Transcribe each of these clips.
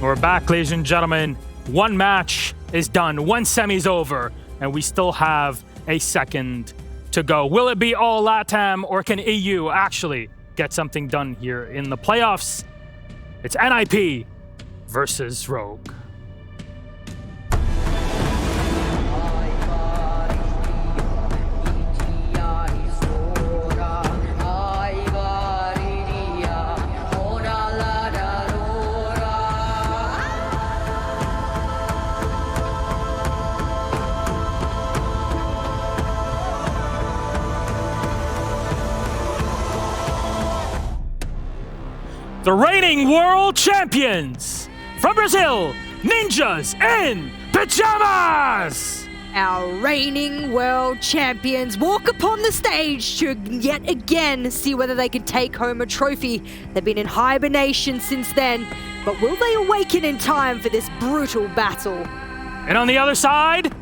We're back, ladies and gentlemen. One match is done. One semi's over, and we still have a second to go. Will it be all LATAM, or can EU actually get something done here in the playoffs? It's NIP versus Rogue. The reigning world champions from Brazil, Ninjas in Pyjamas! Our reigning world champions walk upon the stage to yet again see whether they can take home a trophy. They've been in hibernation since then, but will they awaken in time for this brutal battle? And on the other side,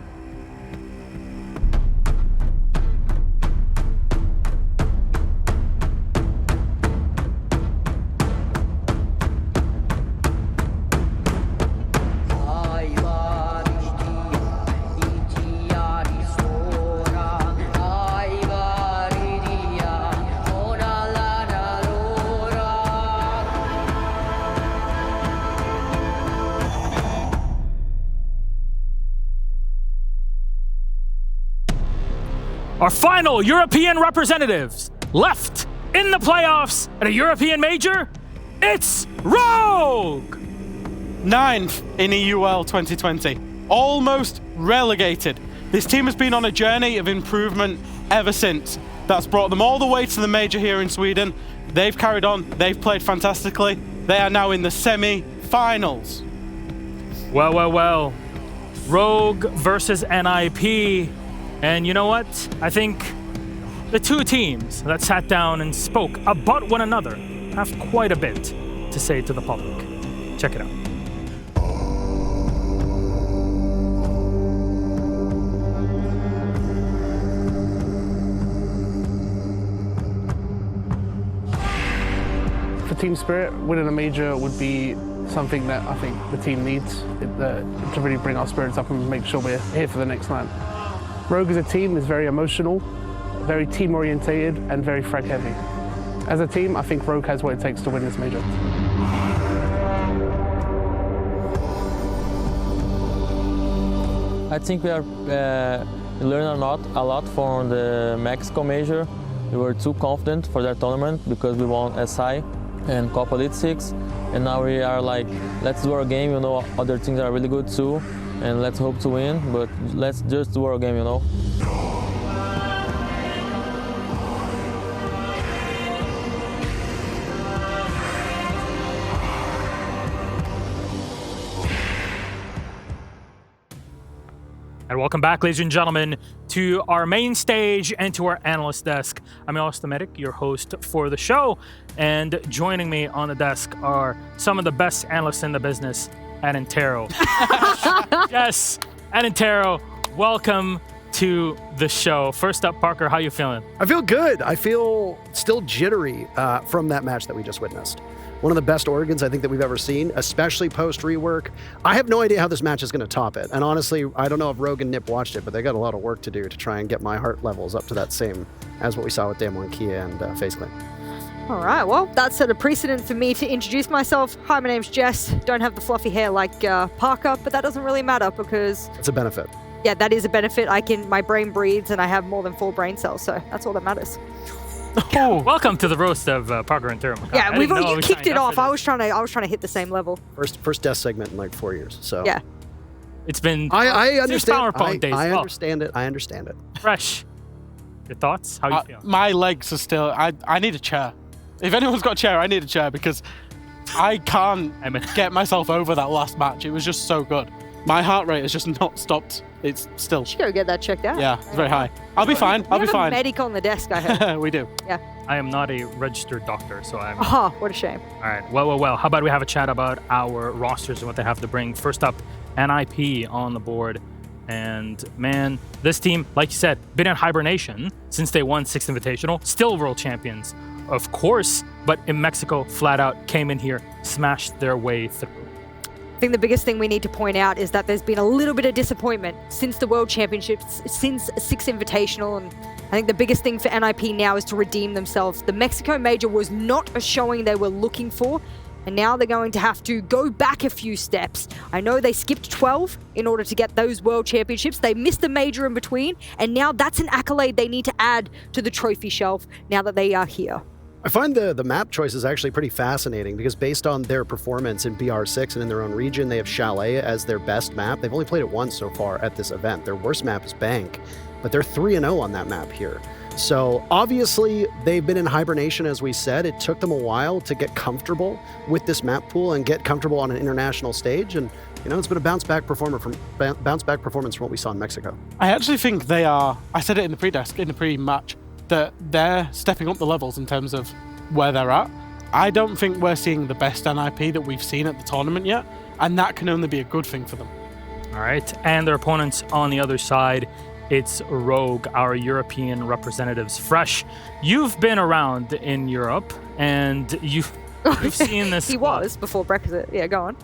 our final European representatives left in the playoffs at a European major, it's Rogue! 9th in EUL 2020, almost relegated. This team has been on a journey of improvement ever since. That's brought them all the way to the major here in Sweden. They've carried on, they've played fantastically. They are now in the semi-finals. Well. Rogue versus NIP. And you know what? I think the two teams that sat down and spoke about one another have quite a bit to say to the public. Check it out. For team spirit, winning a major would be something that I think the team needs to really bring our spirits up and make sure we're here for the next night. Rogue as a team is very emotional, very team-orientated, and very frag-heavy. As a team, I think Rogue has what it takes to win this major. I think we learned a lot from the Mexico major. We were too confident for that tournament because we won SI and Copa Elite 6, and now we are like, let's do our game. You know, other teams are really good too. And let's hope to win, but let's just do our game, you know. And welcome back, ladies and gentlemen, to our main stage and to our analyst desk. I'm Austin Medic, your host for the show, and joining me on the desk are some of the best analysts in the business, Anantero. Yes, Anantero, welcome to the show. First up, Parker, how you feeling? I feel good. I feel still jittery from that match that we just witnessed. One of the best organs I think that we've ever seen, especially post-rework. I have no idea how this match is going to top it. And honestly, I don't know if Rogue and Nip watched it, but they got a lot of work to do to try and get my heart levels up to that same as what we saw with Damwon Kia and FaceClan. All right, well, that set a precedent for me to introduce myself. Hi, my name's Jess. Don't have the fluffy hair like Parker, but that doesn't really matter because... It's a benefit. Yeah, that is a benefit. My brain breathes and I have more than 4 brain cells, so that's all that matters. Oh, welcome to the roast of Parker and Tero. Yeah, you kicked it off. I was trying to hit the same level. First desk segment in like 4 years. So yeah, it's been. I understand. PowerPoint days. I understand it. I understand it. Fresh. Your thoughts? How you feel? My legs are still. I need a chair. If anyone's got a chair, I need a chair because I can't get myself over that last match. It was just so good. My heart rate has just not stopped. It's still. You should go get that checked out. Yeah, it's very high. I'll be fine. I'll be fine. We have a medic on the desk, I heard. We do. Yeah. I am not a registered doctor, so I'm... Oh, what a shame. All right. Well. How about we have a chat about our rosters and what they have to bring. First up, NIP on the board. And, man, this team, like you said, been in hibernation since they won 6th Invitational. Still world champions, of course. But in Mexico, flat out came in here, smashed their way through. think the biggest thing we need to point out is that there's been a little bit of disappointment since the World Championships, since Six Invitational, and I think the biggest thing for NIP now is to redeem themselves. The Mexico Major was not a showing they were looking for, and now they're going to have to go back a few steps. I know they skipped 12 in order to get those World Championships. They missed the major in between, and now that's an accolade they need to add to the trophy shelf now that they are here. I find the map choice is actually pretty fascinating because based on their performance in BR6 and in their own region, they have Chalet as their best map. They've only played it once so far at this event. Their worst map is Bank, but they're 3-0 on that map here. So obviously they've been in hibernation, as we said. It took them a while to get comfortable with this map pool and get comfortable on an international stage. And it's been a bounce back performance from what we saw in Mexico. I actually think they are. I said it in the pre-match, that they're stepping up the levels in terms of where they're at. I don't think we're seeing the best NIP that we've seen at the tournament yet, and that can only be a good thing for them. All right, and their opponents on the other side, it's Rogue, our European representatives. Fresh, you've been around in Europe, and you've seen this. He was before Brexit. Yeah, go on.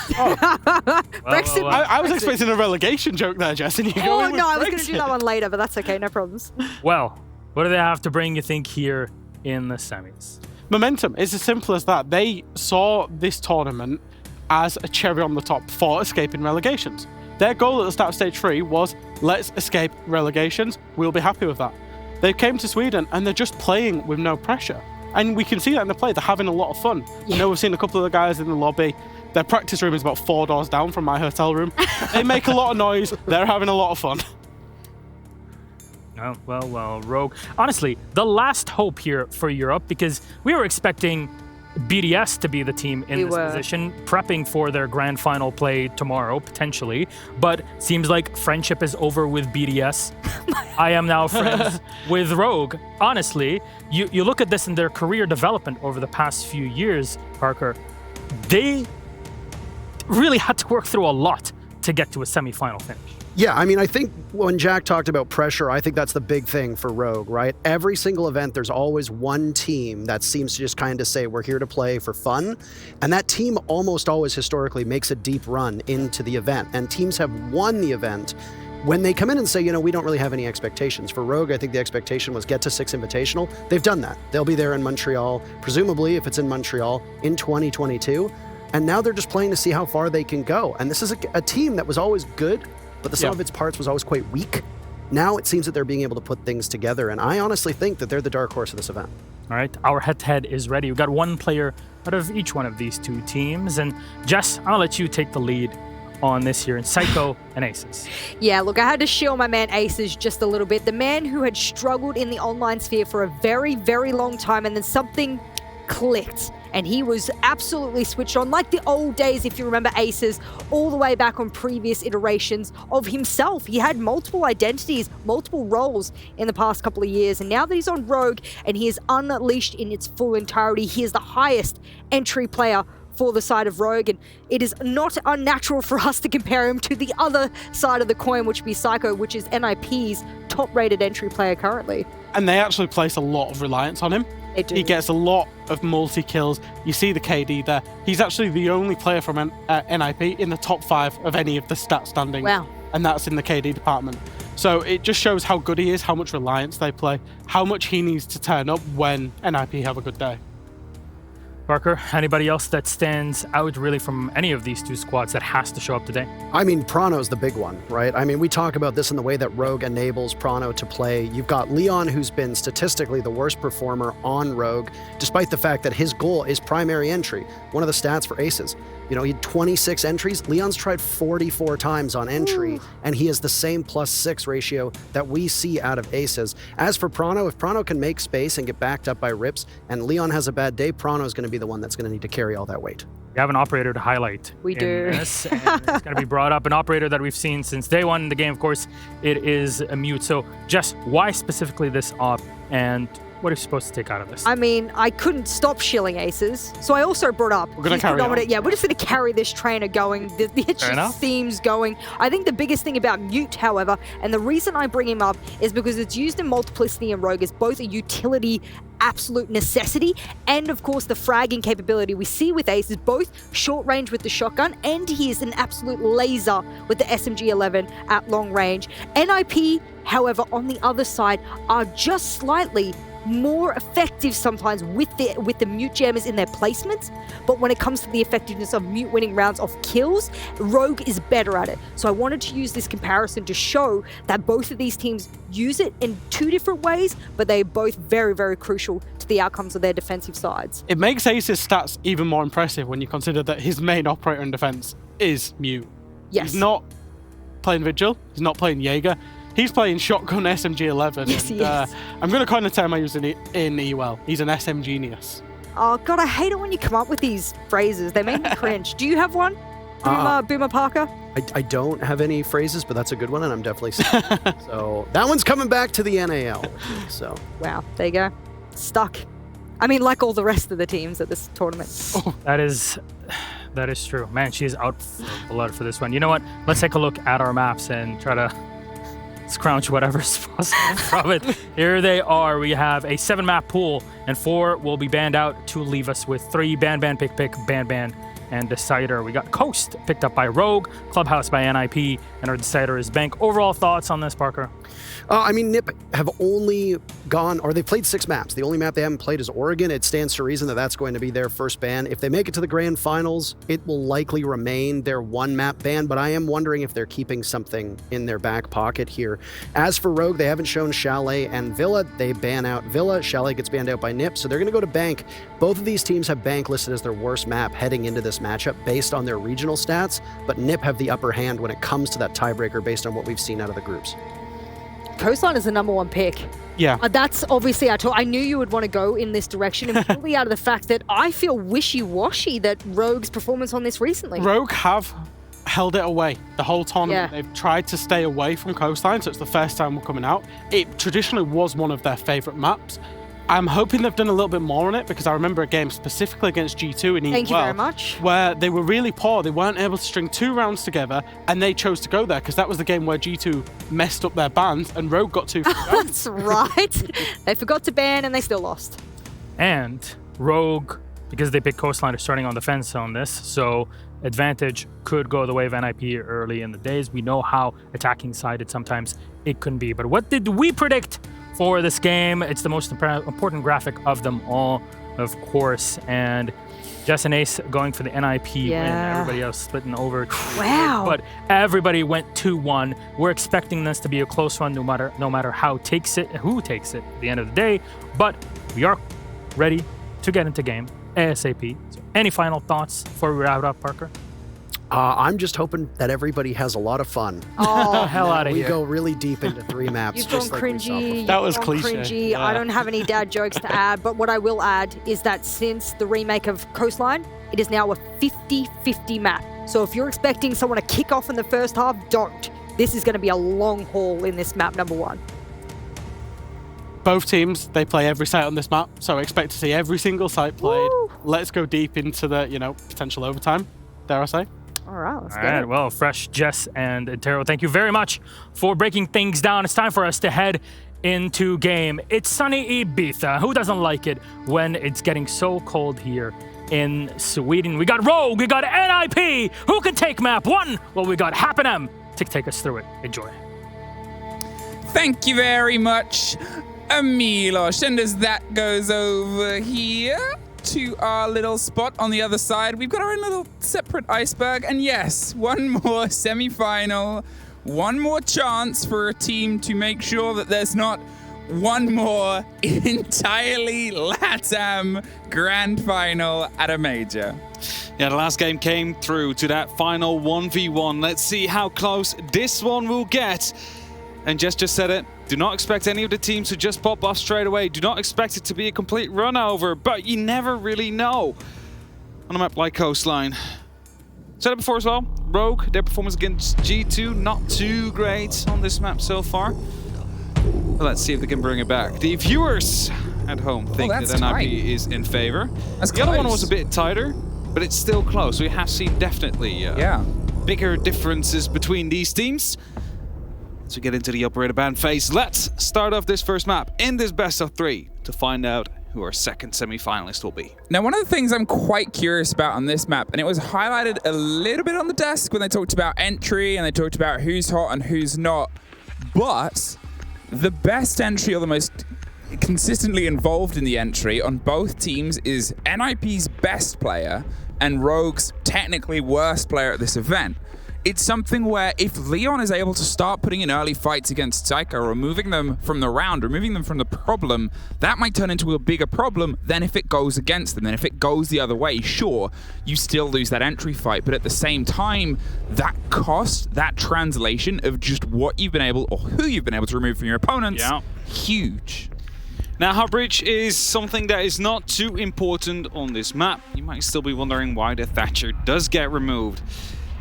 Brexit. I was expecting a relegation joke there, Jess, and you go in with I was Brexit. going to do that one later, but that's okay, no problems. Well, what do they have to bring, you think, here in the semis? Momentum. It's as simple as that. They saw this tournament as a cherry on the top for escaping relegations. Their goal at the start of stage 3 was, let's escape relegations. We'll be happy with that. They came to Sweden and they're just playing with no pressure. And we can see that in the play. They're having a lot of fun. Yeah. I know we've seen a couple of the guys in the lobby. Their practice room is about 4 doors down from my hotel room. They make a lot of noise. They're having a lot of fun. Oh, well, Rogue. Honestly, the last hope here for Europe, because we were expecting BDS to be the team in this position, prepping for their grand final play tomorrow, potentially. But seems like friendship is over with BDS. I am now friends with Rogue. Honestly, you look at this in their career development over the past few years, Parker, they really had to work through a lot to get to a semifinal finish. Yeah, I mean, I think when Jack talked about pressure, I think that's the big thing for Rogue, right? Every single event, there's always one team that seems to just kind of say, we're here to play for fun. And that team almost always historically makes a deep run into the event. And teams have won the event when they come in and say, we don't really have any expectations. For Rogue, I think the expectation was get to Six Invitational. They've done that. They'll be there in Montreal, presumably, if it's in Montreal, in 2022. And now they're just playing to see how far they can go. And this is a team that was always good, but the sum of its parts was always quite weak. Now it seems that they're being able to put things together, and I honestly think that they're the dark horse of this event. All right, our head-to-head is ready. We've got one player out of each one of these two teams, and Jess, I'll let you take the lead on this here in Psycho and Aces. Yeah, look, I had to shield my man Aces just a little bit. The man who had struggled in the online sphere for a very, very long time, and then something clicked. And he was absolutely switched on, like the old days, if you remember Aces, all the way back on previous iterations of himself. He had multiple identities, multiple roles in the past couple of years. And now that he's on Rogue and he is unleashed in its full entirety, he is the highest entry player for the side of Rogue. And it is not unnatural for us to compare him to the other side of the coin, which would be Psycho, which is NIP's top-rated entry player currently. And they actually place a lot of reliance on him. He gets a lot of multi-kills. You see the KD there. He's actually the only player from NIP in the top 5 of any of the stat standings. Wow. And that's in the KD department. So it just shows how good he is, how much reliance they play, how much he needs to turn up when NIP have a good day. Parker, anybody else that stands out really from any of these two squads that has to show up today? I mean, Prano's the big one, right? I mean, we talk about this in the way that Rogue enables Prano to play. You've got Leon, who's been statistically the worst performer on Rogue, despite the fact that his goal is primary entry. One of the stats for Aces. He had 26 entries. Leon's tried 44 times on entry, and he has the same +6 ratio that we see out of Aces. As for Prano, if Prano can make space and get backed up by Rips, and Leon has a bad day, Prano's going to be the one that's going to need to carry all that weight. We have an operator to highlight. We do. This, and it's going to be brought up. An operator that we've seen since day one in the game, of course, it is a Mute. So, Jess, why specifically this op? And what are you supposed to take out of this? I mean, I couldn't stop shilling aces, so I also brought up. We're gonna carry on. Yeah, we're just gonna carry this trainer going. It just seems going. I think the biggest thing about Mute, however, and the reason I bring him up is because it's used in Multiplicity and Rogue as both a utility, absolute necessity, and of course the fragging capability we see with Ace is both short range with the shotgun, and he is an absolute laser with the SMG-11 at long range. NIP, however, on the other side, are just slightly more effective sometimes with the Mute jammers in their placements, but when it comes to the effectiveness of Mute winning rounds of kills, Rogue is better at it. So I wanted to use this comparison to show that both of these teams use it in two different ways, but they're both very, very crucial to the outcomes of their defensive sides. It makes Ace's stats even more impressive when you consider that his main operator in defense is Mute. Yes. He's not playing Vigil, he's not playing Jaeger, he's playing Shotgun SMG-11. Yes, he is. I'm going to coin a term I use in EUL. He's an SM genius. Oh God, I hate it when you come up with these phrases. They make me cringe. Do you have one, Boomer Parker? I don't have any phrases, but that's a good one, and I'm definitely so that one's coming back to the NAL. So Wow, there you go. Stuck. I mean, like all the rest of the teams at this tournament. That is true. Man, she's out for blood for this one. You know what? Let's take a look at our maps and try to scrounge whatever's possible from it. Here they are. We have a 7-map pool, and 4 will be banned out to leave us with 3 ban, pick, ban, and Decider. We got Coast picked up by Rogue, Clubhouse by NIP, and our Decider is Bank. Overall thoughts on this, Parker? I mean, NIP have only gone, or they've played 6 maps. The only map they haven't played is Oregon. It stands to reason that that's going to be their first ban. If they make it to the grand finals, it will likely remain their 1-map ban, but I am wondering if they're keeping something in their back pocket here. As for Rogue, they haven't shown Chalet and Villa. They ban out Villa. Chalet gets banned out by NIP, so they're going to go to Bank. Both of these teams have Bank listed as their worst map heading into this matchup based on their regional stats, but NIP have the upper hand when it comes to that tiebreaker based on what we've seen out of the groups. Coastline is the number 1 pick. Yeah. That's obviously, I knew you would want to go in this direction, and purely out of the fact that I feel wishy-washy that Rogue's performance on this recently. Rogue have held it away the whole tournament. Yeah. They've tried to stay away from Coastline, so it's the first time we're coming out. It traditionally was one of their favorite maps. I'm hoping they've done a little bit more on it, because I remember a game specifically against G2 in EUL. Thank you very much. Where they were really poor. They weren't able to string 2 rounds together, and they chose to go there because that was the game where G2 messed up their bans and Rogue got 2 free rounds. That's right. They forgot to ban and they still lost. And Rogue, because they picked Coastline, are starting on the fence on this, so advantage could go the way of NIP early in the days. We know how attacking sided sometimes it can be. But what did we predict for this game? It's the most important graphic of them all, of course, and Jess and Ace going for the NIP win, everybody else splitting over. Wow. But everybody went 2-1. We're expecting this to be a close one no matter who takes it at the end of the day, but we are ready to get into game ASAP. So any final thoughts before we wrap it up, Parker? I'm just hoping that everybody has a lot of fun. Oh, hell out of We here. go really deep into 3 maps. You've gone just like we saw cringy. before. That was you've gone cliche, cringy. yeah. I don't have any dad jokes to add, but what I will add is that since the remake of Coastline, it is now a 50-50 map. So if you're expecting someone to kick off in the first half, don't. This is going to be a long haul in this map number 1. Both teams, they play every site on this map, so I expect to see every single site played. Woo. Let's go deep into the, potential overtime, dare I say. All right, let's All get right, it. well, Fresh, Jess, and Taro, thank you very much for breaking things down. It's time for us to head into game. It's sunny Ibiza. Who doesn't like it when it's getting so cold here in Sweden? We got Rogue, we got NIP. Who can take map 1? Well, we got Happenem to take us through it. Enjoy. Thank you very much, Milos. And as that goes over here to our little spot on the other side, we've got our own little separate iceberg. And yes, one more semi-final, one more chance for a team to make sure that there's not one more entirely LATAM grand final at a major. Yeah, the last game came through to that final 1v1. Let's see how close this one will get. And Jess just said it. Do not expect any of the teams to just pop off straight away. Do not expect it to be a complete run over, but you never really know on a map like Coastline. Said it before as well. Rogue, their performance against G2, not too great on this map so far. But let's see if they can bring it back. The viewers at home think that's that NIP tight. is in favor. That's The other one close. was a bit tighter, but it's still close. We have seen definitely bigger differences between these teams. As we get into the operator band phase, let's start off this first map in this best of 3 to find out who our second semi-finalist will be. Now, one of the things I'm quite curious about on this map, and it was highlighted a little bit on the desk when they talked about entry and they talked about who's hot and who's not, but the best entry or the most consistently involved in the entry on both teams is NIP's best player and Rogue's technically worst player at this event. It's something where if Leon is able to start putting in early fights against Psycho, removing them from the round, removing them from the problem, that might turn into a bigger problem than if it goes against them. And if it goes the other way, sure, you still lose that entry fight. But at the same time, that cost, that translation of just what you've been able or who you've been able to remove from your opponents, huge. Now, Hard Breach is something that is not too important on this map. You might still be wondering why the Thatcher does get removed.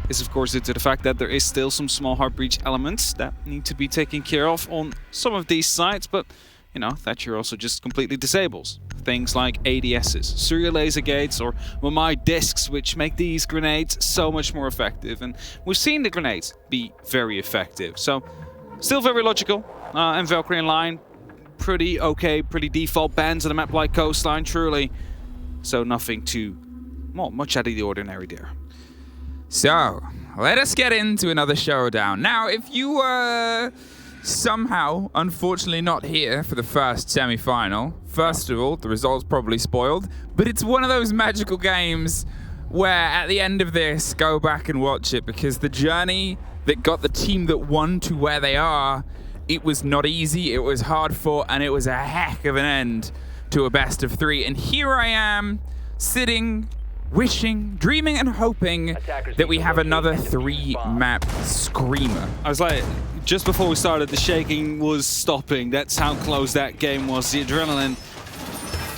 Is of course due to the fact that there is still some small Hard Breach elements that need to be taken care of on some of these sites, but you know, Thatcher also just completely disables things like ADSs, serial laser gates, or my discs, which make these grenades so much more effective. And we've seen the grenades be very effective, so still very logical. And Valkyrie in line, pretty okay, pretty default bans on a map like Coastline, truly. So nothing too much out of the ordinary there. So, let us get into another showdown. Now, if you were somehow, unfortunately, not here for the first semi-final, first of all, the result's probably spoiled, but it's one of those magical games where at the end of this, go back and watch it, because the journey that got the team that won to where they are, it was not easy, it was hard fought, and it was a heck of an end to a best of 3. And here I am, sitting, wishing, dreaming, and hoping that we have another 3-map screamer. I was like, just before we started, the shaking was stopping. That's how close that game was. The adrenaline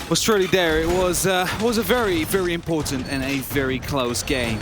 was truly there. It was a very, very important and a very close game.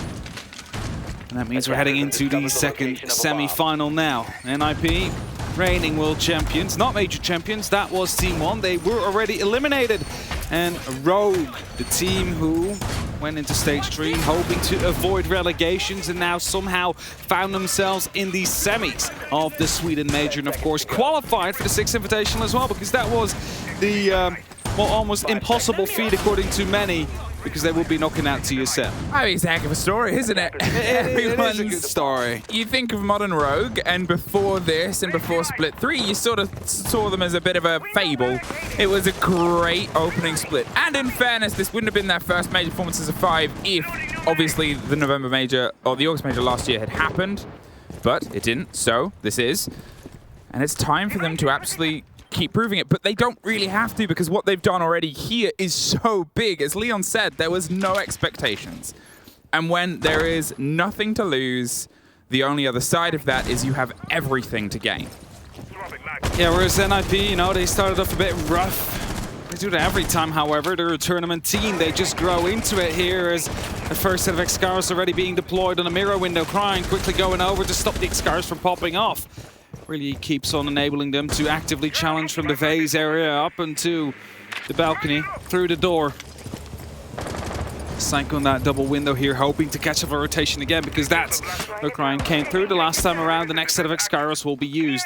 And that means we're heading into the second semi-final now. NIP, reigning world champions, not major champions. That was Team 1. They were already eliminated. And Rogue, the team who went into stage 3 hoping to avoid relegations and now somehow found themselves in the semis of the Sweden Major, and of course qualified for the 6th Invitational as well, because that was the almost impossible feat according to many, because they will be knocking out TSM. I mean, it's a heck of a story, isn't it? It is a good story. You think of Modern Rogue, and before this and before Split 3, you sort of saw them as a bit of a fable. It was a great opening split. And in fairness, this wouldn't have been their first major performance as a 5 if, obviously, the November Major or the August Major last year had happened. But it didn't, so this is. And it's time for them to absolutely keep proving it, but they don't really have to, because what they've done already here is so big. As Leon said, there was no expectations. And when there is nothing to lose, the only other side of that is you have everything to gain. Yeah, whereas NIP, you know, they started off a bit rough. They do that every time, however. They're a tournament team. They just grow into it here as the first set of X-Scars already being deployed on a mirror window. Crying quickly going over to stop the X-Scars from popping off. Really keeps on enabling them to actively challenge from the vase area up into the balcony, through the door. Psycho on that double window here, hoping to catch up a rotation again, because that's look, Ryan came through the last time around. The next set of X-Skyros will be used.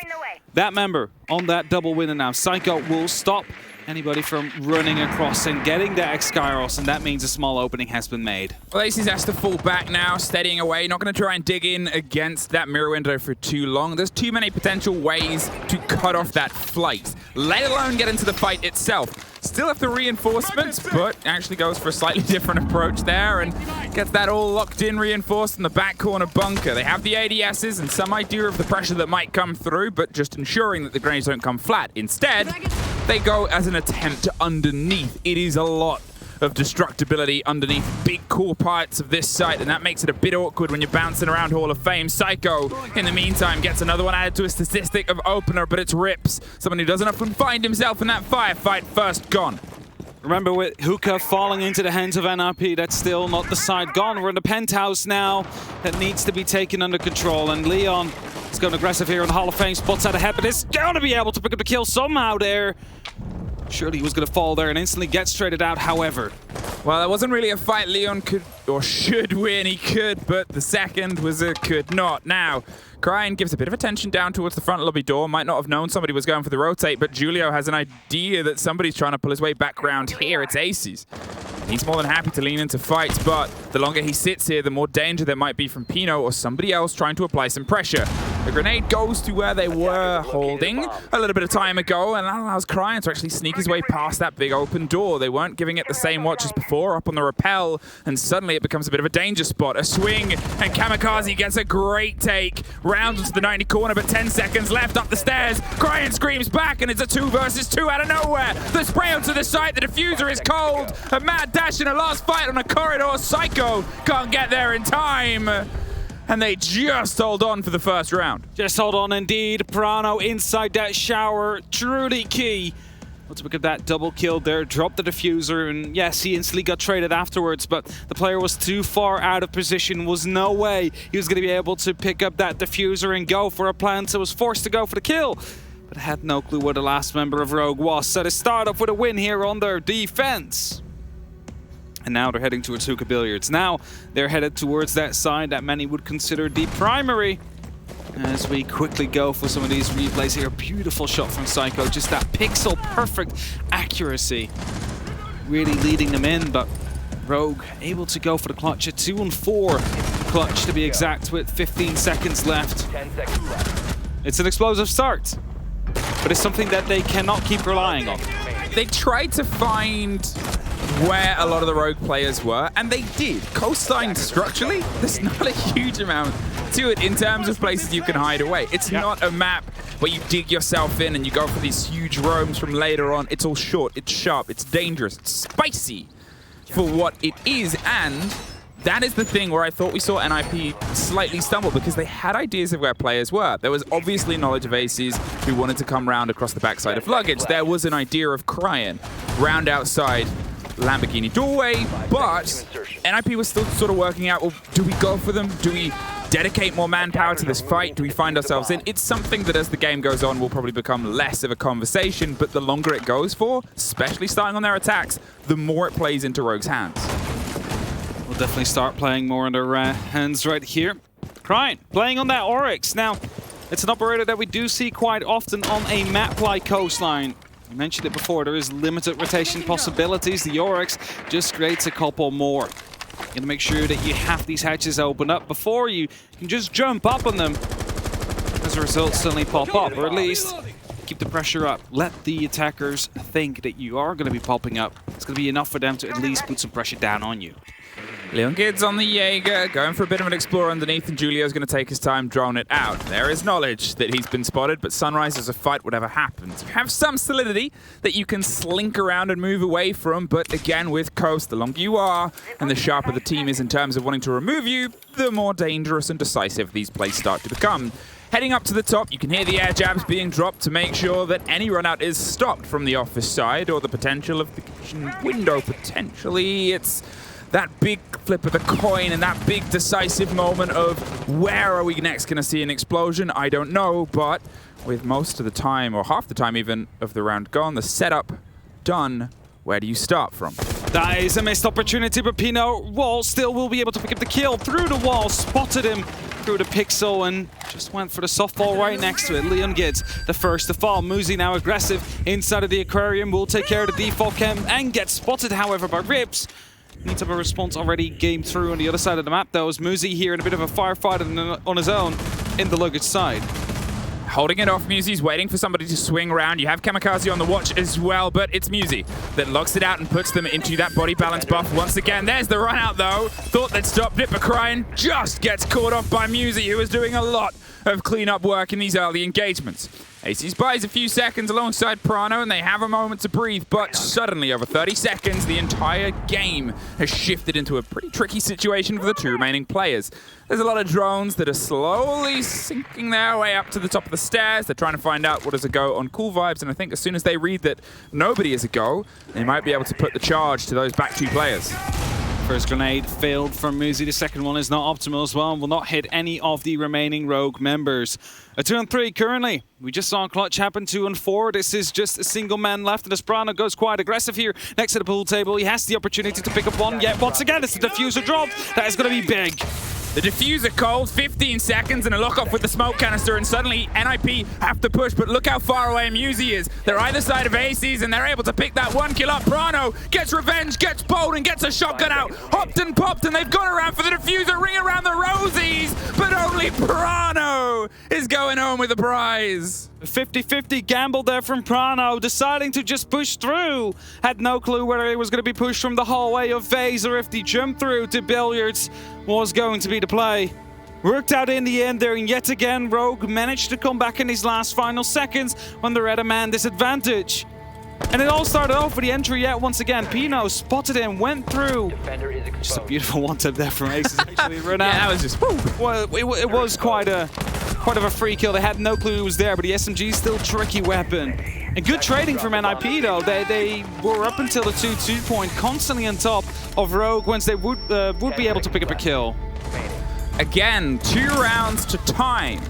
That member on that double window now. Psycho will stop anybody from running across and getting that X-Skyros, and that means a small opening has been made. Well, Aces has to fall back now, steadying away. Not going to try and dig in against that mirror window for too long. There's too many potential ways to cut off that flight, let alone get into the fight itself. Still have the reinforcements, but actually goes for a slightly different approach there and gets that all locked in, reinforced in the back corner bunker. They have the ADSs and some idea of the pressure that might come through, but just ensuring that the grenades don't come flat. Instead, they go as an attempt underneath. It is a lot of destructibility underneath big core parts of this site, and that makes it a bit awkward when you're bouncing around Hall of Fame. Psycho, in the meantime, gets another one added to a statistic of opener, but it's Rips, someone who doesn't often find himself in that firefight. First gone. Remember, with Hookah falling into the hands of NRP, that's still not the side gone. We're in the penthouse now that needs to be taken under control, and Leon is going aggressive here on the Hall of Fame, spots out ahead, but is going to be able to pick up the kill somehow there. Surely he was going to fall there and instantly get traded out, however. Well, that wasn't really a fight Leon could or should win. He could, but the second was a could not. Now, Cryan gives a bit of attention down towards the front lobby door. Might not have known somebody was going for the rotate, but Julio has an idea that somebody's trying to pull his way back around here. It's Aces. He's more than happy to lean into fights, but the longer he sits here, the more danger there might be from Pino or somebody else trying to apply some pressure. The grenade goes to where they were holding a little bit of time ago, and that allows Cryan to actually sneak his way past that big open door. They weren't giving it the same watch as before, up on the rappel, and suddenly it becomes a bit of a danger spot. A swing, and Kamikaze gets a great take. Round into the 90 corner, but 10 seconds left up the stairs. Cryan screams back, and it's a 2 versus 2 out of nowhere. The spray onto the side, the diffuser is cold. A mad dash in a last fight on a corridor. Psycho can't get there in time. And they just hold on for the first round. Just hold on indeed. Prano inside that shower. Truly key. Let's look at that double kill there. Dropped the diffuser, and yes, he instantly got traded afterwards, but the player was too far out of position. Was no way he was going to be able to pick up that diffuser and go for a plant, so was forced to go for the kill. But had no clue where the last member of Rogue was. So they start off with a win here on their defense. And now they're heading towards Hookah Billiards. Now they're headed towards that side that many would consider the primary. As we quickly go for some of these replays here. Beautiful shot from Psycho. Just that pixel perfect accuracy. Really leading them in, but Rogue able to go for the clutch at 2 and 4. Clutch to be exact with 15 seconds left. It's an explosive start, but it's something that they cannot keep relying on. They tried to find where a lot of the Rogue players were, and they did. Coastline, structurally, there's not a huge amount to it in terms of places you can hide away. It's not a map where you dig yourself in and you go for these huge roams from later on. It's all short, it's sharp, it's dangerous, it's spicy for what it is, and that is the thing where I thought we saw NIP slightly stumble, because they had ideas of where players were. There was obviously knowledge of Aces who wanted to come round across the backside of luggage. There was an idea of Cryan round outside Lamborghini doorway, but NIP was still sort of working out, well, do we go for them? Do we dedicate more manpower to this fight? Do we find ourselves in? It's something that as the game goes on will probably become less of a conversation, but the longer it goes for, especially starting on their attacks, the more it plays into Rogue's hands. We'll definitely start playing more in their hands right here. Cryan playing on that Oryx. Now, it's an operator that we do see quite often on a map like Coastline. I mentioned it before, there is limited rotation possibilities. The Oryx just creates a couple more. You gotta make sure that you have these hatches open up before you can just jump up on them. As a result, suddenly pop up, or at least keep the pressure up. Let the attackers think that you are gonna be popping up. It's gonna be enough for them to at least put some pressure down on you. Leon Gids on the Jaeger, going for a bit of an explorer underneath, and Julio's going to take his time, drone it out. There is knowledge that he's been spotted, but Sunrise is a fight whatever happens. You have some solidity that you can slink around and move away from, but again, with Coast, the longer you are, and the sharper the team is in terms of wanting to remove you, the more dangerous and decisive these plays start to become. Heading up to the top, you can hear the air jabs being dropped to make sure that any run out is stopped from the office side, or the potential of the kitchen window, potentially. It's that big flip of the coin and that big decisive moment of where are we next going to see an explosion? I don't know, but with most of the time, or half the time even, of the round gone, the setup done, where do you start from? That is a missed opportunity, but Pino Wall still will be able to pick up the kill through the wall, spotted him through the pixel and just went for the softball right next to it. Leon Gids, the first to fall. Muzi now aggressive inside of the aquarium, will take care of the default chem and gets spotted, however, by Rips. Needs to have a response already game through on the other side of the map, though, as Muzi here in a bit of a firefight on his own in the luggage side. Holding it off, Muzi's waiting for somebody to swing around. You have Kamikaze on the watch as well, but it's Muzi that locks it out and puts them into that body balance buff once again. There's the run out, though. Thought they'd stopped it, but Cryan just gets caught off by Muzi, who is doing a lot of cleanup work in these early engagements. Aces buys a few seconds alongside Prano, and they have a moment to breathe, but suddenly, over 30 seconds, the entire game has shifted into a pretty tricky situation for the two remaining players. There's a lot of drones that are slowly sinking their way up to the top of the stairs. They're trying to find out what is a go on Cool Vibes, and I think as soon as they read that nobody is a go, they might be able to put the charge to those back two players. First grenade failed from Muzi. The second one is not optimal as well and will not hit any of the remaining Rogue members. A 2-on-3 currently. We just saw a clutch happen 2-on-4. This is just a single man left, and Esprano goes quite aggressive here next to the pool table. He has the opportunity to pick up one, yet once again it's the diffuser dropped. That is going to be big. The diffuser cold, 15 seconds and a lock off with the smoke canister, and suddenly NIP have to push, but look how far away Muzi is. They're either side of Aces and they're able to pick that 1 kill up. Prano gets revenge, gets bold and gets a shotgun out. Hopped and popped and they've gone around for the diffuser, ring around the rosies, but only Prano is going home with the prize. A 50-50 gamble there from Prano, deciding to just push through. Had no clue whether it was going to be pushed from the hallway of Vase or if the jump through to Billiards was going to be the play. Worked out in the end there, and yet again Rogue managed to come back in his last final seconds when they're at a man disadvantage. And it all started off with the entry yet once again. Pino spotted him, went through. Just a beautiful one-tap there from Aces actually. Yeah, that was just woo. Well, it was quite of a free kill. They had no clue it was there, but the SMG is still a tricky weapon. And good trading from NIP though. They were up until the 2-2 point, constantly on top of Rogue once they would be able to pick up a kill. Again, 2 rounds to time.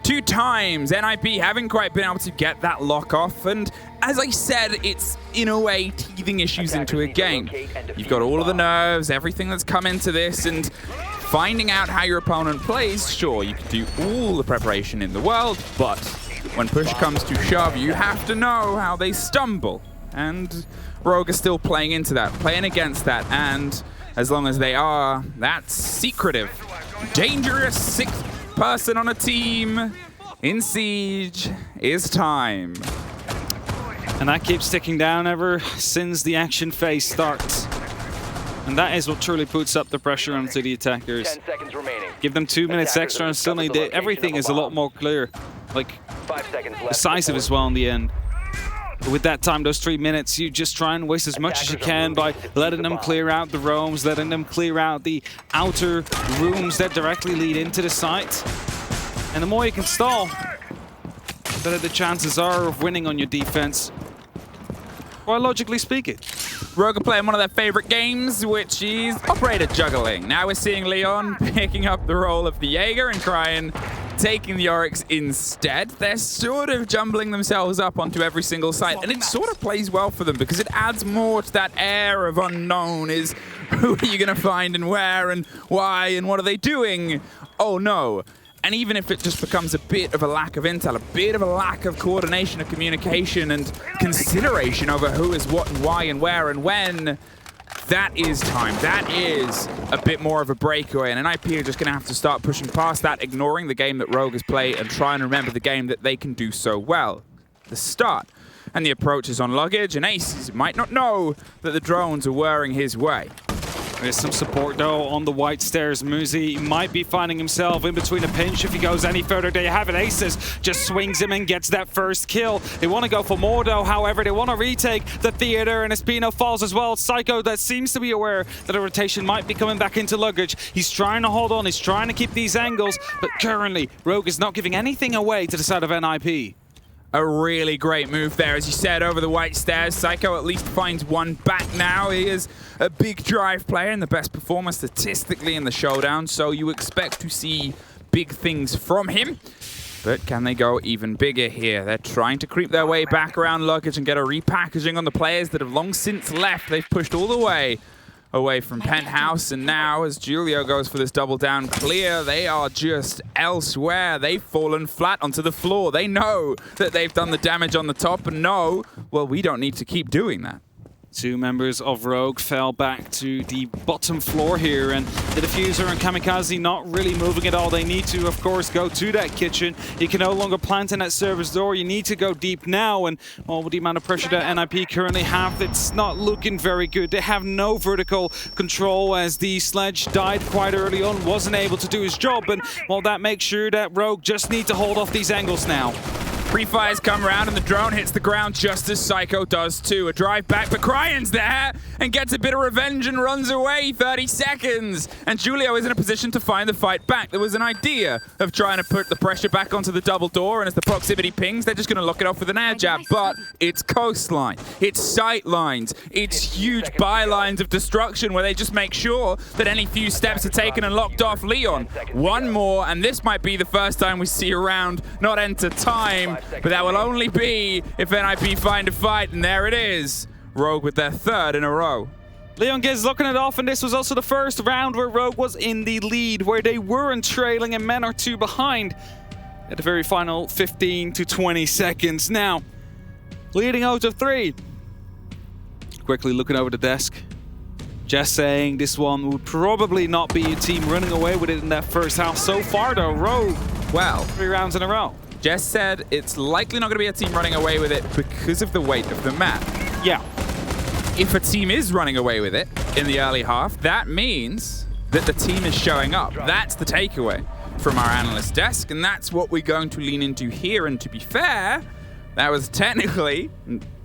2 times NIP haven't quite been able to get that lock off, and as I said, it's in a way teething issues into a game. You've got all of the nerves, everything that's come into this, and finding out how your opponent plays. Sure, you can do all the preparation in the world, but when push comes to shove, you have to know how they stumble. And Rogue is still playing into that, playing against that, and as long as they are, that's secretive. Dangerous 6th person on a team in Siege is time. And that keeps ticking down ever since the action phase starts. And that is what truly puts up the pressure onto the attackers. 10 seconds remaining. Give them 2 minutes extra and suddenly everything is a lot more clear. Like, 5 seconds left. decisive as well in the end. But with that time, those 3 minutes, you just try and waste as much as you can by letting them clear out the roams, letting them clear out the outer rooms that directly lead into the site. And the more you can stall, the better the chances are of winning on your defense. Well, logically speaking. Rogue are playing one of their favorite games, which is operator juggling. Now we're seeing Leon picking up the role of the Jaeger and trying taking the Oryx instead. They're sort of jumbling themselves up onto every single site, and it sort of plays well for them because it adds more to that air of unknown. Is who are you going to find and where and why and what are they doing? Oh no. And even if it just becomes a bit of a lack of intel, a bit of a lack of coordination of communication and consideration over who is what and why and where and when, that is time. That is a bit more of a breakaway. And NIP are just going to have to start pushing past that, ignoring the game that Rogue has played and try and remember the game that they can do so well. The start. And the approach is on luggage, and Aces might not know that the drones are whirring his way. There's some support though on the white stairs. Muzi might be finding himself in between a pinch if he goes any further. There you have it. Aces just swings him and gets that first kill. They want to go for more though, however. They want to retake the theater, and Espino falls as well. Psycho that seems to be aware that a rotation might be coming back into luggage. He's trying to hold on. He's trying to keep these angles, but currently Rogue is not giving anything away to the side of NIP. A really great move there, as you said, over the white stairs. Psycho at least finds one back now. He is a big drive player and the best performer statistically in the showdown, so you expect to see big things from him. But can they go even bigger here? They're trying to creep their way back around luggage and get a repackaging on the players that have long since left. They've pushed all the way away from Penthouse, and now as Julio goes for this double down clear, they are just elsewhere. They've fallen flat onto the floor. They know that they've done the damage on the top and know, well, we don't need to keep doing that. 2 members of Rogue fell back to the bottom floor here, and the Diffuser and Kamikaze not really moving at all. They need to, of course, go to that kitchen. You can no longer plant in that service door. You need to go deep now, and well, with the amount of pressure that NIP currently have, it's not looking very good. They have no vertical control as the sledge died quite early on, wasn't able to do his job, and well, that makes sure that Rogue just need to hold off these angles now. Pre-fires come around and the drone hits the ground just as Psycho does too. A drive back, but Cryan's there and gets a bit of revenge and runs away. 30 seconds. And Julio is in a position to find the fight back. There was an idea of trying to put the pressure back onto the double door, and as the proximity pings, they're just going to lock it off with an air jab. But it's Coastline. It's sight lines. It's huge bylines of destruction where they just make sure that any few steps are taken and locked off Leon. One more, and this might be the first time we see a round not enter time. But that will only be if NIP find a fight, and there it is. Rogue with their third in a row. Leon Giz looking it off, and this was also the first round where Rogue was in the lead, where they weren't trailing and men are 2 behind at the very final 15 to 20 seconds. Now, leading out of 3. Quickly looking over the desk. Just saying this one would probably not be a team running away with it in that first half. So far, though, Rogue, well, 3 rounds in a row. Jess said it's likely not going to be a team running away with it because of the weight of the map. Yeah. If a team is running away with it in the early half, that means that the team is showing up. That's the takeaway from our analyst desk, and that's what we're going to lean into here. And to be fair, that was technically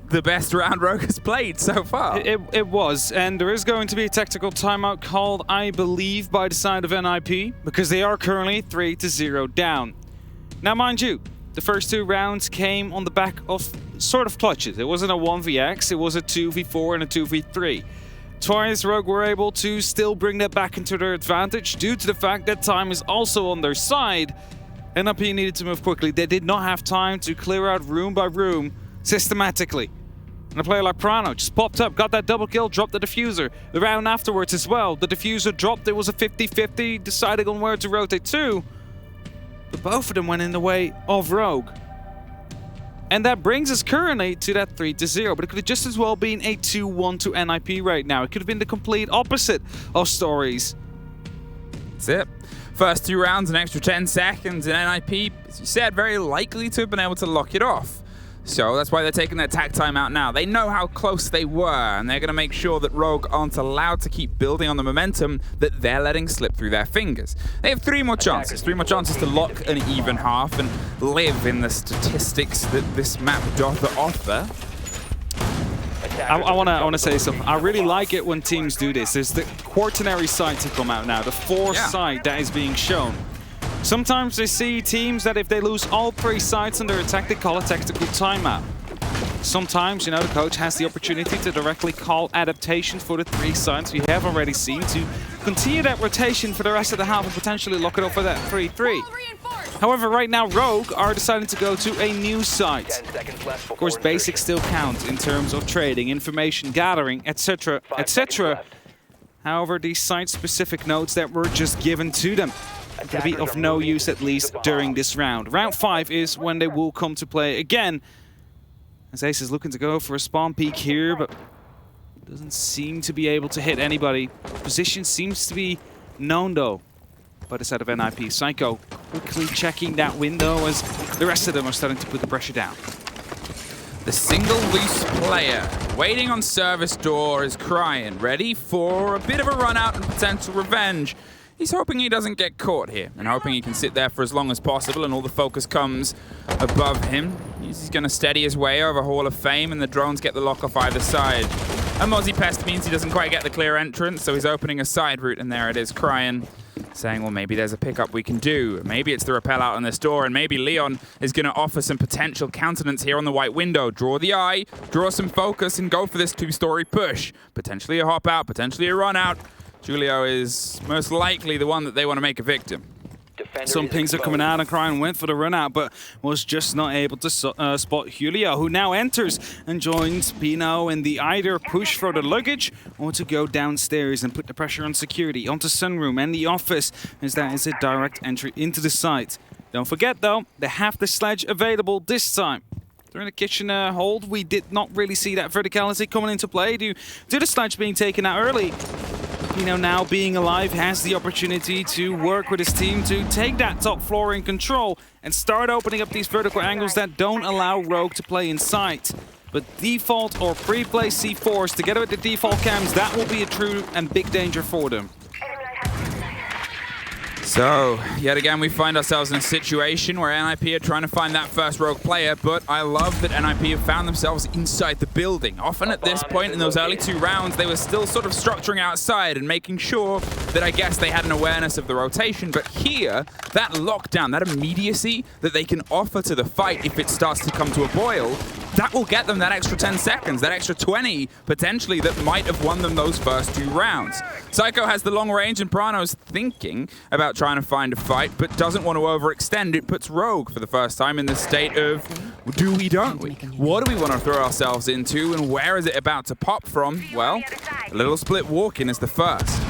the best round Rogue has played so far. It was, and there is going to be a tactical timeout called, I believe, by the side of NIP, because they are currently 3-0 down. Now, mind you, the first 2 rounds came on the back of sort of clutches. It wasn't a 1vx, it was a 2v4 and a 2v3. Twice, Rogue were able to still bring that back into their advantage due to the fact that time is also on their side. NIP needed to move quickly. They did not have time to clear out room by room systematically. And a player like Prano just popped up, got that double kill, dropped the diffuser. The round afterwards as well, the diffuser dropped. It was a 50-50, deciding on where to rotate to. But both of them went in the way of Rogue. And that brings us currently to that 3-0, but it could have just as well been a 2-1 to NIP right now. It could have been the complete opposite of stories. That's it. First 2 rounds, an extra 10 seconds, and NIP, as you said, very likely to have been able to lock it off. So that's why they're taking their tack time out now. They know how close they were, and they're going to make sure that Rogue aren't allowed to keep building on the momentum that they're letting slip through their fingers. They have 3 more chances. 3 more chances to lock an even half and live in the statistics that this map doth offer. I want to say something. I really like it when teams do this. There's the quaternary sight to come out now, the 4th sight that is being shown. Sometimes they see teams that if they lose all 3 sites in their attack, they call a tactical timeout. Sometimes, you know, the coach has the opportunity to directly call adaptations for the 3 sites we have already seen to continue that rotation for the rest of the half and potentially lock it up for that 3-3. However, right now, Rogue are deciding to go to a new site. Of course, basics still count in terms of trading, information gathering, etc., etc. However, these site-specific notes that were just given to them to be of no use, at least during this round. Round 5 is when they will come to play again. As Ace is looking to go for a spawn peek here, but doesn't seem to be able to hit anybody. Position seems to be known, though, by the side of NIP. Psycho quickly checking that window as the rest of them are starting to put the pressure down. The single loose player waiting on service door is Cryan, ready for a bit of a run out and potential revenge. He's hoping he doesn't get caught here and hoping he can sit there for as long as possible and all the focus comes above him. He's going to steady his way over Hall of Fame and the drones get the lock off either side. A Mozzie Pest means he doesn't quite get the clear entrance, so he's opening a side route, and there it is, Cryan saying, well, maybe there's a pickup we can do. Maybe it's the rappel out on this door, and maybe Leon is going to offer some potential countenance here on the white window. Draw the eye, draw some focus, and go for this 2-story push. Potentially a hop out, potentially a run out. Julio is most likely the one that they want to make a victim. Some pings are coming out, and Cryan went for the run out, but was just not able to spot Julio, who now enters and joins Pino in the either push for the luggage or to go downstairs and put the pressure on security, onto Sunroom and the office, as that is a direct entry into the site. Don't forget, though, they have the sledge available this time. During the kitchen hold, we did not really see that verticality coming into play due to the sledge being taken out early. Pino, now being alive, has the opportunity to work with his team to take that top floor in control and start opening up these vertical angles that don't allow Rogue to play in sight. But default or pre-play C4s together with the default cams, that will be a true and big danger for them. So, yet again, we find ourselves in a situation where NIP are trying to find that first rogue player, but I love that NIP have found themselves inside the building. Often at this point in those early 2 rounds, they were still sort of structuring outside and making sure that I guess they had an awareness of the rotation, but here, that lockdown, that immediacy that they can offer to the fight if it starts to come to a boil, that will get them that extra 10 seconds, that extra 20, potentially, that might have won them those first 2 rounds. Psycho has the long range, and Prano's thinking about trying to find a fight, but doesn't want to overextend. It puts Rogue for the first time in the state of, do we, don't we? What do we want to throw ourselves into, and where is it about to pop from? Well, a little split walk-in is the first.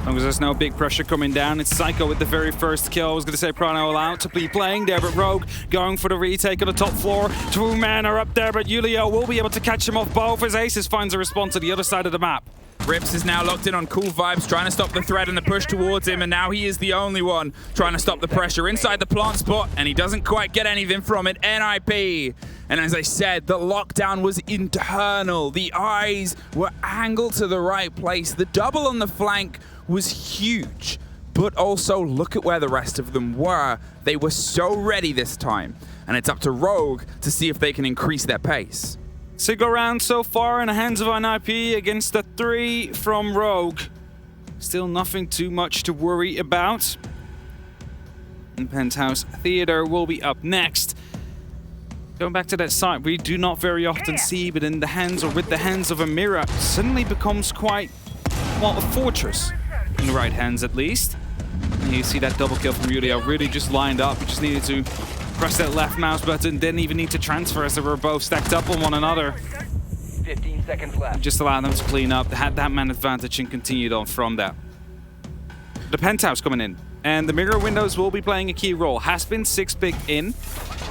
As long as there's no big pressure coming down, it's Psycho with the very first kill. I was going to say Prano allowed to be playing there, but Rogue going for the retake on the top floor. 2 men are up there, but Julio will be able to catch him off both as Aces finds a response to the other side of the map. Rips is now locked in on Cool Vibes, trying to stop the threat and the push towards him, and now he is the only one trying to stop the pressure inside the plant spot, and he doesn't quite get anything from it. NIP. And as I said, the lockdown was internal. The eyes were angled to the right place. The double on the flank was huge, but also look at where the rest of them were. They were so ready this time, and it's up to Rogue to see if they can increase their pace. Single round so far in the hands of NIP against the 3 from Rogue. Still nothing too much to worry about. And Penthouse Theater will be up next. Going back to that site we do not very often see, but in the hands or with the hands of a mirror, suddenly becomes quite, well, a fortress. In the right hands at least. And you see that double kill from Julio really just lined up. He just needed to press that left mouse button, didn't even need to transfer as they were both stacked up on one another. 15 seconds left. Just allowed them to clean up. They had that man advantage and continued on from that. The Penthouse coming in. And the mirror windows will be playing a key role. Has been 6 big in.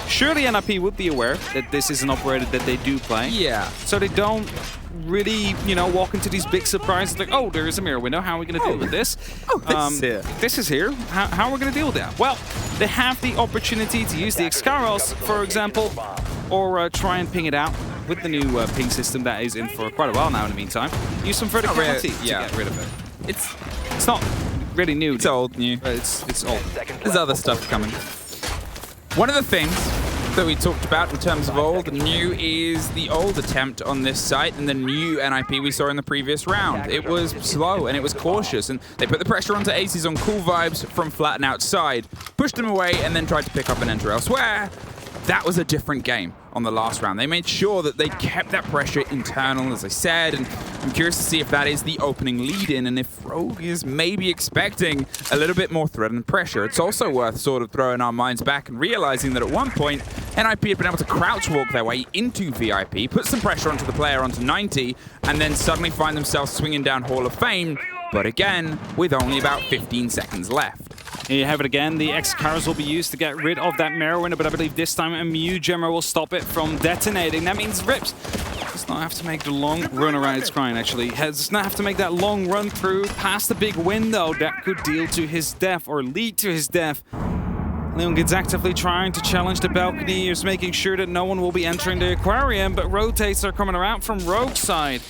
Surely NIP would be aware that this is an operator that they do play. Yeah. So they don't really, you know, walk into these big surprises like, oh, there is a mirror window. How are we going to deal with this? Oh, this is here. This is here. How are we going to deal with that? Well, they have the opportunity to use the Excaros, for example, or try and ping it out with the new ping system that is in for quite a while now in the meantime. Use some verticality to get rid of it. It's not really new. It's old, new. It's old. There's other stuff coming. One of the things that we talked about in terms of old and new is the old attempt on this site and the new NIP we saw in the previous round. It was slow and it was cautious, and they put the pressure onto Aces on Cool Vibes from flat and outside, pushed him away, and then tried to pick up and enter elsewhere. That was a different game on the last round. They made sure that they kept that pressure internal, as I said, and I'm curious to see if that is the opening lead-in and if Rogue is maybe expecting a little bit more threat and pressure. It's also worth sort of throwing our minds back and realizing that at one point, NIP had been able to crouch walk their way into VIP, put some pressure onto the player onto 90, and then suddenly find themselves swinging down Hall of Fame, but again, with only about 15 seconds left. Here you have it again. The X-Cars will be used to get rid of that mirror window, but I believe this time a Mew Gemmer will stop it from detonating. That means Rips does not have to make the long run around. It's crying, actually. Does not have to make that long run through past the big window that could deal to his death or lead to his death. Leon gets actively trying to challenge the balcony. He's making sure that no one will be entering the aquarium, but rotates are coming around from Rogue's side.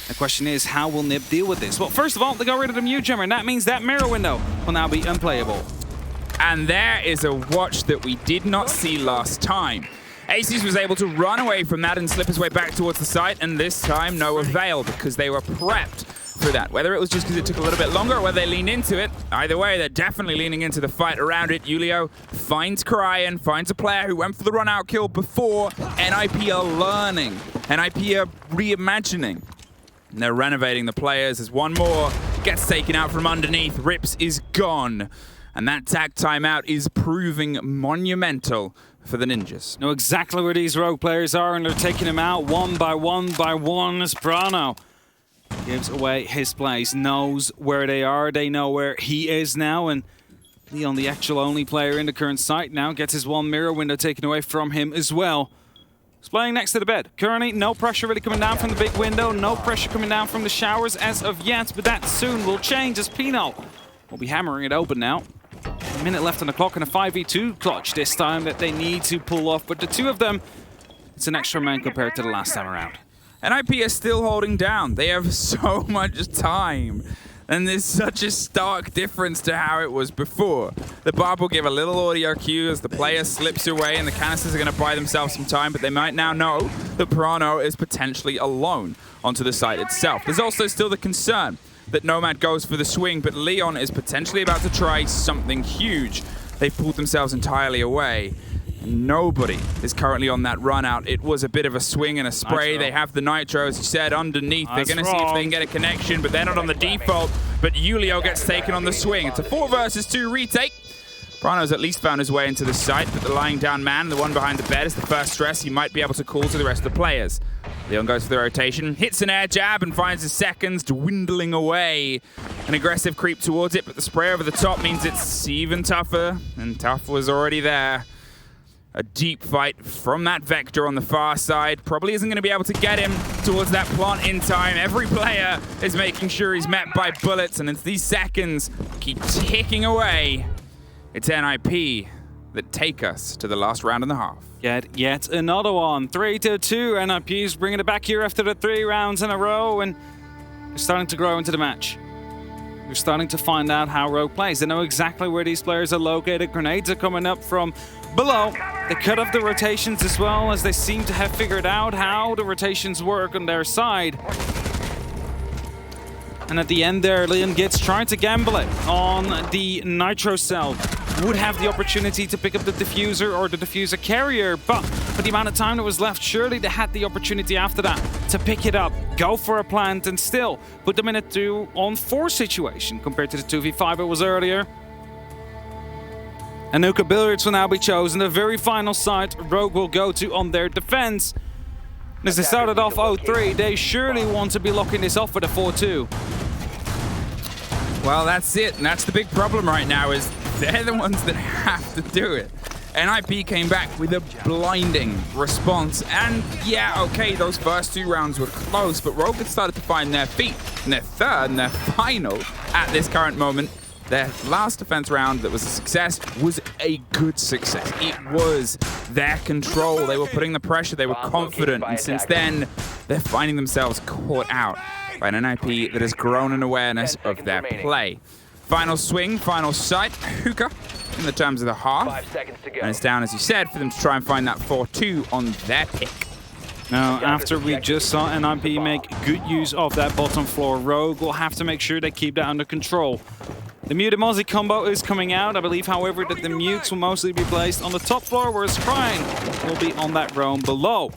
The question is, how will NIP deal with this? Well, first of all, they got rid of the Mew Gemmer, and that means that mirror window will now be unplayable. And there is a watch that we did not see last time. Aces was able to run away from that and slip his way back towards the site, and this time no avail because they were prepped for that. Whether it was just because it took a little bit longer or whether they leaned into it, either way, they're definitely leaning into the fight around it. Julio finds Kryan, finds a player who went for the run-out kill before. NIP are learning. NIP are reimagining. And they're renovating the players as one more gets taken out from underneath. Rips is gone. And that tag timeout is proving monumental for the Ninjas. Know exactly where these Rogue players are, and they're taking them out one by one by one as Prano gives away his place, knows where they are, they know where he is now, and Leon, the actual only player in the current site now, gets his one mirror window taken away from him as well. He's playing next to the bed. Currently, no pressure really coming down from the big window, no pressure coming down from the showers as of yet, but that soon will change as Pino will be hammering it open now. A minute left on the clock and a 5v2 clutch this time that they need to pull off, but the two of them, it's an extra man compared to the last time around. NIP is still holding down. They have so much time. and there's such a stark difference to how it was before. The barb will give a little audio cue as the player slips away, and the canisters are going to buy themselves some time, but they might now know that Prano is potentially alone onto the site itself. There's also still the concern that Nomad goes for the swing, but Leon is potentially about to try something huge. They've pulled themselves entirely away. Nobody is currently on that run out. It was a bit of a swing and a spray. They have the nitro, as you said, underneath. They're going to see if they can get a connection, but they're not on the default. But Julio gets taken on the swing. It's a 4 versus 2 retake. Prano's at least found his way into the site, but the lying down man, the one behind the bed, is the first stress he might be able to call to the rest of the players. Leon goes for the rotation, hits an air jab, and finds his seconds dwindling away. An aggressive creep towards it, but the spray over the top means it's even tougher, and Tough was already there. A deep fight from that Vector on the far side. Probably isn't going to be able to get him towards that plant in time. Every player is making sure he's met by bullets, and it's these seconds keep ticking away. It's NIP that take us to the last round and a half. Yet another one. 3-2. NIP is bringing it back here after the 3 rounds in a row, and they're starting to grow into the match. We're starting to find out how Rogue plays. They know exactly where these players are located. Grenades are coming up from below. They cut off the rotations as well, as they seem to have figured out how the rotations work on their side. And at the end there, Leon gets trying to gamble it on the Nitro Cell. Would have the opportunity to pick up the diffuser or the diffuser carrier, but for the amount of time that was left, surely they had the opportunity after that to pick it up, go for a plant, and still put them in a 2-on-4 situation compared to the 2v5 it was earlier. Anuka Billiards will now be chosen. The very final site Rogue will go to on their defense. As they started off 0-3, they surely want to be locking this off with a 4-2. Well, that's it, and that's the big problem right now, is they're the ones that have to do it. NIP came back with a blinding response, and yeah, okay, those first 2 rounds were close, but Rogue had started to find their feet, and their third and their final at this current moment. Their last defense round that was a success was a good success. It was their control. They were putting the pressure. They were confident. And since then, they're finding themselves caught out by an NIP that has grown in awareness of their play. Final swing, final sight. Hookah in the terms of the half. 5 seconds to go. And it's down, as you said, for them to try and find that 4-2 on their pick. Now, after we just saw NIP make good use of that bottom floor, Rogue will have to make sure they keep that under control. The Mute and Mozzie combo is coming out. I believe, however, that the mutes will mostly be placed on the top floor, whereas Crying will be on that roam below.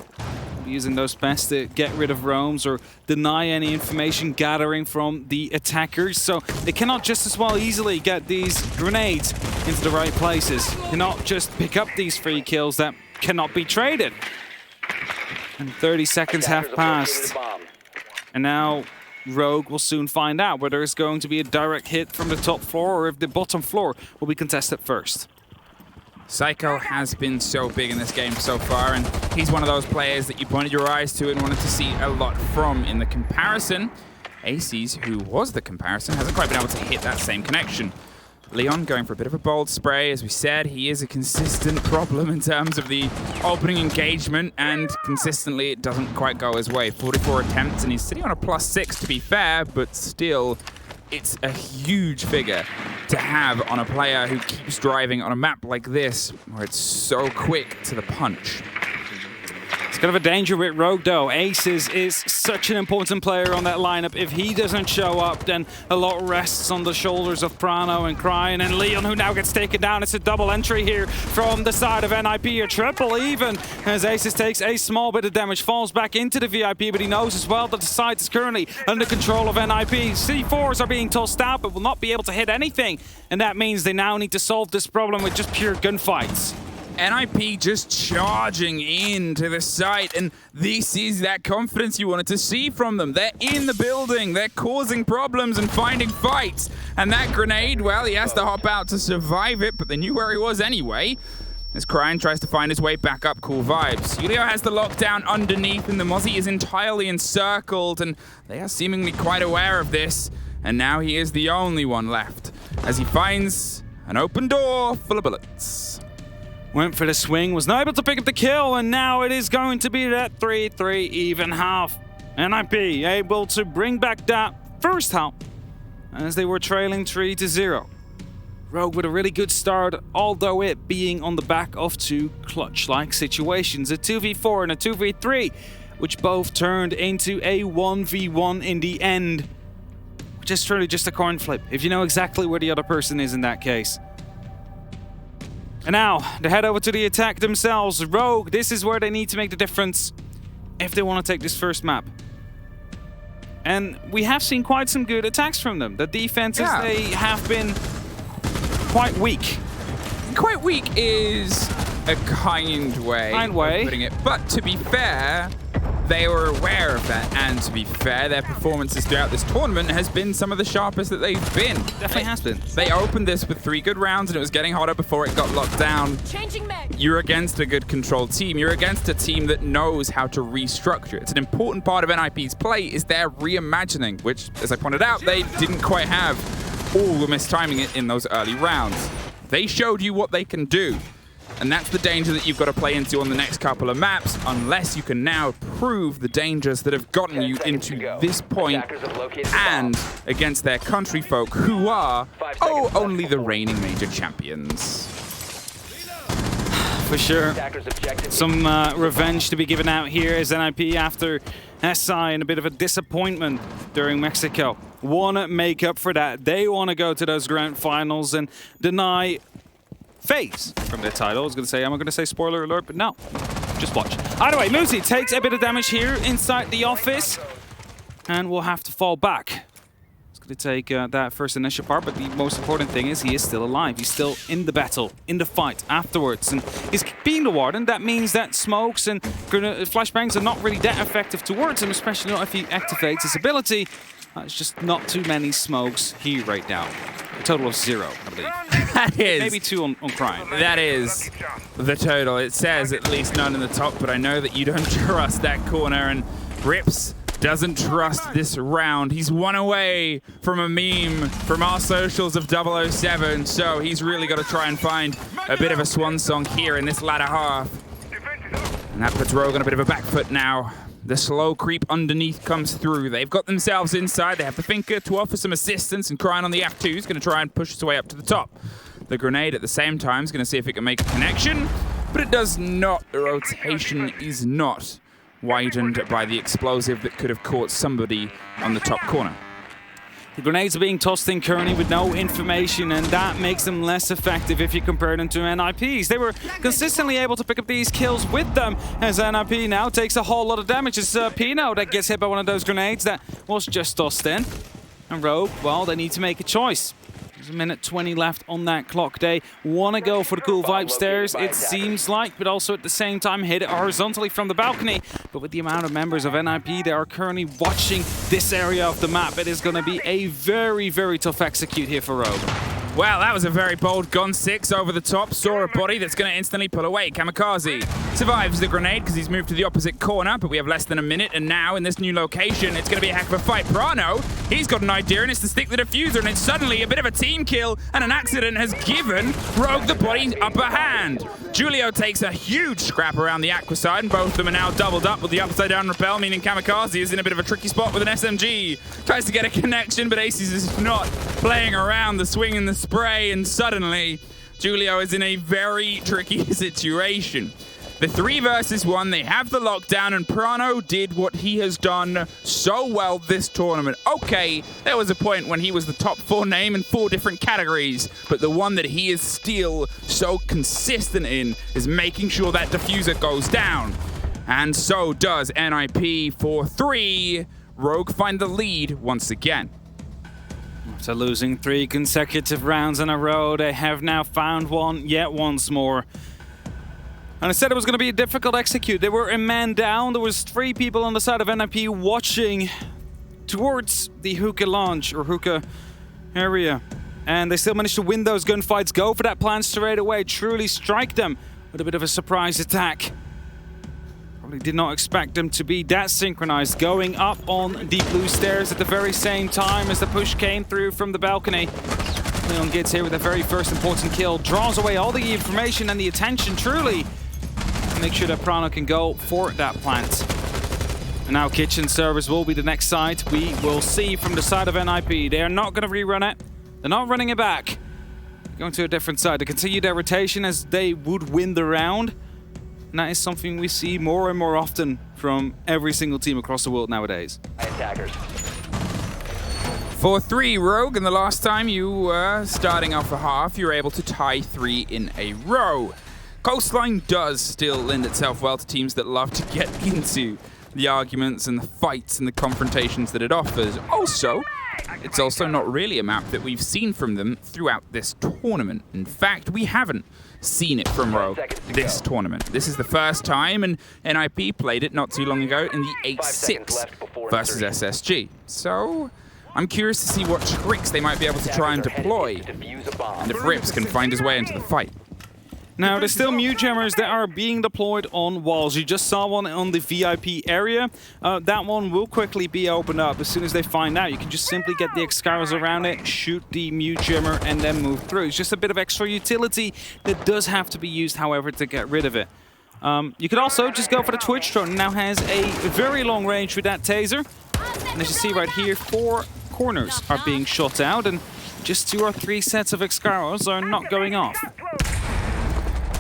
Using those pests to get rid of roams or deny any information gathering from the attackers. So they cannot just as well easily get these grenades into the right places. Cannot just pick up these free kills that cannot be traded. And 30 seconds have passed. And now Rogue will soon find out whether it's going to be a direct hit from the top floor or if the bottom floor will be contested first. Psycho has been so big in this game so far, and he's one of those players that you pointed your eyes to and wanted to see a lot from. In the comparison, Aces, who was the comparison, hasn't quite been able to hit that same connection. Leon going for a bit of a bold spray. As we said, he is a consistent problem in terms of the opening engagement, and consistently it doesn't quite go his way. 44 attempts, and he's sitting on a +6 to be fair, but still, it's a huge figure to have on a player who keeps driving on a map like this, where it's so quick to the punch. It's kind of a danger with Rogue, though. Aces is such an important player on that lineup. If he doesn't show up, then a lot rests on the shoulders of Prano and Crying and Leon, who now gets taken down. It's a double entry here from the side of NIP, a triple even, as Aces takes a small bit of damage, falls back into the VIP, but he knows as well that the site is currently under control of NIP. C4s are being tossed out, but will not be able to hit anything, and that means they now need to solve this problem with just pure gunfights. NIP just charging into the site, and this is that confidence you wanted to see from them. They're in the building, they're causing problems and finding fights. And that grenade, well, he has to hop out to survive it, but they knew where he was anyway. As Crying tries to find his way back up, cool vibes. Julio has the lockdown underneath, and the Mozzie is entirely encircled, and they are seemingly quite aware of this. And now he is the only one left, as he finds an open door full of bullets. Went for the swing, was not able to pick up the kill, and now it is going to be that 3-3 even half. NIP able to bring back that first half as they were trailing 3-0. Rogue with a really good start, although it being on the back of two clutch-like situations, a 2v4 and a 2v3, which both turned into a 1v1 in the end, which is truly just a coin flip, if you know exactly where the other person is in that case. And now, they head over to the attack themselves. Rogue, this is where they need to make the difference if they want to take this first map. And we have seen quite some good attacks from them. The defenses, they have been quite weak. Quite weak is a kind way of putting it. But to be fair, they were aware of that. And to be fair, their performances throughout this tournament has been some of the sharpest that they've been. Definitely has been. They opened this with 3 good rounds and it was getting hotter before it got locked down. You're against a good controlled team. You're against a team that knows how to restructure. It's an important part of NIP's play is their reimagining, which, as I pointed out, they didn't quite have all the mistiming it in those early rounds. They showed you what they can do. And that's the danger that you've got to play into on the next couple of maps, unless you can now prove the dangers that have gotten you into this point and against their country folk who are, only the reigning major champions. For sure. Some revenge to be given out here as NIP after SI and a bit of a disappointment during Mexico. Want to make up for that. They want to go to those grand finals and deny FaZe from their title. I was going to say, am I going to say spoiler alert? But no, just watch. Either way, Muzi takes a bit of damage here inside the office and will have to fall back. It's going to take that first initial part, but the most important thing is he is still alive. He's still in the battle, in the fight afterwards. And he's being the Warden. That means that smokes and flashbangs are not really that effective towards him, especially not if he activates his ability. It's just not too many smokes here right now. A total of 0, I believe. That is. Maybe 2 on Crying. That is the total. It says at least none in the top, but I know that you don't trust that corner, and Rips doesn't trust this round. He's 1 away from a meme from our socials of 007, so he's really got to try and find a bit of a swan song here in this latter half. And that puts Rogue on a bit of a back foot now. The slow creep underneath comes through. They've got themselves inside. They have the Finker to offer some assistance, and Crying on the F2 is going to try and push its way up to the top. The grenade at the same time is going to see if it can make a connection, but it does not. The rotation is not widened by the explosive that could have caught somebody on the top corner. The grenades are being tossed in currently with no information, and that makes them less effective if you compare them to NIPs. They were consistently able to pick up these kills with them, as NIP now takes a whole lot of damage. It's Pino that gets hit by one of those grenades that was just tossed in. And Rogue, well, they need to make a choice. There's 1:20 left on that clock. They want to go for the cool vibe stairs, it seems like, but also at the same time hit it horizontally from the balcony. But with the amount of members of NIP that are currently watching this area of the map, it is going to be a very, very tough execute here for Rogue. Well, that was a very bold Gun 6 over the top. Saw a body that's going to instantly pull away. Kamikaze survives the grenade because he's moved to the opposite corner, but we have less than a minute, and now in this new location, it's going to be a heck of a fight. Prano, he's got an idea, and it's to stick the diffuser, and it's suddenly a bit of a team kill, and an accident has given Rogue the body's upper hand. Julio takes a huge scrap around the Aqua side, and both of them are now doubled up with the upside down rappel, meaning Kamikaze is in a bit of a tricky spot with an SMG. Tries to get a connection, but Aces is not playing around the swing and the spray, and suddenly Julio is in a very tricky situation. The 3 versus 1, they have the lockdown, and Prano did what he has done so well this tournament. Okay, there was a point when he was the top 4 name in 4 different categories, but the one that he is still so consistent in is making sure that diffuser goes down. And so does NIP for 3. Rogue find the lead once again. After losing 3 consecutive rounds in a row, they have now found one yet once more. And I said it was going to be a difficult execute. They were a man down. There was 3 people on the side of NIP watching towards the hookah launch or hookah area. And they still managed to win those gunfights, go for that plan straight away, truly strike them with a bit of a surprise attack. Probably did not expect them to be that synchronized, going up on the blue stairs at the very same time as the push came through from the balcony. Leon gets here with the very first important kill, draws away all the information and the attention, truly. Make sure that Prano can go for that plant. And now kitchen servers will be the next side. We will see from the side of NIP. They are not going to rerun it. They're not running it back. Going to a different side to continue their rotation as they would win the round. And that is something we see more and more often from every single team across the world nowadays. Attackers. 4-3 Rogue, and the last time you were starting off a half, you were able to tie 3 in a row. Coastline does still lend itself well to teams that love to get into the arguments and the fights and the confrontations that it offers. Also, it's also not really a map that we've seen from them throughout this tournament. In fact, we haven't seen it from Rogue this tournament. This is the first time, and NIP played it not too long ago in the 8-6 versus SSG. So I'm curious to see what tricks they might be able to try and deploy, and if Rips can find his way into the fight. Now, there's still mute jammers that are being deployed on walls. You just saw one on the VIP area. That one will quickly be opened up as soon as they find out. You can just simply get the X-Scarrows around it, shoot the mute jammer, and then move through. It's just a bit of extra utility that does have to be used, however, to get rid of it. You could also just go for the Twitch drone. It now has a very long range with that taser. And as you see right here, 4 corners are being shot out, and just 2 or 3 sets of X-Scarrows are not going off.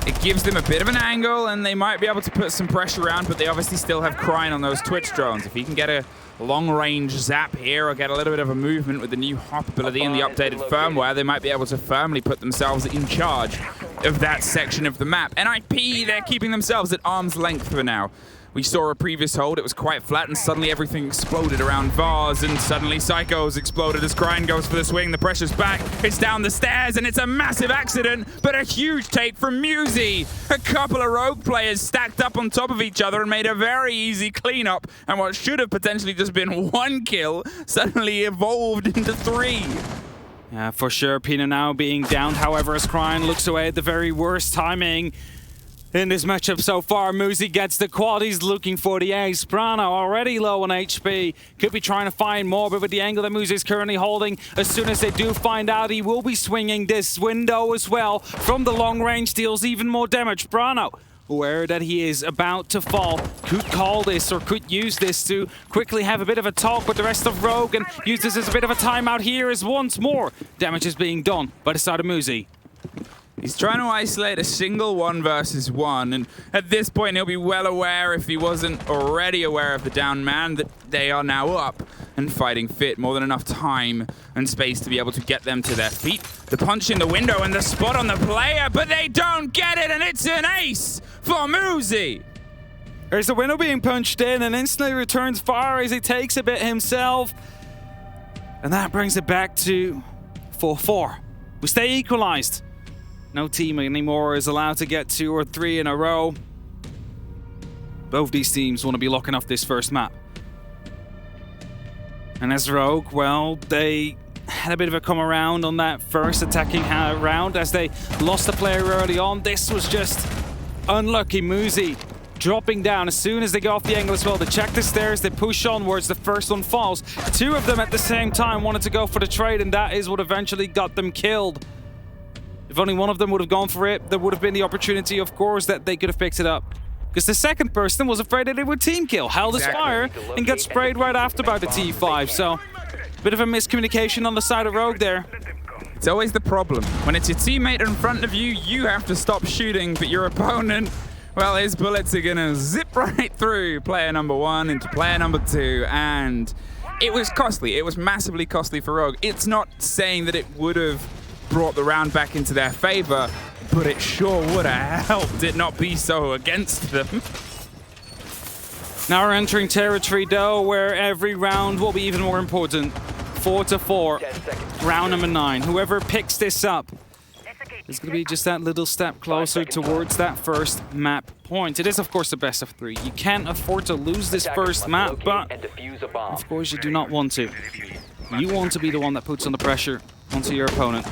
It gives them a bit of an angle, and they might be able to put some pressure around, but they obviously still have Crine on those Twitch drones. If he can get a long-range zap here or get a little bit of a movement with the new hop ability and the updated firmware, they might be able to firmly put themselves in charge of that section of the map. NIP, they're keeping themselves at arm's length for now. We saw a previous hold, it was quite flat, and suddenly everything exploded around Vars, and suddenly Psycho's exploded as Crine goes for the swing. The pressure's back, it's down the stairs, and it's a massive accident, but a huge take from Musi. A couple of Rogue players stacked up on top of each other and made a very easy cleanup, and what should have potentially just been 1 kill suddenly evolved into 3. Yeah, for sure, Pina now being downed, however, as Crine looks away at the very worst timing in this matchup so far. Musi gets the quad, he's looking for the ace. Brano already low on HP, could be trying to find more, but with the angle that Musi is currently holding, as soon as they do find out, he will be swinging this window as well. From the long range, deals even more damage. Brano, aware that he is about to fall, could call this or could use this to quickly have a bit of a talk with the rest of Rogue and use this as a bit of a timeout here as once more damage is being done by the side of Musi. He's trying to isolate a single 1 versus 1, and at this point he'll be well aware, if he wasn't already aware of the down man, that they are now up and fighting fit. More than enough time and space to be able to get them to their feet. The punch in the window and the spot on the player, but they don't get it, and it's an ace for Musi. There's the window being punched in, and instantly returns fire as he takes a bit himself. And that brings it back to 4-4. We stay equalized. No team anymore is allowed to get 2 or 3 in a row. Both these teams want to be locking off this first map. And as Rogue, well, they had a bit of a come around on that first attacking round as they lost a player early on. This was just unlucky. Musi dropping down as soon as they go off the angle as well. They check the stairs, they push onwards, the first one falls. 2 of them at the same time wanted to go for the trade, and that is what eventually got them killed. If only one of them would have gone for it, there would have been the opportunity, of course, that they could have picked it up. Because the second person was afraid that it would team kill, held his fire, and got sprayed right after by the T5. So, bit of a miscommunication on the side of Rogue there. It's always the problem. When it's your teammate in front of you, you have to stop shooting, but your opponent, well, his bullets are gonna zip right through player number 1 into player number 2, and it was costly. It was massively costly for Rogue. It's not saying that it would have brought the round back into their favor, but it sure would have helped it not be so against them. Now we're entering territory, though, where every round will be even more important. 4-4, round number 9. Whoever picks this up is going to be just that little step closer towards that first map point. It is, of course, the best of 3. You can't afford to lose this first map, but of course you do not want to. You want to be the one that puts on the pressure onto your opponent.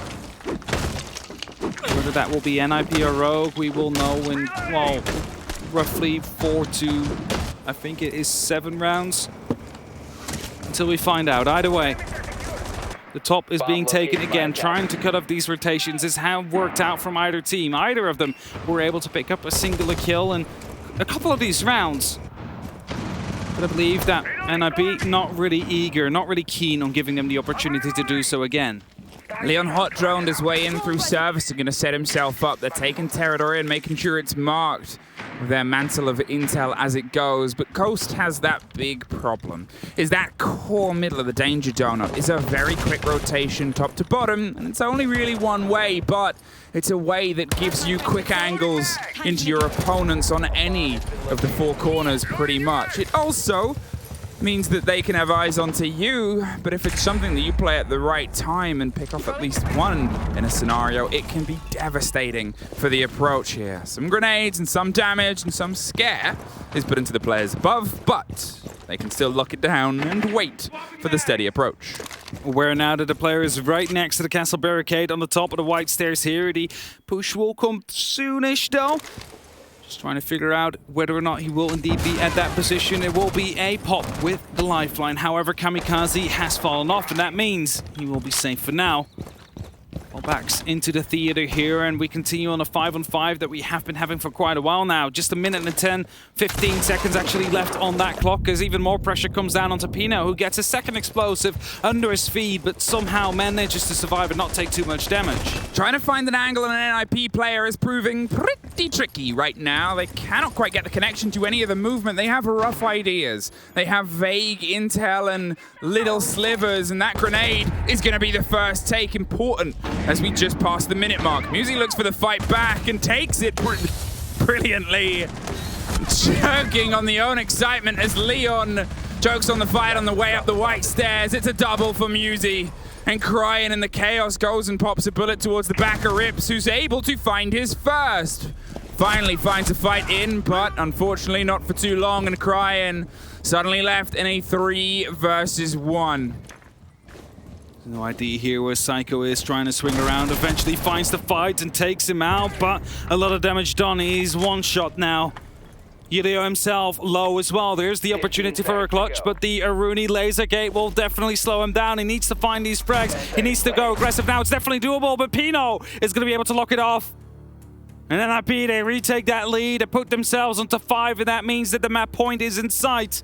Whether that will be NIP or Rogue, we will know in, well, roughly 4 to, I think it is 7 rounds until we find out. Either way, the top is being taken again. Trying to cut off these rotations is how it worked out from either team. Either of them were able to pick up a singular kill in a couple of these rounds. But I believe that NIP not really eager, not really keen on giving them the opportunity to do so again. Leon hot droned his way in through service and going to set himself up. They're taking territory and making sure it's marked with their mantle of intel as it goes. But Coast has that big problem. Is that core middle of the danger donut is a very quick rotation top to bottom. And it's only really one way, but it's a way that gives you quick angles into your opponents on any of the four corners pretty much. It also means that they can have eyes onto you, but if it's something that you play at the right time and pick off at least one in a scenario, it can be devastating for the approach here. Some grenades and some damage and some scare is put into the players above, but they can still lock it down and wait for the steady approach. Where now that the player is right next to the castle barricade on the top of the white stairs here. The push will come soonish though. Just trying to figure out whether or not he will indeed be at that position. It will be a pop with the lifeline. However, Kamikaze has fallen off, and that means he will be safe for now. Well, back into the theater here, and we continue on a 5-on-5 that we have been having for quite a while now. Just a minute and 10, 15 seconds actually left on that clock, as even more pressure comes down onto Pino, who gets a second explosive under his feet, but somehow manages to survive and not take too much damage. Trying to find an angle on an NIP player is proving pretty tricky right now. They cannot quite get the connection to any of the movement. They have rough ideas. They have vague intel and little slivers, and that grenade is going to be the first take. Important as we just passed the minute mark. Musi looks for the fight back and takes it brilliantly. Choking on the own excitement as Leon chokes on the fight on the way up the white stairs. It's a double for Musi. And Crying in the chaos goes and pops a bullet towards the back of Rips, who's able to find his first. Finally finds a fight in, but unfortunately not for too long, and Crying suddenly left in a 3 versus 1. No idea here where Psycho is, trying to swing around, eventually finds the fight and takes him out, but a lot of damage done. He's one shot now. Yureo himself low as well. There's the opportunity for a clutch, but the Aruni laser gate will definitely slow him down. He needs to find these frags. He needs to go aggressive now. It's definitely doable, but Pino is going to be able to lock it off. And then NIP, they retake that lead. They put themselves onto 5, and that means that the map point is in sight.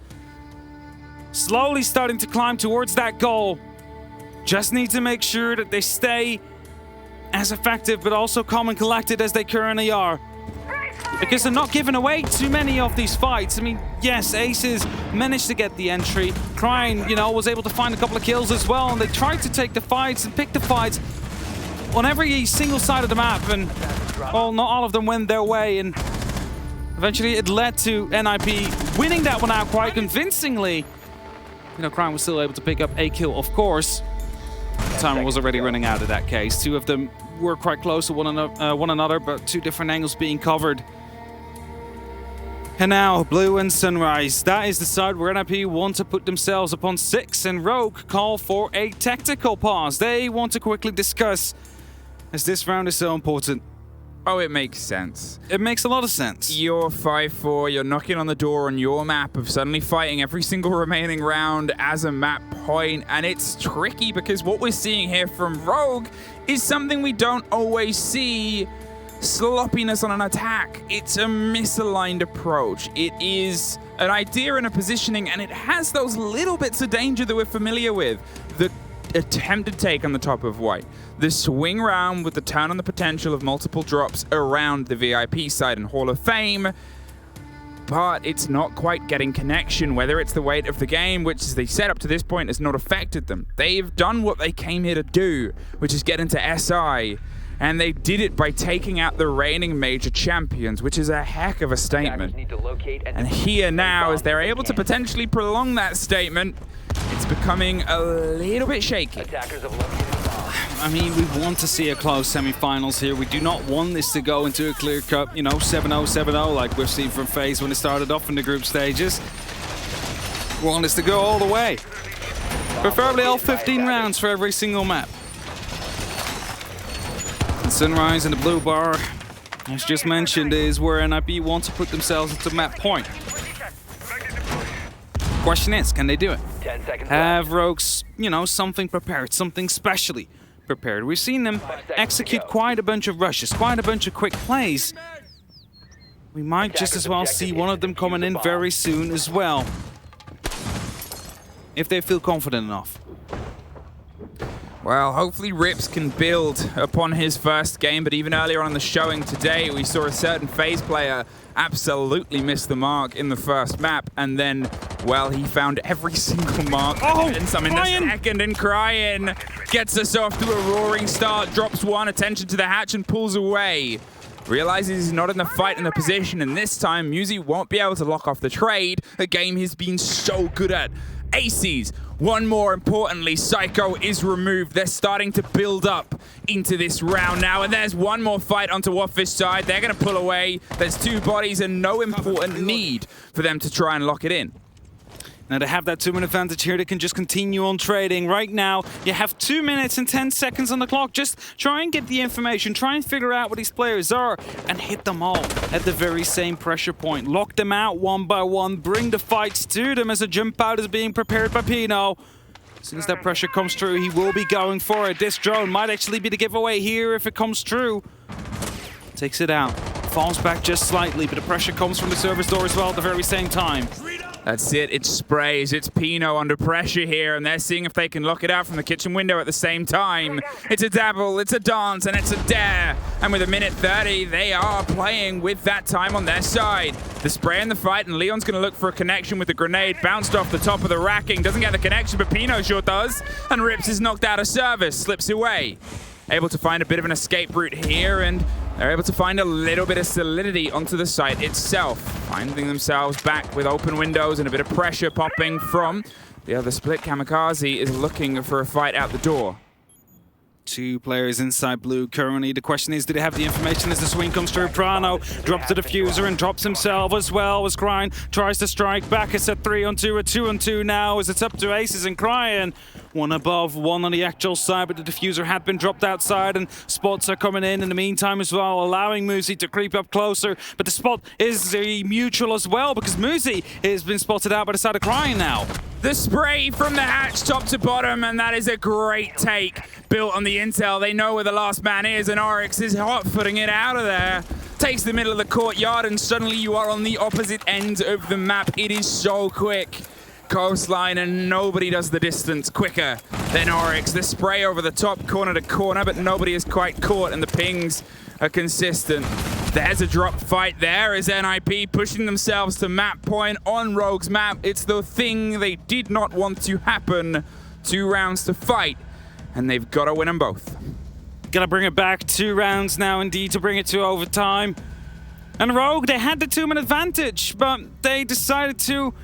Slowly starting to climb towards that goal. Just need to make sure that they stay as effective, but also calm and collected as they currently are. Because they're not giving away too many of these fights. I mean, yes, Aces managed to get the entry. Crying, you know, was able to find a couple of kills as well, and they tried to take the fights and pick the fights on every single side of the map, and well, not all of them went their way, and eventually it led to NIP winning that one out quite convincingly. You know, Crying was still able to pick up a kill, of course. Timer was already running out of that case. Two of them were quite close to one another, but two different angles being covered. And now, Blue and Sunrise. That is the side where NIP want to put themselves upon 6, and Rogue call for a tactical pause. They want to quickly discuss, as this round is so important. Oh, it makes sense. It makes a lot of sense. You're 5-4, you're knocking on the door on your map of suddenly fighting every single remaining round as a map point, and it's tricky because what we're seeing here from Rogue is something we don't always see. Sloppiness on an attack. It's a misaligned approach. It is an idea and a positioning, and it has those little bits of danger that we're familiar with. The attempted take on the top of white. The swing round with the turn on the potential of multiple drops around the VIP side and Hall of Fame. But it's not quite getting connection, whether it's the weight of the game, which as they set up to this point has not affected them. They've done what they came here to do, which is get into SI. And they did it by taking out the reigning major champions, which is a heck of a statement. And here now, as they're able to potentially prolong that statement, it's becoming a little bit shaky. I mean, we want to see a close semi-finals here. We do not want this to go into a clear-cut, you know, 7-0, 7-0, like we've seen from FaZe when it started off in the group stages. We want this to go all the way. Preferably all 15 rounds for every single map. And Sunrise and the blue bar, as just mentioned, is where NIP want to put themselves into map point. Question is, can they do it? 10 seconds Have Rogues, you know, something prepared, something specially prepared. We've seen them execute quite a bunch of rushes, quite a bunch of quick plays. We might just as well see one of them coming in very soon as well. if they feel confident enough. Well, hopefully Rips can build upon his first game, but even earlier on in the showing today, we saw a certain FaZe player absolutely miss the mark in the first map, and then, well, he found every single mark and some in the second, and Cryin gets us off to a roaring start, drops one, attention to the hatch, and pulls away. Realizes he's not in the fight in the position, and this time Musi won't be able to lock off the trade, a game he's been so good at. Aces, one more importantly, Psycho is removed. They're starting to build up into this round now, and there's one more fight onto Wafish side. They're going to pull away. There's 2 bodies and no important need for them to try and lock it in. Now they have that 2-minute advantage here. They can just continue on trading. Right now, you have 2 minutes and 10 seconds on the clock. Just try and get the information. Try and figure out what these players are and hit them all at the very same pressure point. Lock them out one by one. Bring the fights to them as a jump out is being prepared by Pino. As soon as that pressure comes through, he will be going for it. This drone might actually be the giveaway here if it comes through. Takes it out. Falls back just slightly, but the pressure comes from the service door as well at the very same time. That's it, it sprays, it's Pino under pressure here, and they're seeing if they can lock it out from the kitchen window at the same time. It's a dabble, it's a dance, and it's a dare. And with 1:30, they are playing with that time on their side. The spray in the fight, and Leon's gonna look for a connection with the grenade, bounced off the top of the racking, doesn't get the connection, but Pino sure does. And Rips is knocked out of service, slips away. Able to find a bit of an escape route here, and they're able to find a little bit of solidity onto the site itself, finding themselves back with open windows and a bit of pressure popping from the other split. Kamikaze is looking for a fight out the door. 2 players inside blue currently. The question is, do they have the information as the swing comes through? Prano drops the diffuser and drops himself as well as Cryin tries to strike back. It's a 3-on-2, a 2-on-2 now as it's up to Aces and Cryin. 1 above, 1 on the actual side, but the diffuser had been dropped outside and spots are coming in the meantime as well, allowing Musi to creep up closer. But the spot is a mutual as well because Musi has been spotted out by the side of Cryin now. The spray from the hatch top to bottom, and that is a great take. Built on the intel, they know where the last man is, and Oryx is hot-footing it out of there. Takes the middle of the courtyard, and suddenly you are on the opposite end of the map. It is so quick. Coastline, and nobody does the distance quicker than Oryx. The spray over the top, corner to corner, but nobody is quite caught, and the pings are consistent. There's a drop fight there as NIP pushing themselves to map point on Rogue's map. It's the thing they did not want to happen. 2 rounds to fight, and they've got to win them both. Gotta bring it back. 2 rounds now indeed to bring it to overtime. And Rogue, they had the 2-minute advantage, but they decided to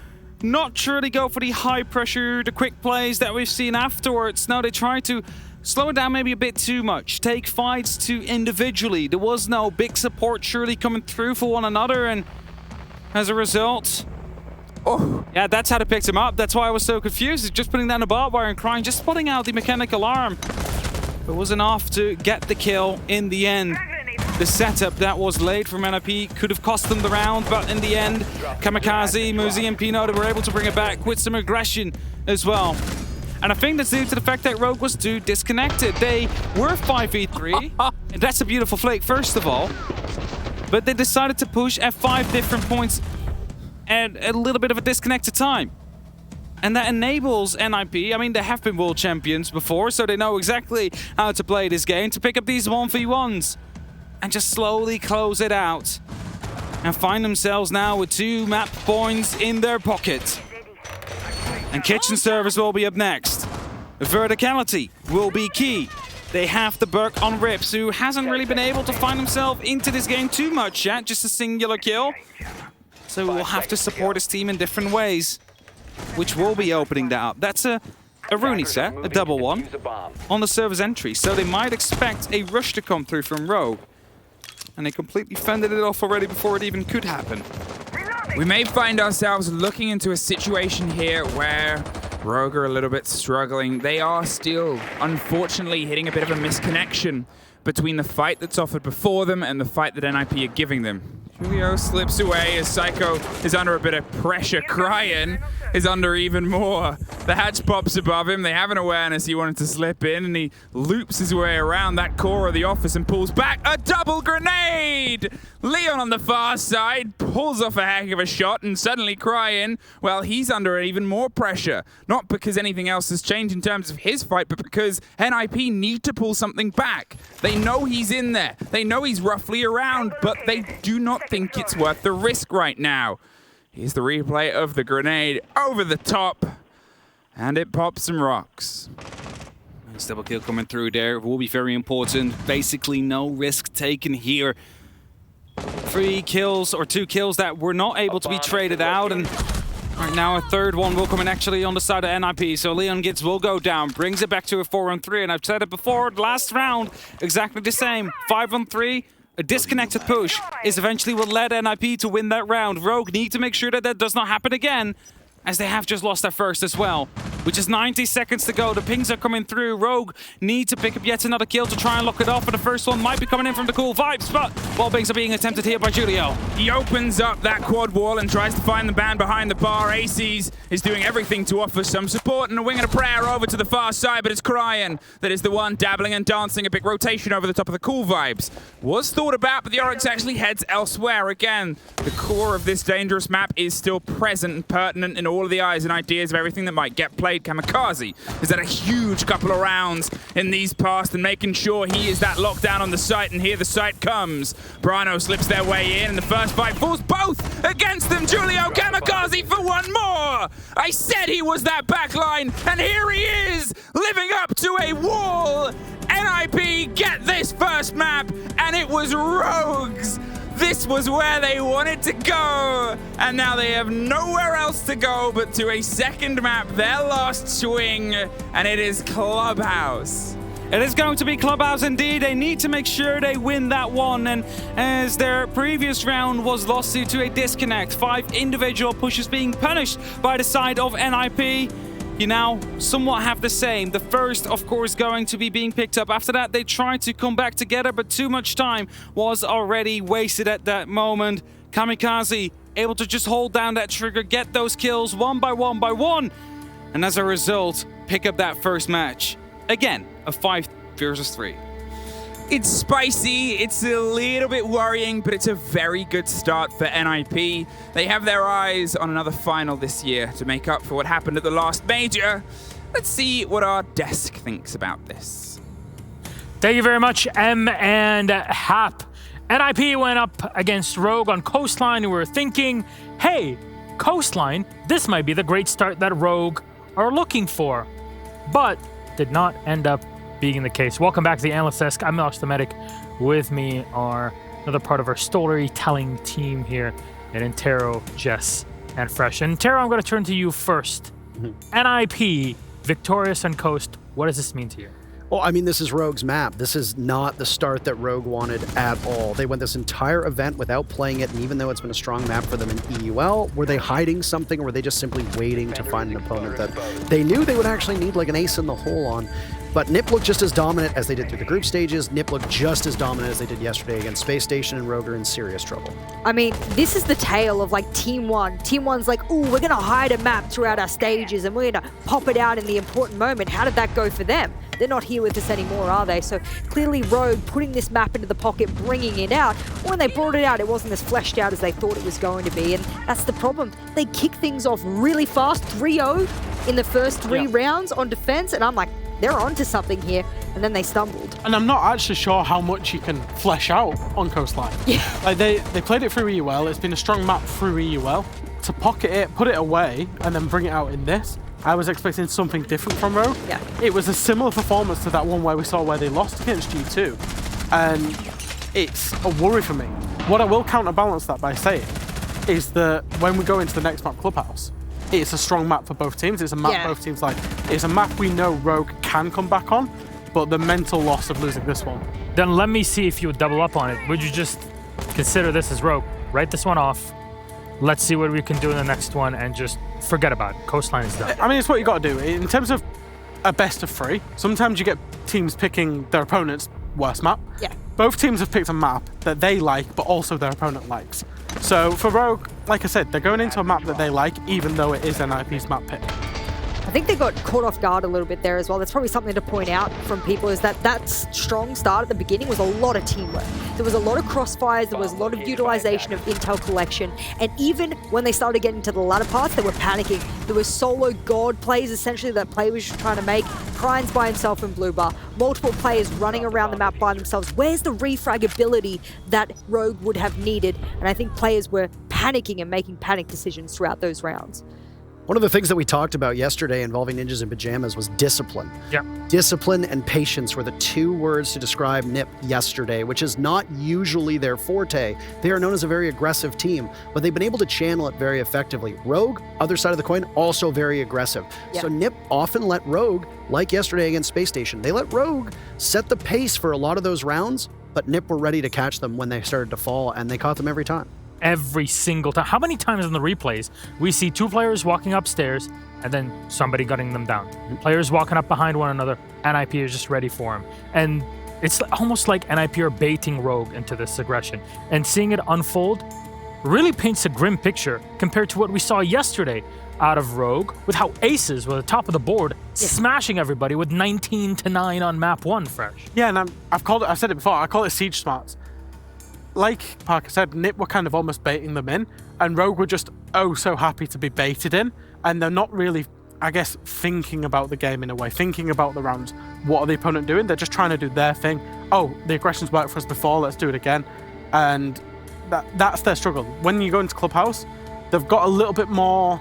not truly go for the high pressure, the quick plays that we've seen afterwards. No, they tried to slow it down maybe a bit too much. Take fights too individually. There was no big support surely coming through for one another, and as a result, yeah, that's how they picked him up. That's why I was so confused. Just putting down the barbed wire and Cryin, just putting out the mechanical arm. It was enough to get the kill in the end. The setup that was laid from NIP could have cost them the round, but in the end, Kamikaze, Musi, and Pino, they were able to bring it back with some aggression as well. And I think that's due to the fact that Rogue was too disconnected. They were 5v3, and that's a beautiful flick, first of all. But they decided to push at 5 different points at a little bit of a disconnected time. And that enables NIP, I mean, they have been world champions before, so they know exactly how to play this game, to pick up these 1v1s and just slowly close it out. And find themselves now with 2 map points in their pocket. And kitchen service will be up next. Verticality will be key. They have the Burke on Rips, who hasn't really been able to find himself into this game too much yet, just a singular kill. So we'll have to support his team in different ways, which will be opening that up. That's a Rooney set, a double one, on the server's entry. So they might expect a rush to come through from Rogue. And they completely fended it off already before it even could happen. We may find ourselves looking into a situation here where Rogue are a little bit struggling. They are still, unfortunately, hitting a bit of a misconnection between the fight that's offered before them and the fight that NIP are giving them. Julio slips away as Psycho is under a bit of pressure. Cryin is under even more. The hatch pops above him. They have an awareness he wanted to slip in, and he loops his way around that core of the office and pulls back a double grenade! Leon on the far side pulls off a heck of a shot, and suddenly Cryin, well, he's under even more pressure. Not because anything else has changed in terms of his fight, but because NIP need to pull something back. They know he's in there. They know he's roughly around, but they do not think it's worth the risk right now. Here's the replay of the grenade over the top, and it pops some rocks. Nice double kill coming through there. Will be very important. Basically, no risk taken here. 3 kills or 2 kills that were not able to be traded out, and right now a third one will come in actually on the side of NIP. So Leon Gitz will go down, brings it back to a 4-on-3, and I've said it before, last round, exactly the same. 5-on-3. A disconnected push is eventually what led NIP to win that round. Rogue need to make sure that that does not happen again, as they have just lost their first as well. With just 90 seconds to go, the pings are coming through. Rogue need to pick up yet another kill to try and lock it off, but the first one might be coming in from the Cool Vibes, but wall bangs are being attempted here by Julio. He opens up that quad wall and tries to find the man behind the bar. Aces is doing everything to offer some support and a wing and a prayer over to the far side, but it's Cryin that is the one dabbling and dancing. A big rotation over the top of the Cool Vibes was thought about, but the Oryx actually heads elsewhere. Again, the core of this dangerous map is still present and pertinent in all of the eyes and ideas of everything that might get played. Kamikaze has had a huge couple of rounds in these past and making sure he is that lockdown on the site, and here the site comes. Brano slips their way in, and the first fight falls both against them. Julio Kamikaze for one more! I said he was that backline, and here he is, living up to a wall! NIP get this first map, and it was Rogues! This was where they wanted to go, and now they have nowhere else to go but to a second map, their last swing, and it is Clubhouse. It is going to be Clubhouse indeed. They need to make sure they win that one, and as their previous round was lost due to a disconnect, 5 individual pushes being punished by the side of NIP. You now somewhat have the same. The first, of course, going to be being picked up. After that, they tried to come back together, but too much time was already wasted at that moment. Kamikaze able to just hold down that trigger, get those kills one by one by one, and as a result, pick up that first match. Again, a 5 versus 3. It's spicy, it's a little bit worrying, but it's a very good start for NIP. They have their eyes on another final this year to make up for what happened at the last major. Let's see what our desk thinks about this. Thank you very much, M and Hap. NIP went up against Rogue on Coastline, and we were thinking, hey, Coastline, this might be the great start that Rogue are looking for. But did not end up being the case. Welcome back to the Analyst Desk. I'm Milosh the Medic. With me are another part of our storytelling team here at Intero, Jess, and Fresh. And Intero, I'm going to turn to you first. NIP, victorious on Coast. What does this mean to you? Well, I mean, this is Rogue's map. This is not the start that Rogue wanted at all. They went this entire event without playing it, and even though it's been a strong map for them in EUL, were they hiding something, or were they just simply waiting to find an opponent that they knew they would actually need like an ace in the hole on? But NIP looked just as dominant as they did through the group stages. NIP looked just as dominant as they did yesterday against Space Station, and Rogue are in serious trouble. I mean, this is the tale of like Team 1. Team 1's like, ooh, we're going to hide a map throughout our stages and we're going to pop it out in the important moment. How did that go for them? They're not here with us anymore, are they? So clearly Rogue putting this map into the pocket, bringing it out. When they brought it out, it wasn't as fleshed out as they thought it was going to be. And that's the problem. They kick things off really fast, 3-0 in the first 3 rounds on defense. And I'm like, they're onto something here, and then they stumbled. And I'm not actually sure how much you can flesh out on Coastline. Yeah. Like they played it through EUL. It's been a strong map through EUL. To pocket it, put it away, and then bring it out in this, I was expecting something different from Rogue. Yeah. It was a similar performance to that one where we saw where they lost against G2. And it's a worry for me. What I will counterbalance that by saying is that when we go into the next map, Clubhouse, it's a strong map for both teams. It's a map both teams like. It's a map we know Rogue can come back on, but the mental loss of losing this one. Then let me see if you would double up on it. Would you just consider this as Rogue? Write this one off. Let's see what we can do in the next one and just forget about it. Coastline is done. I mean, it's what you got to do. In terms of a best of 3, sometimes you get teams picking their opponent's worst map. Yeah. Both teams have picked a map that they like, but also their opponent likes. So for Rogue, like I said, they're going into a map that they like, even though it is NIP's map pick. I think they got caught off guard a little bit there as well. That's probably something to point out from people, is that strong start at the beginning was a lot of teamwork. There was a lot of crossfires, there was a lot of utilization of intel collection, and even when they started getting to the latter parts, they were panicking. There were solo god plays, essentially, that Play was trying to make. Kryne's by himself in blue bar, multiple players running around the map by themselves. Where's the refrag ability that Rogue would have needed? And I think players were panicking and making panic decisions throughout those rounds. One of the things that we talked about yesterday involving Ninjas in Pyjamas was discipline. Yeah. Discipline and patience were the two words to describe NIP yesterday, which is not usually their forte. They are known as a very aggressive team, but they've been able to channel it very effectively. Rogue, other side of the coin, also very aggressive. Yeah. So NIP often let Rogue, like yesterday against Space Station, they let Rogue set the pace for a lot of those rounds, but NIP were ready to catch them when they started to fall, and they caught them every time. Every single time. How many times in the replays we see two players walking upstairs and then somebody gunning them down? Players walking up behind one another, NIP is just ready for him. And it's almost like NIP are baiting Rogue into this aggression. And seeing it unfold really paints a grim picture compared to what we saw yesterday out of Rogue, with how Aces were at the top of the board, smashing everybody with 19-9 on map 1 fresh. Yeah, and I've said it before, I call it siege smarts. Like Parker said, NIP were kind of almost baiting them in, and Rogue were just so happy to be baited in, and they're not really, I guess, thinking about the game in a way, thinking about the rounds. What are the opponent doing? They're just trying to do their thing. Oh, the aggression's worked for us before, let's do it again. And that's their struggle. When you go into Clubhouse, they've got a little bit more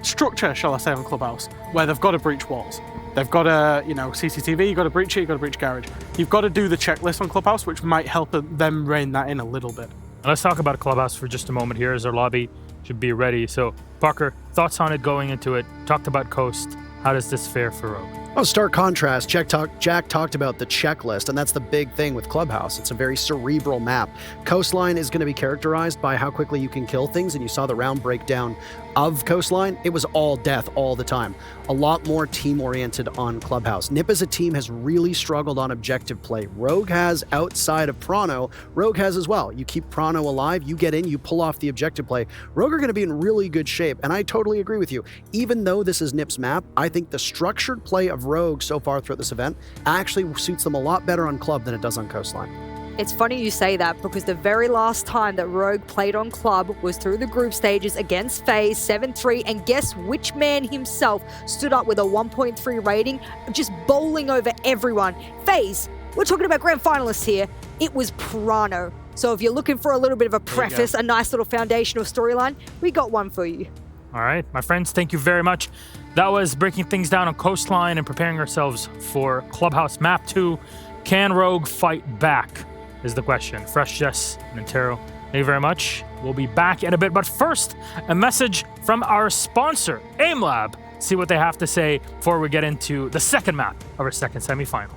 structure, shall I say, on Clubhouse, where they've got to breach walls. They've got a, CCTV, you've got to breach it, you've got to breach garage. You've got to do the checklist on Clubhouse, which might help them rein that in a little bit. Let's talk about Clubhouse for just a moment here, as our lobby should be ready. So, Parker, thoughts on it going into it? Talked about Coast. How does this fare for Rogue? Oh, stark contrast. Jack talked about the checklist, and that's the big thing with Clubhouse. It's a very cerebral map. Coastline is going to be characterized by how quickly you can kill things, and you saw the round breakdown of Coastline. It was all death all the time. A lot more team-oriented on Clubhouse. NIP as a team has really struggled on objective play. Rogue has, outside of Prano, Rogue has as well. You keep Prano alive, you get in, you pull off the objective play. Rogue are going to be in really good shape, and I totally agree with you. Even though this is NIP's map, I think the structured play of Rogue so far throughout this event actually suits them a lot better on Club than it does on Coastline. It's funny you say that, because the very last time that Rogue played on Club was through the group stages against FaZe 7-3, and guess which man himself stood up with a 1.3 rating, just bowling over everyone. FaZe, we're talking about grand finalists here, it was Prano. So if you're looking for a little bit of a preface, a nice little foundational storyline, we got one for you. All right, my friends, thank you very much. That was breaking things down on Coastline and preparing ourselves for Clubhouse Map 2. Can Rogue fight back is the question. Fresh Jess and Antero, thank you very much. We'll be back in a bit, but first, a message from our sponsor, AimLab. See what they have to say before we get into the second map of our second semifinal.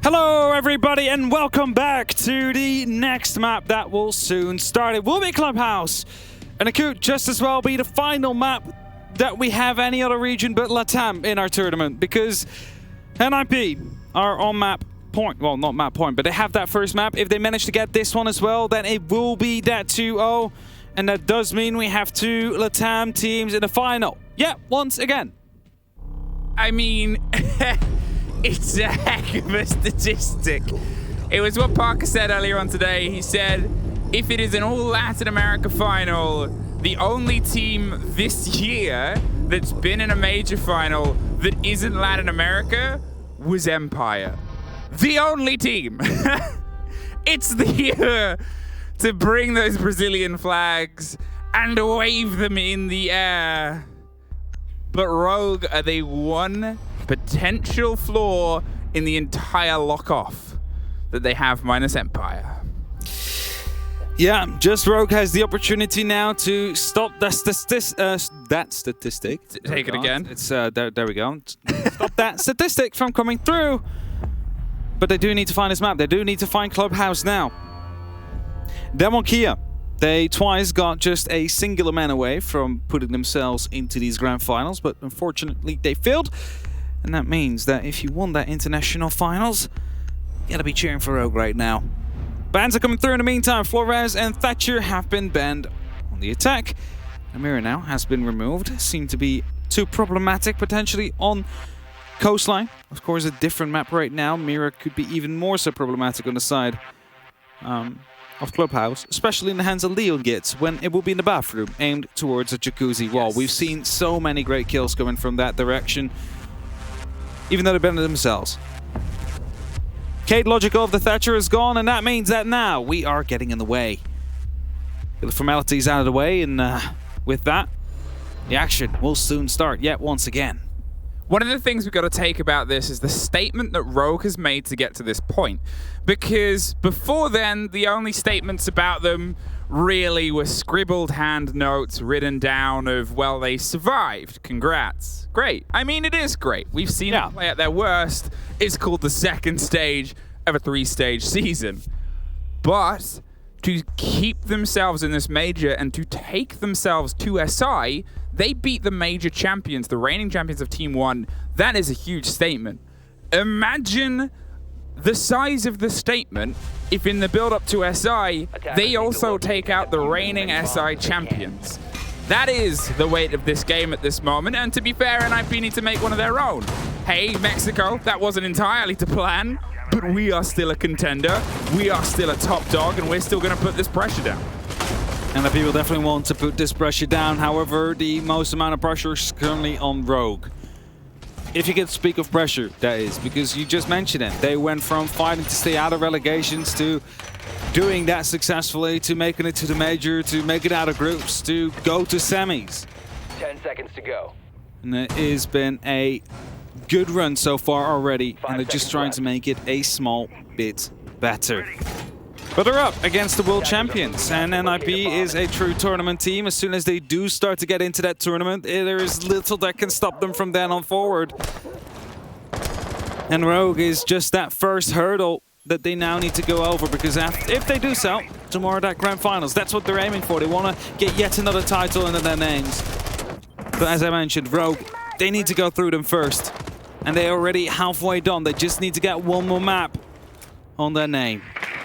Hello, everybody, and welcome back to the next map that will soon start. It will be Clubhouse, and it could just as well be the final map that we have any other region but LATAM in our tournament, because NIP are on map point. Well, not map point, but they have that first map. If they manage to get this one as well, then it will be that 2-0, and that does mean we have 2 LATAM teams in the final. Yeah, once again. I mean, it's a heck of a statistic. It was what Parker said earlier on today. He said, if it is an all Latin America final, the only team this year that's been in a major final that isn't Latin America was Empire. The only team. It's the year to bring those Brazilian flags and wave them in the air. But Rogue are the one potential flaw in the entire lock-off that they have minus Empire. Yeah, just Rogue has the opportunity now to stop that statistic. Take it again. It's there we go. Stop that statistic from coming through. But they do need to find this map. They do need to find Clubhouse now. Demon Kia. They twice got just a singular man away from putting themselves into these grand finals, but unfortunately they failed. And that means that if you won that international finals, you gotta be cheering for Rogue right now. Bans are coming through in the meantime. Flores and Thatcher have been banned on the attack. Amira now has been removed. Seem to be too problematic potentially on Coastline. Of course, a different map right now. Mira could be even more so problematic on the side of Clubhouse, especially in the hands of Leon Gitz when it will be in the bathroom aimed towards a jacuzzi wall. We've seen so many great kills coming from that direction, even though they're better themselves. Kate Logical of the Thatcher is gone, and that means that now we are getting in the way. Get the formalities out of the way, and with that, the action will soon start yet once again. One of the things we've got to take about this is the statement that Rogue has made to get to this point. Because before then, the only statements about them really were scribbled hand notes written down of, well, they survived. Congrats. Great. I mean, it is great. We've seen them play at their worst. It's called the second stage of a 3-stage season. But to keep themselves in this major and to take themselves to SI, they beat the major champions, the reigning champions of Team 1. That is a huge statement. Imagine the size of the statement if in the build-up to SI, they also take out the reigning SI champions. That is the weight of this game at this moment, and to be fair, NIP need to make one of their own. Hey, Mexico, that wasn't entirely to plan, but we are still a contender, we are still a top dog, and we're still going to put this pressure down. And the people definitely want to put this pressure down. However, the most amount of pressure is currently on Rogue. If you can speak of pressure, that is, because you just mentioned it. They went from fighting to stay out of relegations to doing that successfully, to making it to the major, to make it out of groups, to go to semis. 10 seconds to go. And it has been a good run so far already, and they're just trying to make it a small bit better. But they're up against the world champions, and NIP is a true tournament team. As soon as they do start to get into that tournament, there is little that can stop them from then on forward. And Rogue is just that first hurdle that they now need to go over, because if they do so, tomorrow that grand finals, that's what they're aiming for. They want to get yet another title into their names. But as I mentioned, Rogue, they need to go through them first. And they're already halfway done. They just need to get one more map on their name.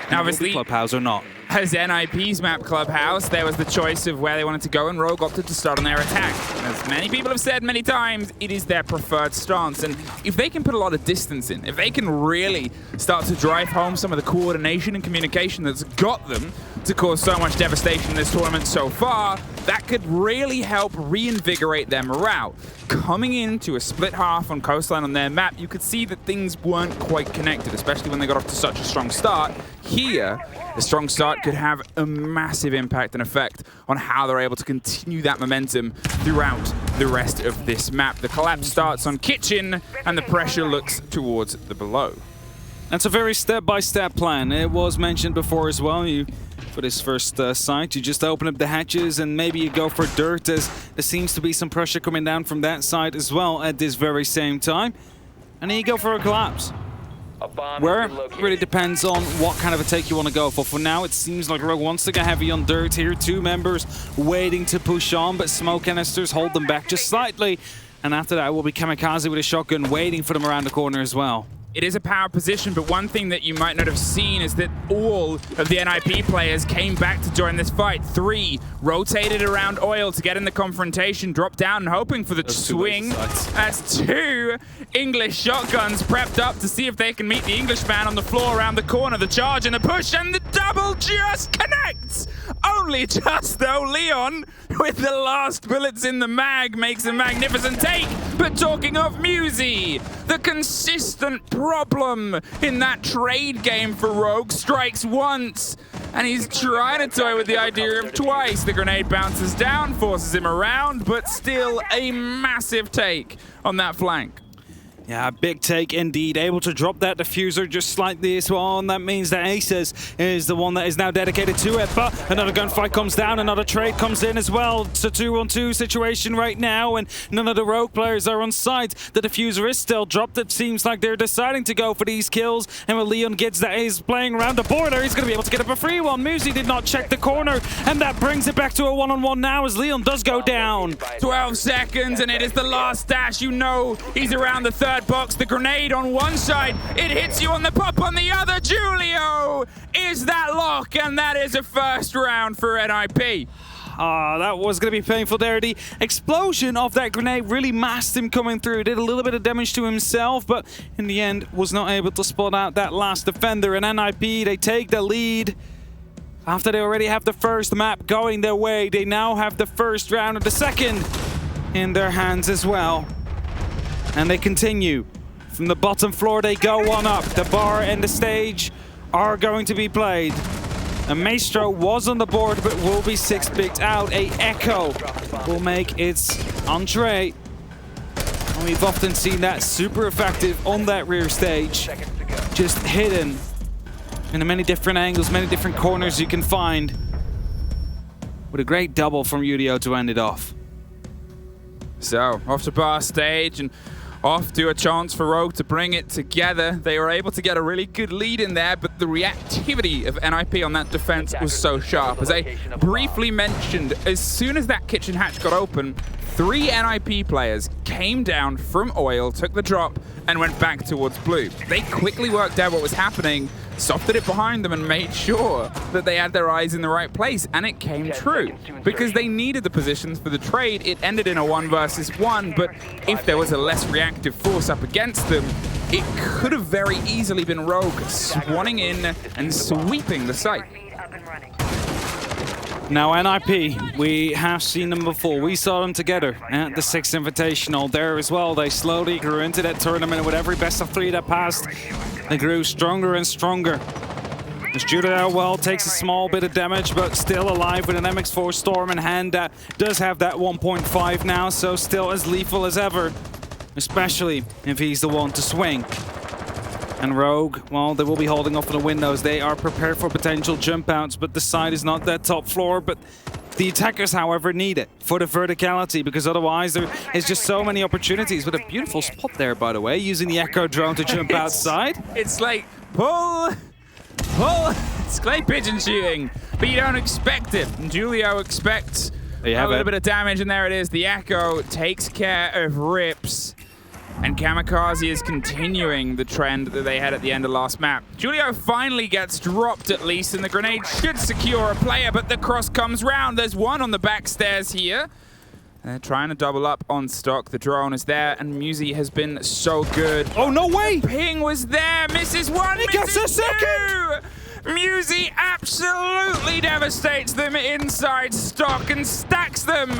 Now, obviously, Clubhouse or not. As NIP's map Clubhouse, there was the choice of where they wanted to go, and Rogue opted to start on their attack. As many people have said many times, it is their preferred stance. And if they can put a lot of distance in, if they can really start to drive home some of the coordination and communication that's got them to cause so much devastation in this tournament so far, that could really help reinvigorate their morale. Coming into a split half on Coastline on their map, you could see that things weren't quite connected, especially when they got off to such a strong start. Here, a strong start could have a massive impact and effect on how they're able to continue that momentum throughout the rest of this map. The collapse starts on Kitchen, and the pressure looks towards the below. That's a very step-by-step plan. It was mentioned before as well. For this first site, you just open up the hatches and maybe you go for dirt, as there seems to be some pressure coming down from that side as well at this very same time. And then you go for a collapse. A bomb Where has been located. really depends on what kind of a take you want to go for. For now, it seems like Rogue wants to get heavy on dirt here. 2 members waiting to push on, but smoke canisters hold them back just slightly. And after that, will be Kamikaze with a shotgun waiting for them around the corner as well. It is a power position, but one thing that you might not have seen is that all of the NIP players came back to join this fight. 3 rotated around Oil to get in the confrontation, drop down and hoping for the swing. That's 2 English shotguns prepped up to see if they can meet the Englishman on the floor around the corner. The charge and the push and the double just connects. Only just though. Leon, with the last bullets in the mag, makes a magnificent take. But talking of Musi, the consistent problem in that trade game for Rogue, strikes once, and he's trying to toy with the idea of twice. The grenade bounces down, forces him around, but still a massive take on that flank. Yeah, big take indeed. Able to drop that diffuser just slightly as well, and that means that Aces is the one that is now dedicated to it. But another gunfight comes down, another trade comes in as well. It's a 2-on-2 situation right now, and none of the Rogue players are on site. The diffuser is still dropped. It seems like they're deciding to go for these kills, and when Leon gets that, he's playing around the border. He's going to be able to get up a free one. Musi did not check the corner, and that brings it back to a 1-on-1 now as Leon does go down. 12 seconds, and it is the last dash. You know he's around the third box. The grenade on one side, it hits you on the pop on the other. Julio is that lock, and that is a first round for NIP. That was going to be painful there. The explosion of that grenade really masked him coming through. Did a little bit of damage to himself, but in the end was not able to spot out that last defender. And NIP, they take the lead. After they already have the first map going their way, they now have the first round of the second in their hands as well. And they continue. From the bottom floor, they go one up. The bar and the stage are going to be played. A Maestro was on the board, but will be 6-picked out. A Echo will make its entree. And we've often seen that super effective on that rear stage. Just hidden in many different angles, many different corners you can find. With a great double from Udio to end it off. So, off to bar stage and off to a chance for Rogue to bring it together. They were able to get a really good lead in there, but the reactivity of NIP on that defense was so sharp. As I briefly mentioned, as soon as that kitchen hatch got open, 3 NIP players came down from Oil, took the drop, and went back towards Blue. They quickly worked out what was happening, softened it behind them, and made sure that they had their eyes in the right place, and it came true. Because they needed the positions for the trade, it ended in a 1 versus 1, but if there was a less reactive force up against them, it could have very easily been Rogue swanning in and sweeping the site. Now NIP, we have seen them before. We saw them together at the 6th Invitational there as well. They slowly grew into that tournament with every best of 3 that passed. They grew stronger and stronger. As Judah, well, takes a small bit of damage, but still alive with an MX4 Storm in hand that does have that 1.5 now, so still as lethal as ever, especially if he's the one to swing. And Rogue, well, they will be holding off on the windows. They are prepared for potential jump outs, but the side is not that top floor. But the attackers, however, need it for the verticality, because otherwise there is just so many opportunities. With a beautiful spot there, by the way, using the Echo drone to jump outside. It's like, pull, it's clay pigeon shooting, but you don't expect it. And Julio expects a little bit of damage, and there it is. The Echo takes care of Rips. And Kamikaze is continuing the trend that they had at the end of last map. Julio finally gets dropped at least, and the grenade should secure a player, but the cross comes round. There's one on the back stairs here. They're trying to double up on stock. The drone is there, and Musi has been so good. Oh, no way! Ping was there, misses 1, he gets a second! 2! Musi absolutely devastates them inside stock and stacks them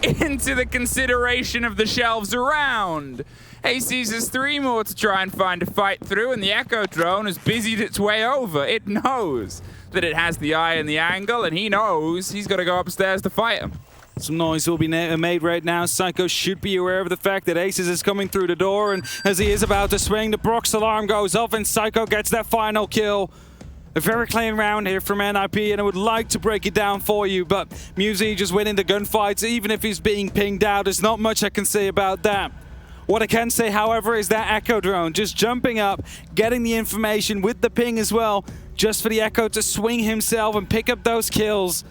into the consideration of the shelves around. Aces has 3 more to try and find a fight through, and the Echo drone has busied its way over. It knows that it has the eye and the angle, and he knows he's got to go upstairs to fight him. Some noise will be made right now. Psycho should be aware of the fact that Aces is coming through the door, and as he is about to swing, the Brox alarm goes off, and Psycho gets that final kill. A very clean round here from NIP, and I would like to break it down for you, but Musi just winning the gunfights, even if he's being pinged out. There's not much I can say about that. What I can say, however, is that Echo drone just jumping up, getting the information with the ping as well, just for the Echo to swing himself and pick up those kills.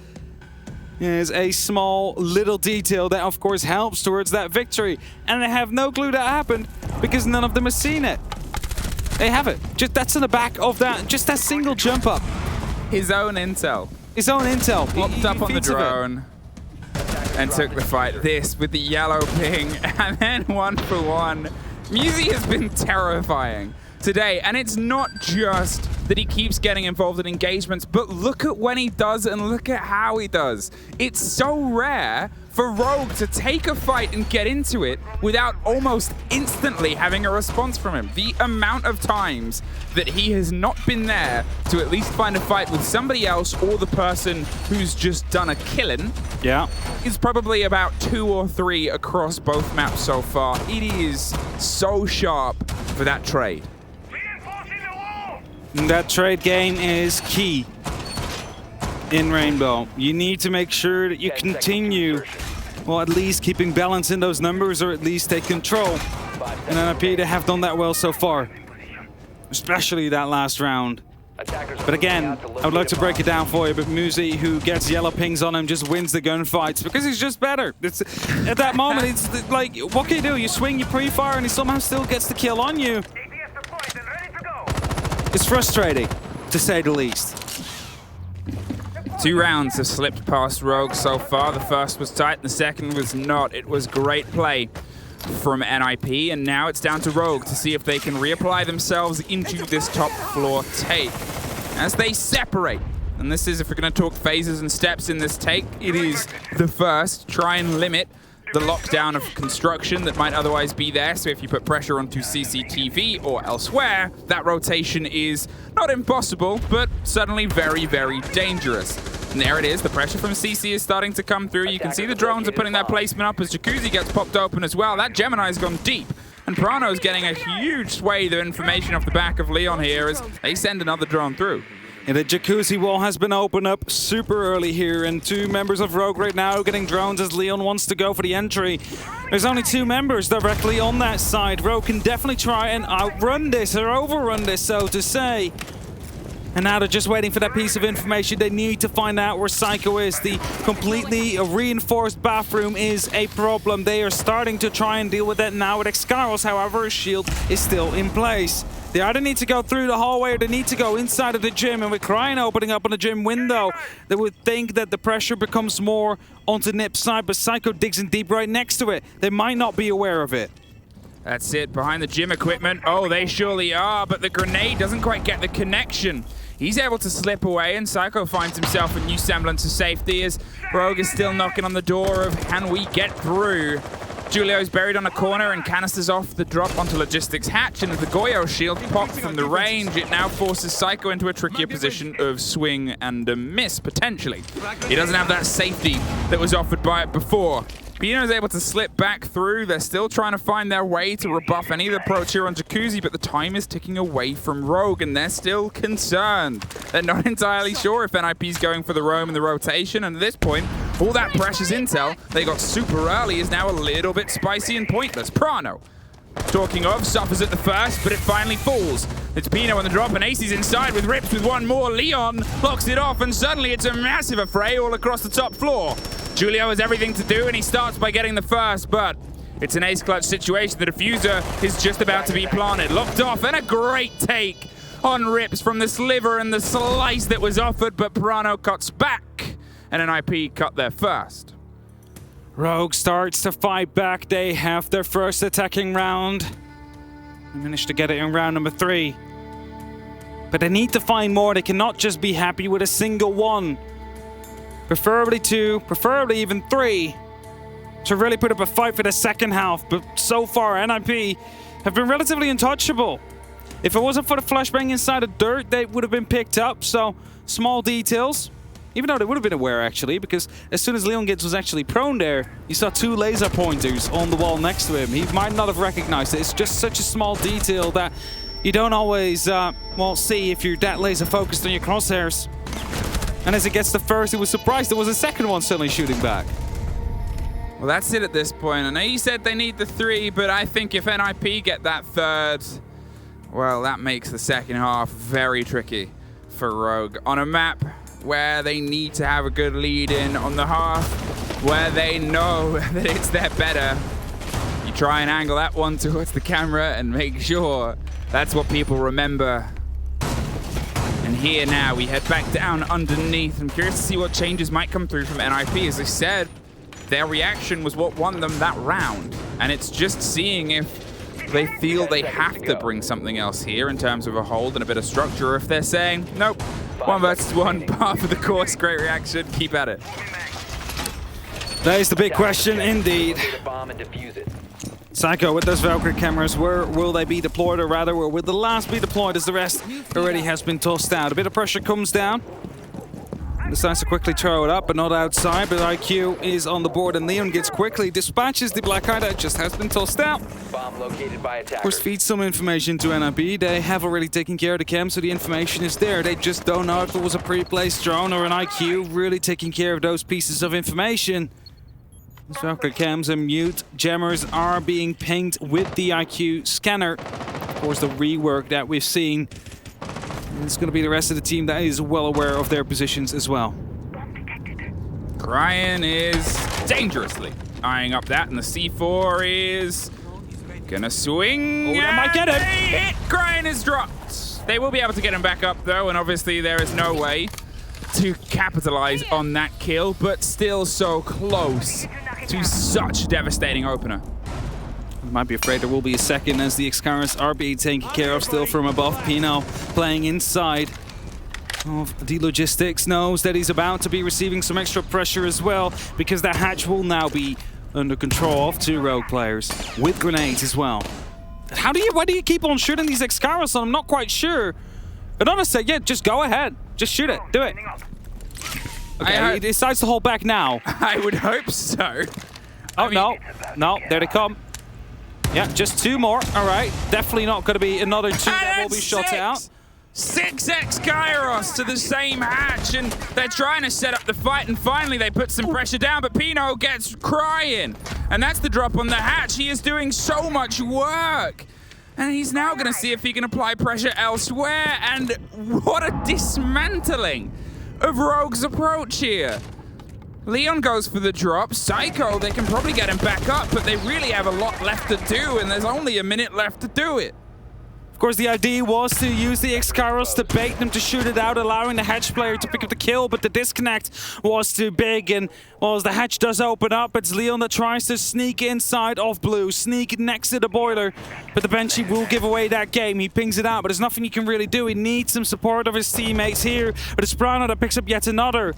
Is a small little detail that of course helps towards that victory. And they have no clue that happened because none of them have seen it. They have it. Just that's in the back of that, just that single jump up. His own intel. His own intel. Popped up on the drone and took the fight. This with the yellow ping and then 1-for-1. Muzi has been terrifying today, and it's not just that he keeps getting involved in engagements, but look at when he does and look at how he does. It's so rare for Rogue to take a fight and get into it without almost instantly having a response from him. The amount of times that he has not been there to at least find a fight with somebody else or the person who's just done a killing is probably about 2 or 3 across both maps so far. It is so sharp for that trade. That trade game is key in Rainbow. You need to make sure that you continue, well, at least keeping balance in those numbers, or at least take control. And NIP, they have done that well so far, especially that last round. But again, I would like to break it down for you, but Muzi, who gets yellow pings on him, just wins the gunfights because he's just better. It's, at that moment, it's like, what can you do? You swing, you pre-fire, and he somehow still gets the kill on you. It's frustrating, to say the least. 2 rounds have slipped past Rogue so far. The first was tight, and the second was not. It was great play from NIP, and now it's down to Rogue to see if they can reapply themselves into this top floor take. As they separate, and this is, if we're going to talk phases and steps in this take, it is the first, try and limit the lockdown of construction that might otherwise be there. So if you put pressure onto CCTV or elsewhere, that rotation is not impossible, but suddenly very, very dangerous. And there it is. The pressure from CC is starting to come through. You can see the drones are putting that placement up as Jacuzzi gets popped open as well. That Gemini's gone deep. And Prano's getting a huge swathe of information off the back of Leon here as they send another drone through. And the Jacuzzi wall has been opened up super early here, and 2 members of Rogue right now getting drones as Leon wants to go for the entry. There's only 2 members directly on that side. Rogue can definitely try and outrun this, or overrun this, so to say. And now they're just waiting for that piece of information. They need to find out where Psycho is. The completely reinforced bathroom is a problem. They are starting to try and deal with that now with Excaros. However, his shield is still in place. They either need to go through the hallway or they need to go inside of the gym. And with Cryin opening up on the gym window, they would think that the pressure becomes more onto Nip's side, but Psycho digs in deep right next to it. They might not be aware of it. That's it, behind the gym equipment. Oh, they surely are, but the grenade doesn't quite get the connection. He's able to slip away, and Psycho finds himself a new semblance of safety as Rogue is still knocking on the door of, can we get through? Julio's buried on a corner, and canisters off the drop onto Logistics hatch, and as the Goyo shield popped from the range, it now forces Psycho into a trickier position of swing and a miss, potentially. He doesn't have that safety that was offered by it before. Pino's able to slip back through. They're still trying to find their way to rebuff any of the approach here on Jacuzzi, but the time is ticking away from Rogue, and they're still concerned. They're not entirely sure if NIP's going for the roam and the rotation, and at this point, all that precious intel they got super early is now a little bit spicy and pointless. Prano, talking of, suffers at the first, but it finally falls. It's Pino on the drop, and Acey's inside with Rips with one more. Leon locks it off, and suddenly it's a massive affray all across the top floor. Julio has everything to do, and he starts by getting the first, but it's an ace clutch situation. The diffuser is just about to be planted. Locked off, and a great take on Rips from the sliver and the slice that was offered, but Prano cuts back, and NIP cut their first. Rogue starts to fight back. They have their first attacking round. They managed to get it in round number 3. But they need to find more. They cannot just be happy with a single one. Preferably 2, preferably even 3, to really put up a fight for the second half. But so far, NIP have been relatively untouchable. If it wasn't for the flashbang inside the dirt, they would have been picked up. So small details, even though they would have been aware actually, because as soon as Leon Gibbs was actually prone there, you saw 2 laser pointers on the wall next to him. He might not have recognized it. It's just such a small detail that you don't always well, see if you're that laser focused on your crosshairs. And as it gets the first, he was surprised there was a second one suddenly shooting back. Well, that's it at this point. I know you said they need the 3, but I think if NIP get that 3rd, well, that makes the second half very tricky for Rogue. On a map where they need to have a good lead in on the half, where they know that it's their better, you try and angle that one towards the camera and make sure that's what people remember. And here now, we head back down underneath. I'm curious to see what changes might come through from NIP. As I said, their reaction was what won them that round. And it's just seeing if they feel they have to bring something else here in terms of a hold and a bit of structure. If they're saying, nope, 1 versus 1, par for the course, great reaction, keep at it. That is the big question indeed. Psycho with those Valkyrie cameras, where will they be deployed, or rather, where will the last be deployed as the rest already has been tossed out? A bit of pressure comes down. Decides to quickly throw it up, but not outside, but IQ is on the board, and Leon gets quickly dispatches the Black Eye that just has been tossed out. Bomb located by attackers. Of course, feeds some information to NIP. They have already taken care of the cam, so the information is there. They just don't know if it was a pre-placed drone or an IQ really taking care of those pieces of information. Valkyrie cams and mute jammers are being pinged with the IQ scanner. Of course, the rework that we've seen. And it's going to be the rest of the team that is well aware of their positions as well. Ryan is dangerously eyeing up that, and the C4 is gonna swing. Oh, that might get him. They hit. Ryan is dropped. They will be able to get him back up though, and obviously there is no way to capitalize on that kill, but still so close to such a devastating opener. Might be afraid there will be a second as the Excaliburs are being taken care of still from above. Pino playing inside of the logistics, knows that he's about to be receiving some extra pressure as well, because that hatch will now be under control of 2 Rogue players with grenades as well. Why do you keep on shooting these Excaliburs on? I'm not quite sure. Another said, yeah, just go ahead. Just shoot it. Do it. Okay, he decides to hold back now. I would hope so. Oh, no, there they come. Yeah, just 2 more. All right, definitely not going to be another 2 that will be shot out. 6x Kairos to the same hatch, and they're trying to set up the fight, and finally they put some pressure down, but Pino gets crying. And that's the drop on the hatch. He is doing so much work. And he's now going to see if he can apply pressure elsewhere, and what a dismantling of Rogue's approach here. Leon goes for the drop. Psycho, they can probably get him back up, but they really have a lot left to do, and there's only a minute left to do it. Of course, the idea was to use the Excaliburs to bait them to shoot it out, allowing the hatch player to pick up the kill, but the disconnect was too big, and well, as the hatch does open up, it's Leon that tries to sneak inside of Blue, sneak next to the boiler, but the Banshee will give away that game. He pings it out, but there's nothing he can really do. He needs some support of his teammates here, but it's Brano that picks up yet another.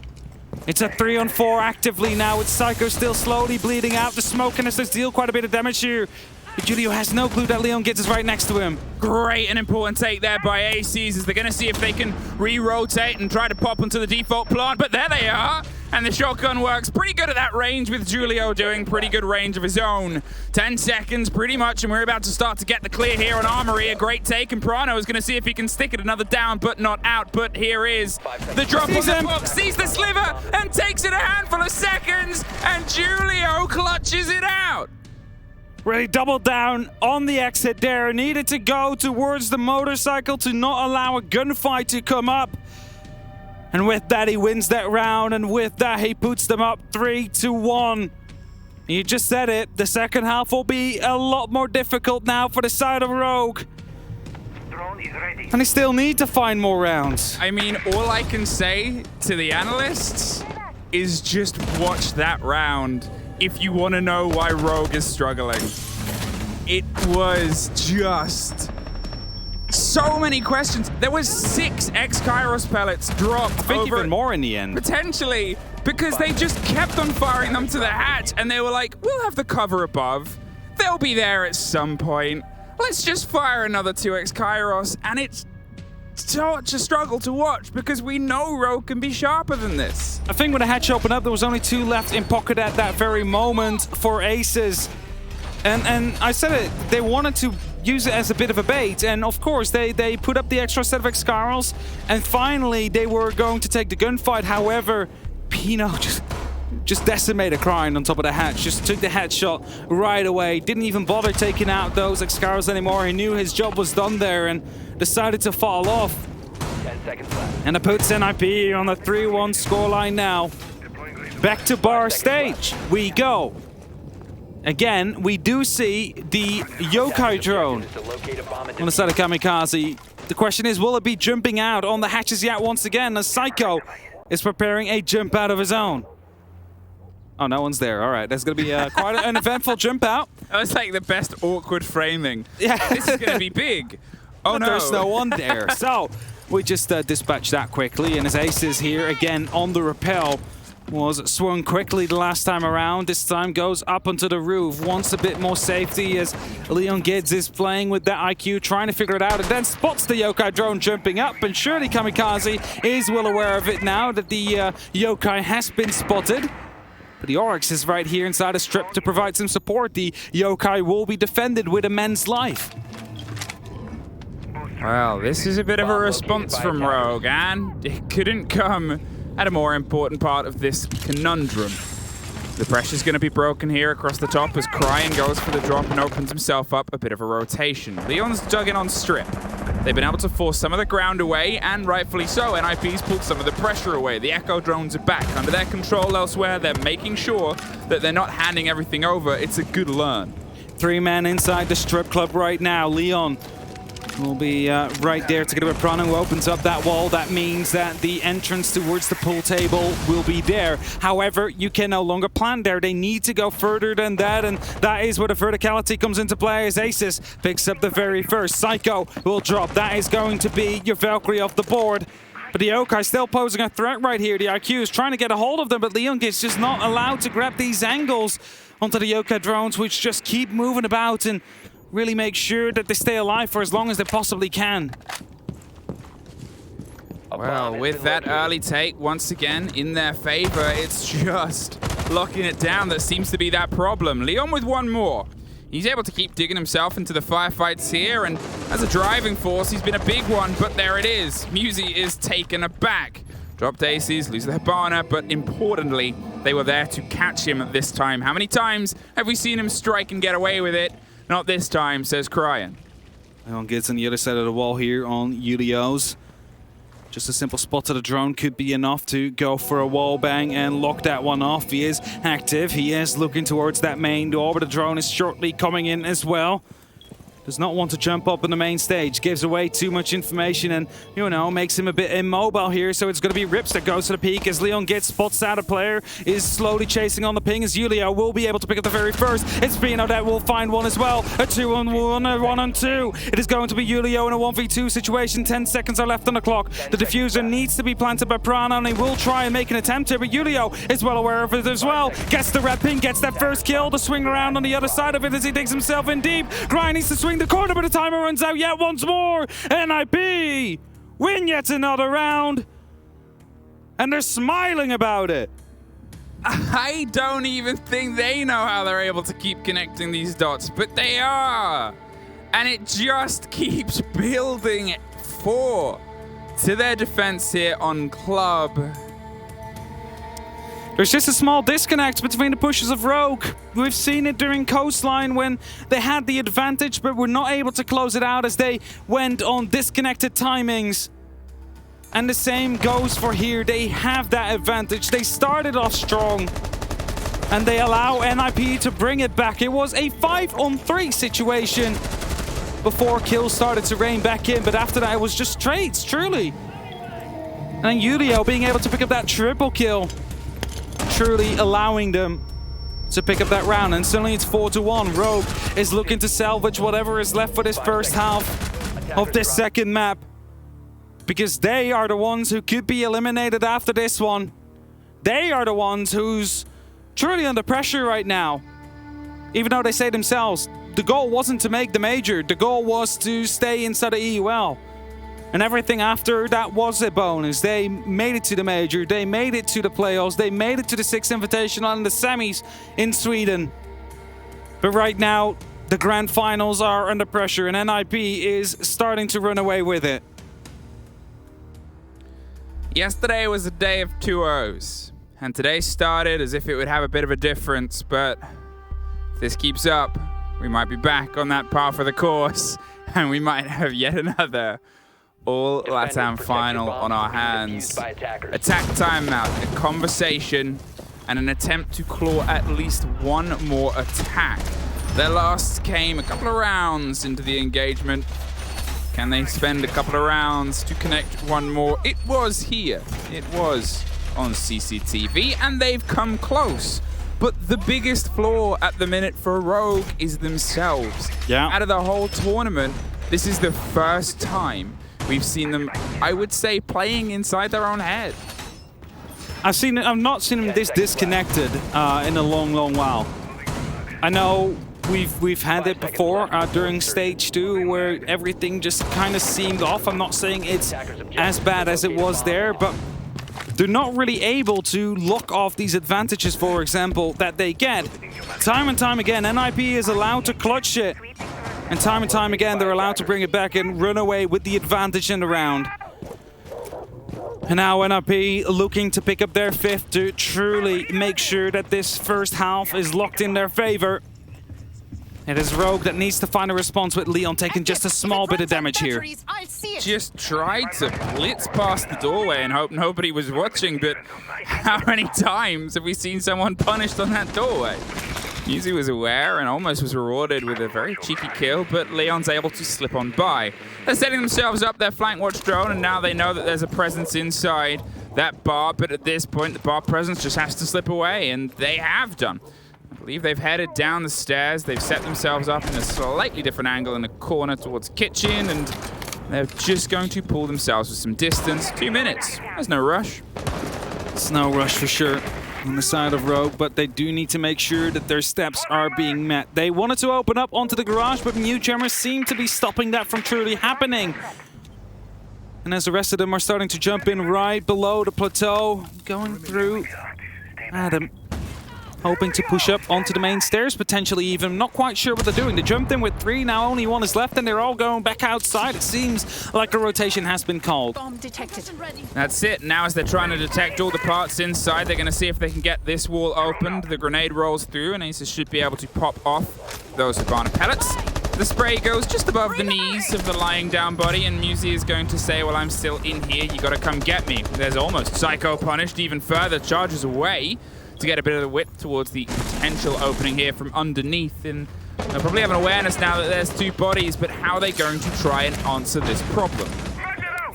It's a 3-on-4 actively now, with Psycho still slowly bleeding out. The smoke and does deal quite a bit of damage here. But Julio has no clue that Leon gets us right next to him. Great and important take there by ACs, as they're going to see if they can re-rotate and try to pop onto the default plant, but there they are. And the shotgun works pretty good at that range, with Julio doing pretty good range of his own. 10 seconds pretty much, and we're about to start to get the clear here on Armory. A great take, and Prano is going to see if he can stick it another down, but not out. But here is the drop on the box, sees the sliver, and takes it a handful of seconds, and Julio clutches it out. Really doubled down on the exit there. Needed to go towards the motorcycle to not allow a gunfight to come up. And with that, he wins that round. And with that, he puts them up 3-1. You just said it. The second half will be a lot more difficult now for the side of Rogue. And they still need to find more rounds. I mean, all I can say to the analysts is just watch that round if you want to know why Rogue is struggling. It was just so many questions. There was 6 X-Kairos pellets dropped. I think even more in the end. Potentially, because they just kept on firing them to the hatch, and they were like, we'll have the cover above. They'll be there at some point. Let's just fire another 2 X-Kairos, and it's such a struggle to watch because we know Rogue can be sharper than this. I think when the hatch opened up, there was only 2 left in pocket at that very moment for Aces. And I said it, they wanted to use it as a bit of a bait, and of course they put up the extra set of Excaliburs, and finally they were going to take the gunfight. However, Pino just just decimated Crying on top of the hatch. Just took the headshot right away. Didn't even bother taking out those Excaros anymore. He knew his job was done there and decided to fall off. 10 seconds left. And it puts NIP on the 3-1 scoreline now. Back to bar stage we go. Again, we do see the yokai drone To locate a bomb and on the side of Kamikaze. The question is, will it be jumping out on the hatches yet once again as Psycho is preparing a jump out of his own? Oh, no one's there. All right, there's going to be quite an eventful jump out. That was like the best awkward framing. Yeah. This is going to be big. Oh, But no. there's no one there. So we just dispatched that quickly, and his aces here again on the rappel. Was swung quickly the last time around. This time goes up onto the roof. Wants a bit more safety as Leon Gids is playing with that IQ, trying to figure it out, and then spots the yokai drone jumping up. And surely Kamikaze is well aware of it now that the yokai has been spotted. But the Oryx is right here inside a strip to provide some support. The yokai will be defended with a man's life. Well, this is a bit of a response from Rogue, and it couldn't come at a more important part of this conundrum. The pressure's going to be broken here across the top as Crying goes for the drop and opens himself up a bit of a rotation. Leon's dug in on strip. They've been able to force some of the ground away, and rightfully so. NIP's pulled some of the pressure away. The Echo drones are back under their control elsewhere. They're making sure that they're not handing everything over. It's a good learn. 3 men inside the strip club right now. Leon will be right there together with Prana, who opens up that wall. That means that the entrance towards the pool table will be there. However, you can no longer plant there. They need to go further than that, and that is where the verticality comes into play as Aces picks up the very first. Psycho will drop. That is going to be your Valkyrie off the board. But the yokai still posing a threat right here. The IQ is trying to get a hold of them, but Leon is just not allowed to grab these angles onto the yokai drones, which just keep moving about and really make sure that they stay alive for as long as they possibly can. Well, with that early take, once again, in their favor, it's just locking it down that seems to be that problem. Leon with one more. He's able to keep digging himself into the firefights here, and as a driving force, he's been a big one, but there it is. Musi is taken aback. Dropped aces, lose the Hibana, but importantly, they were there to catch him at this time. How many times have we seen him strike and get away with it? Not this time, says Crying. Leon gets on the other side of the wall here on Yulios. Just a simple spot to the drone could be enough to go for a wall bang and lock that one off. He is active. He is looking towards that main door, but the drone is shortly coming in as well. Does not want to jump up on the main stage. Gives away too much information and, you know, makes him a bit immobile here. So it's going to be Rips that goes to the peak as Leon gets spots out a player. Is slowly chasing on the ping as Julio will be able to pick up the very first. It's Pino that will find one as well. A 2-on-1, a 1-on-2. It is going to be Julio in a 1v2 situation. 10 seconds are left on the clock. The diffuser needs to be planted by Prana and he will try and make an attempt here. But Julio is well aware of it as well. Gets the red ping, gets that first kill. The swing around on the other side of it as he digs himself in deep. Grind needs to swing the corner, but the timer runs out yet once more. NIP win yet another round, and they're smiling about it. I don't even think they know how they're able to keep connecting these dots, but they are. And it just keeps building to their defense here on Club. There's just a small disconnect between the pushes of Rogue. We've seen it during Coastline when they had the advantage, but were not able to close it out as they went on disconnected timings. And the same goes for here. They have that advantage. They started off strong, and they allow NIP to bring it back. It was a 5-on-3 situation before kills started to rain back in, but after that it was just trades, truly. And Julio being able to pick up that triple kill, truly allowing them to pick up that round, and suddenly it's 4-1. Rogue is looking to salvage whatever is left for this first half of this second map, because they are the ones who could be eliminated after this one. They are the ones who's truly under pressure right now, even though they say themselves the goal wasn't to make the major, the goal was to stay inside the EUL. And everything after that was a bonus. They made it to the major. They made it to the playoffs. They made it to the 6th Invitational and the semis in Sweden. But right now, the grand finals are under pressure and NIP is starting to run away with it. Yesterday was a day of 2-0s. And today started as if it would have a bit of a difference, but if this keeps up, we might be back on that part of the course, and we might have yet another All LATAM final on our hands. Attack timeout, a conversation, and an attempt to claw at least one more attack. Their last came a couple of rounds into the engagement. Can they spend a couple of rounds to connect one more? It was here. It was on CCTV, and they've come close. But the biggest flaw at the minute for Rogue is themselves. Yeah. Out of the whole tournament, this is the first time we've seen them, I would say, playing inside their own head. I've not seen them this disconnected in a long, long while. I know we've had it before during stage 2 where everything just kind of seemed off. I'm not saying it's as bad as it was there, but they're not really able to lock off these advantages, for example, that they get. Time and time again, NIP is allowed to clutch it. And time again, they're allowed to bring it back and run away with the advantage in the round. And now NIP looking to pick up their 5th to truly make sure that this first half is locked in their favor. It is Rogue that needs to find a response, with Leon taking just a small bit of damage here. Just tried to blitz past the doorway and hope nobody was watching, but how many times have we seen someone punished on that doorway? Muzi was aware and almost was rewarded with a very cheeky kill, but Leon's able to slip on by. They're setting themselves up their flank watch drone, and now they know that there's a presence inside that bar, but at this point the bar presence just has to slip away, and they have done. I believe they've headed down the stairs. They've set themselves up in a slightly different angle in the corner towards kitchen, and they're just going to pull themselves with some distance. 2 minutes. There's no rush. It's no rush for sure on the side of Rogue, but they do need to make sure that their steps are being met. They wanted to open up onto the garage, but Newcomers seem to be stopping that from truly happening. And as the rest of them are starting to jump in right below the plateau, going through Adam, hoping to push up onto the main stairs, potentially even. Not quite sure what they're doing. They jumped in with 3, now only 1 is left, and they're all going back outside. It seems like a rotation has been called. Bomb detected. That's it. Now as they're trying to detect all the parts inside, they're going to see if they can get this wall opened. The grenade rolls through, and Aces should be able to pop off those Hibana pellets. The spray goes just above the knees of the lying down body, and Muzi is going to say, well, I'm still in here. You got to come get me. There's almost Psycho punished even further, charges away to get a bit of the width towards the potential opening here from underneath. And they'll probably have an awareness now that there's 2 bodies, but how are they going to try and answer this problem?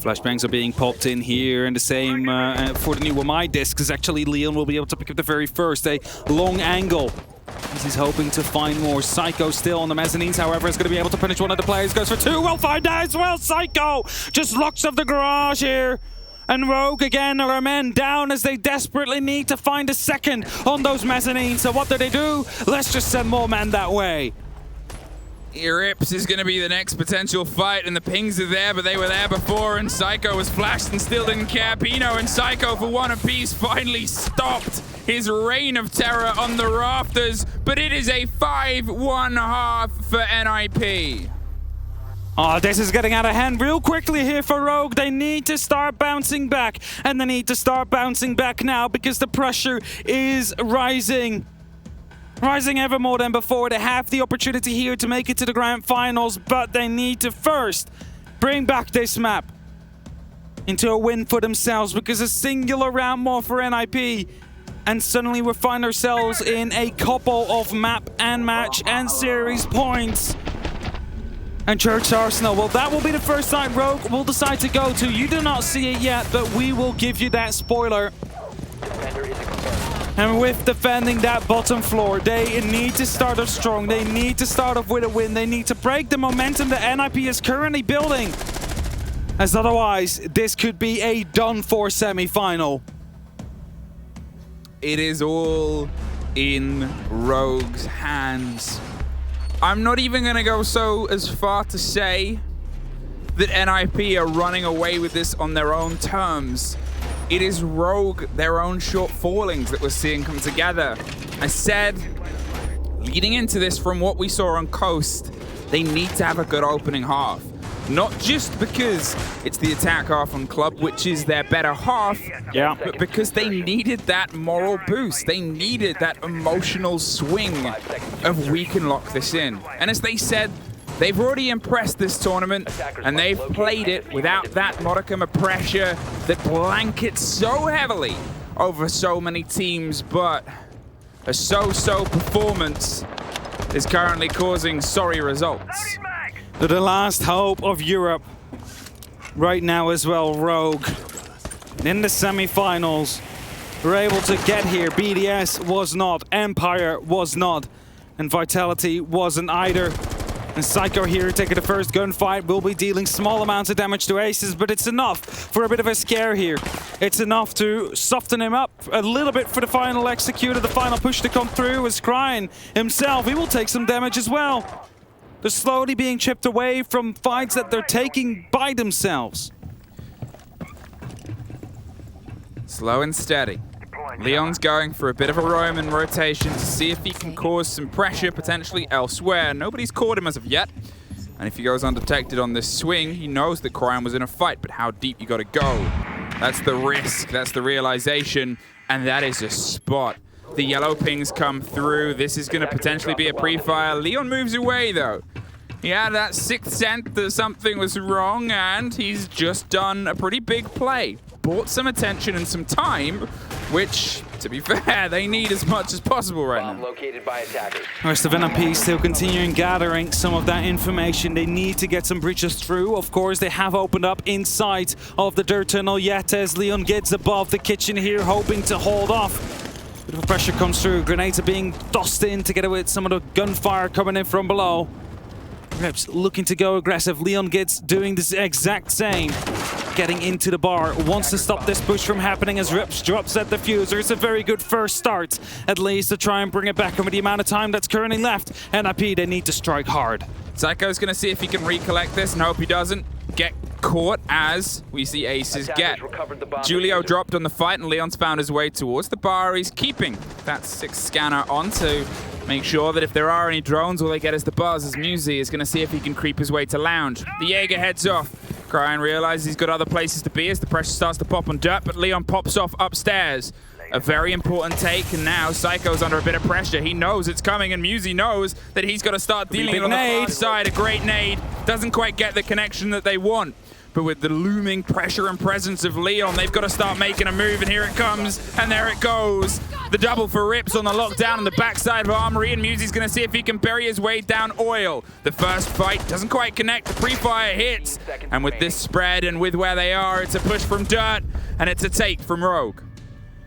Flashbangs are being popped in here, and the same for the new WMI discs. Actually, Leon will be able to pick up the very first, a long angle. He's hoping to find more. Psycho still on the mezzanines, however, is going to be able to punish one of the players. Goes for 2, we'll find out as well. Psycho just locks up the garage here. And Rogue again are men down as they desperately need to find a second on those mezzanines. So what do? Let's just send more men that way. Rips is going to be the next potential fight, and the pings are there, but they were there before, and Psycho was flashed and still didn't care. Pino and Psycho for 1 apiece finally stopped his reign of terror on the rafters, but it is a 5-1 half for NIP. Oh, this is getting out of hand real quickly here for Rogue. They need to start bouncing back, and they need to start bouncing back now because the pressure is rising. Rising ever more than before. They have the opportunity here to make it to the grand finals, but they need to first bring back this map into a win for themselves, because a singular round more for NIP, and suddenly we find ourselves in a couple of map and match and series points. And Church Arsenal, well, that will be the first site Rogue will decide to go to. You do not see it yet, but we will give you that spoiler. And with defending that bottom floor, they need to start off strong. They need to start off with a win. They need to break the momentum that NIP is currently building, as otherwise this could be a done-for semi-final. It is all in Rogue's hands. I'm not even going to go so as far to say that NIP are running away with this on their own terms. It is Rogue, their own short fallings that we're seeing come together. I said, leading into this from what we saw on Coast, they need to have a good opening half. Not just because it's the attack half on Club, which is their better half, but because they needed that moral boost. They needed that emotional swing of we can lock this in. And as they said, they've already impressed this tournament, and they've played it without that modicum of pressure that blankets so heavily over so many teams, but a so-so performance is currently causing sorry results. The last hope of Europe right now as well, Rogue. In the semifinals, were able to get here. BDS was not, Empire was not, and Vitality wasn't either. And Psycho here taking the first gunfight will be dealing small amounts of damage to Aces, but it's enough for a bit of a scare here. It's enough to soften him up a little bit for the final executor, the final push to come through. Is Crying himself, he will take some damage as well. They're slowly being chipped away from fights that they're taking by themselves. Slow and steady. Leon's going for a bit of a Roman rotation to see if he can cause some pressure potentially elsewhere. Nobody's caught him as of yet. And if he goes undetected on this swing, he knows that Cryon was in a fight, but how deep you gotta go. That's the risk, that's the realization, and that is a spot. The yellow pings come through. This is gonna potentially be a pre-fire. Leon moves away though. He had that sixth sense that something was wrong, and he's just done a pretty big play. Bought some attention and some time, which, to be fair, they need as much as possible right now. Located by attackers. The rest of NMP still continuing gathering some of that information. They need to get some breaches through. Of course, they have opened up inside of the dirt tunnel yet as Leon gets above the kitchen here, hoping to hold off. Bit of pressure comes through. Grenades are being tossed in together with some of the gunfire coming in from below. Rips looking to go aggressive. Leon gets doing this exact same. Getting into the bar, wants to stop this push from happening as Rips drops that diffuser. It's a very good first start, at least, to try and bring it back. And with the amount of time that's currently left, NIP, they need to strike hard. Psycho's gonna see if he can recollect this and hope he doesn't get caught as we see Aces get. Julio dropped on the fight and Leon's found his way towards the bar. He's keeping that 6 scanner on to make sure that if there are any drones, all they get is the buzz, as Musi is gonna see if he can creep his way to lounge. The Jaeger heads off. Cryon realizes he's got other places to be as the pressure starts to pop on dirt, but Leon pops off upstairs. A very important take, and now Psycho's under a bit of pressure. He knows it's coming, and Musi knows that he's got to start dealing it on the far side. A great nade. Doesn't quite get the connection that they want. But with the looming pressure and presence of Leon, they've got to start making a move, and here it comes, and there it goes. The double for Rips on the lockdown on the backside of Armory, and Musi's going to see if he can bury his way down Oil. The first fight doesn't quite connect, the pre-fire hits, and with this spread and with where they are, it's a push from dirt, and it's a take from Rogue.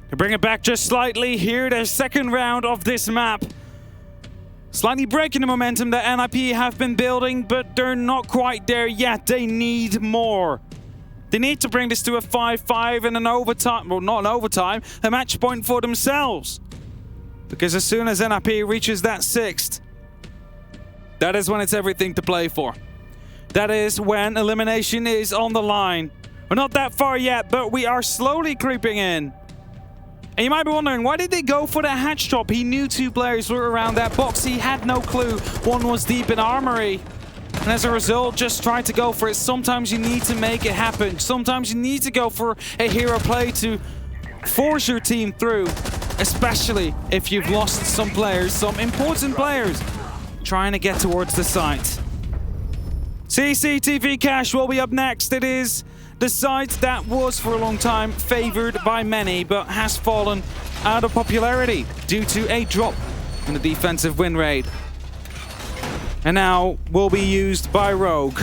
To bring it back just slightly here, their second round of this map. Slightly breaking the momentum that NIP have been building, but they're not quite there yet. They need more. They need to bring this to a 5-5 and an overtime, well, not an overtime, a match point for themselves. Because as soon as NIP reaches that 6th, that is when it's everything to play for. That is when elimination is on the line. We're not that far yet, but we are slowly creeping in. And you might be wondering, why did they go for the hatch drop? He knew 2 players were around that box. He had no clue. One was deep in Armory. And as a result, just tried to go for it. Sometimes you need to make it happen. Sometimes you need to go for a hero play to force your team through. Especially if you've lost some players, some important players, trying to get towards the site. CCTV Cash will be up next. It is the site that was for a long time favored by many, but has fallen out of popularity due to a drop in the defensive win rate. And now will be used by Rogue.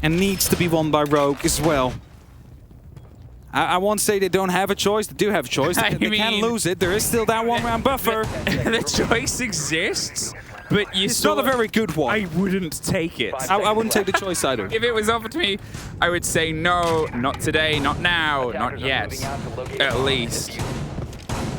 And needs to be won by Rogue as well. I won't say they don't have a choice. They do have a choice. They can lose it. There is still that 1-round buffer. The choice exists, but it's not a very good one. I wouldn't take it. I wouldn't take the choice either. If it was offered to me, I would say no, not today, not now, not yet, at least.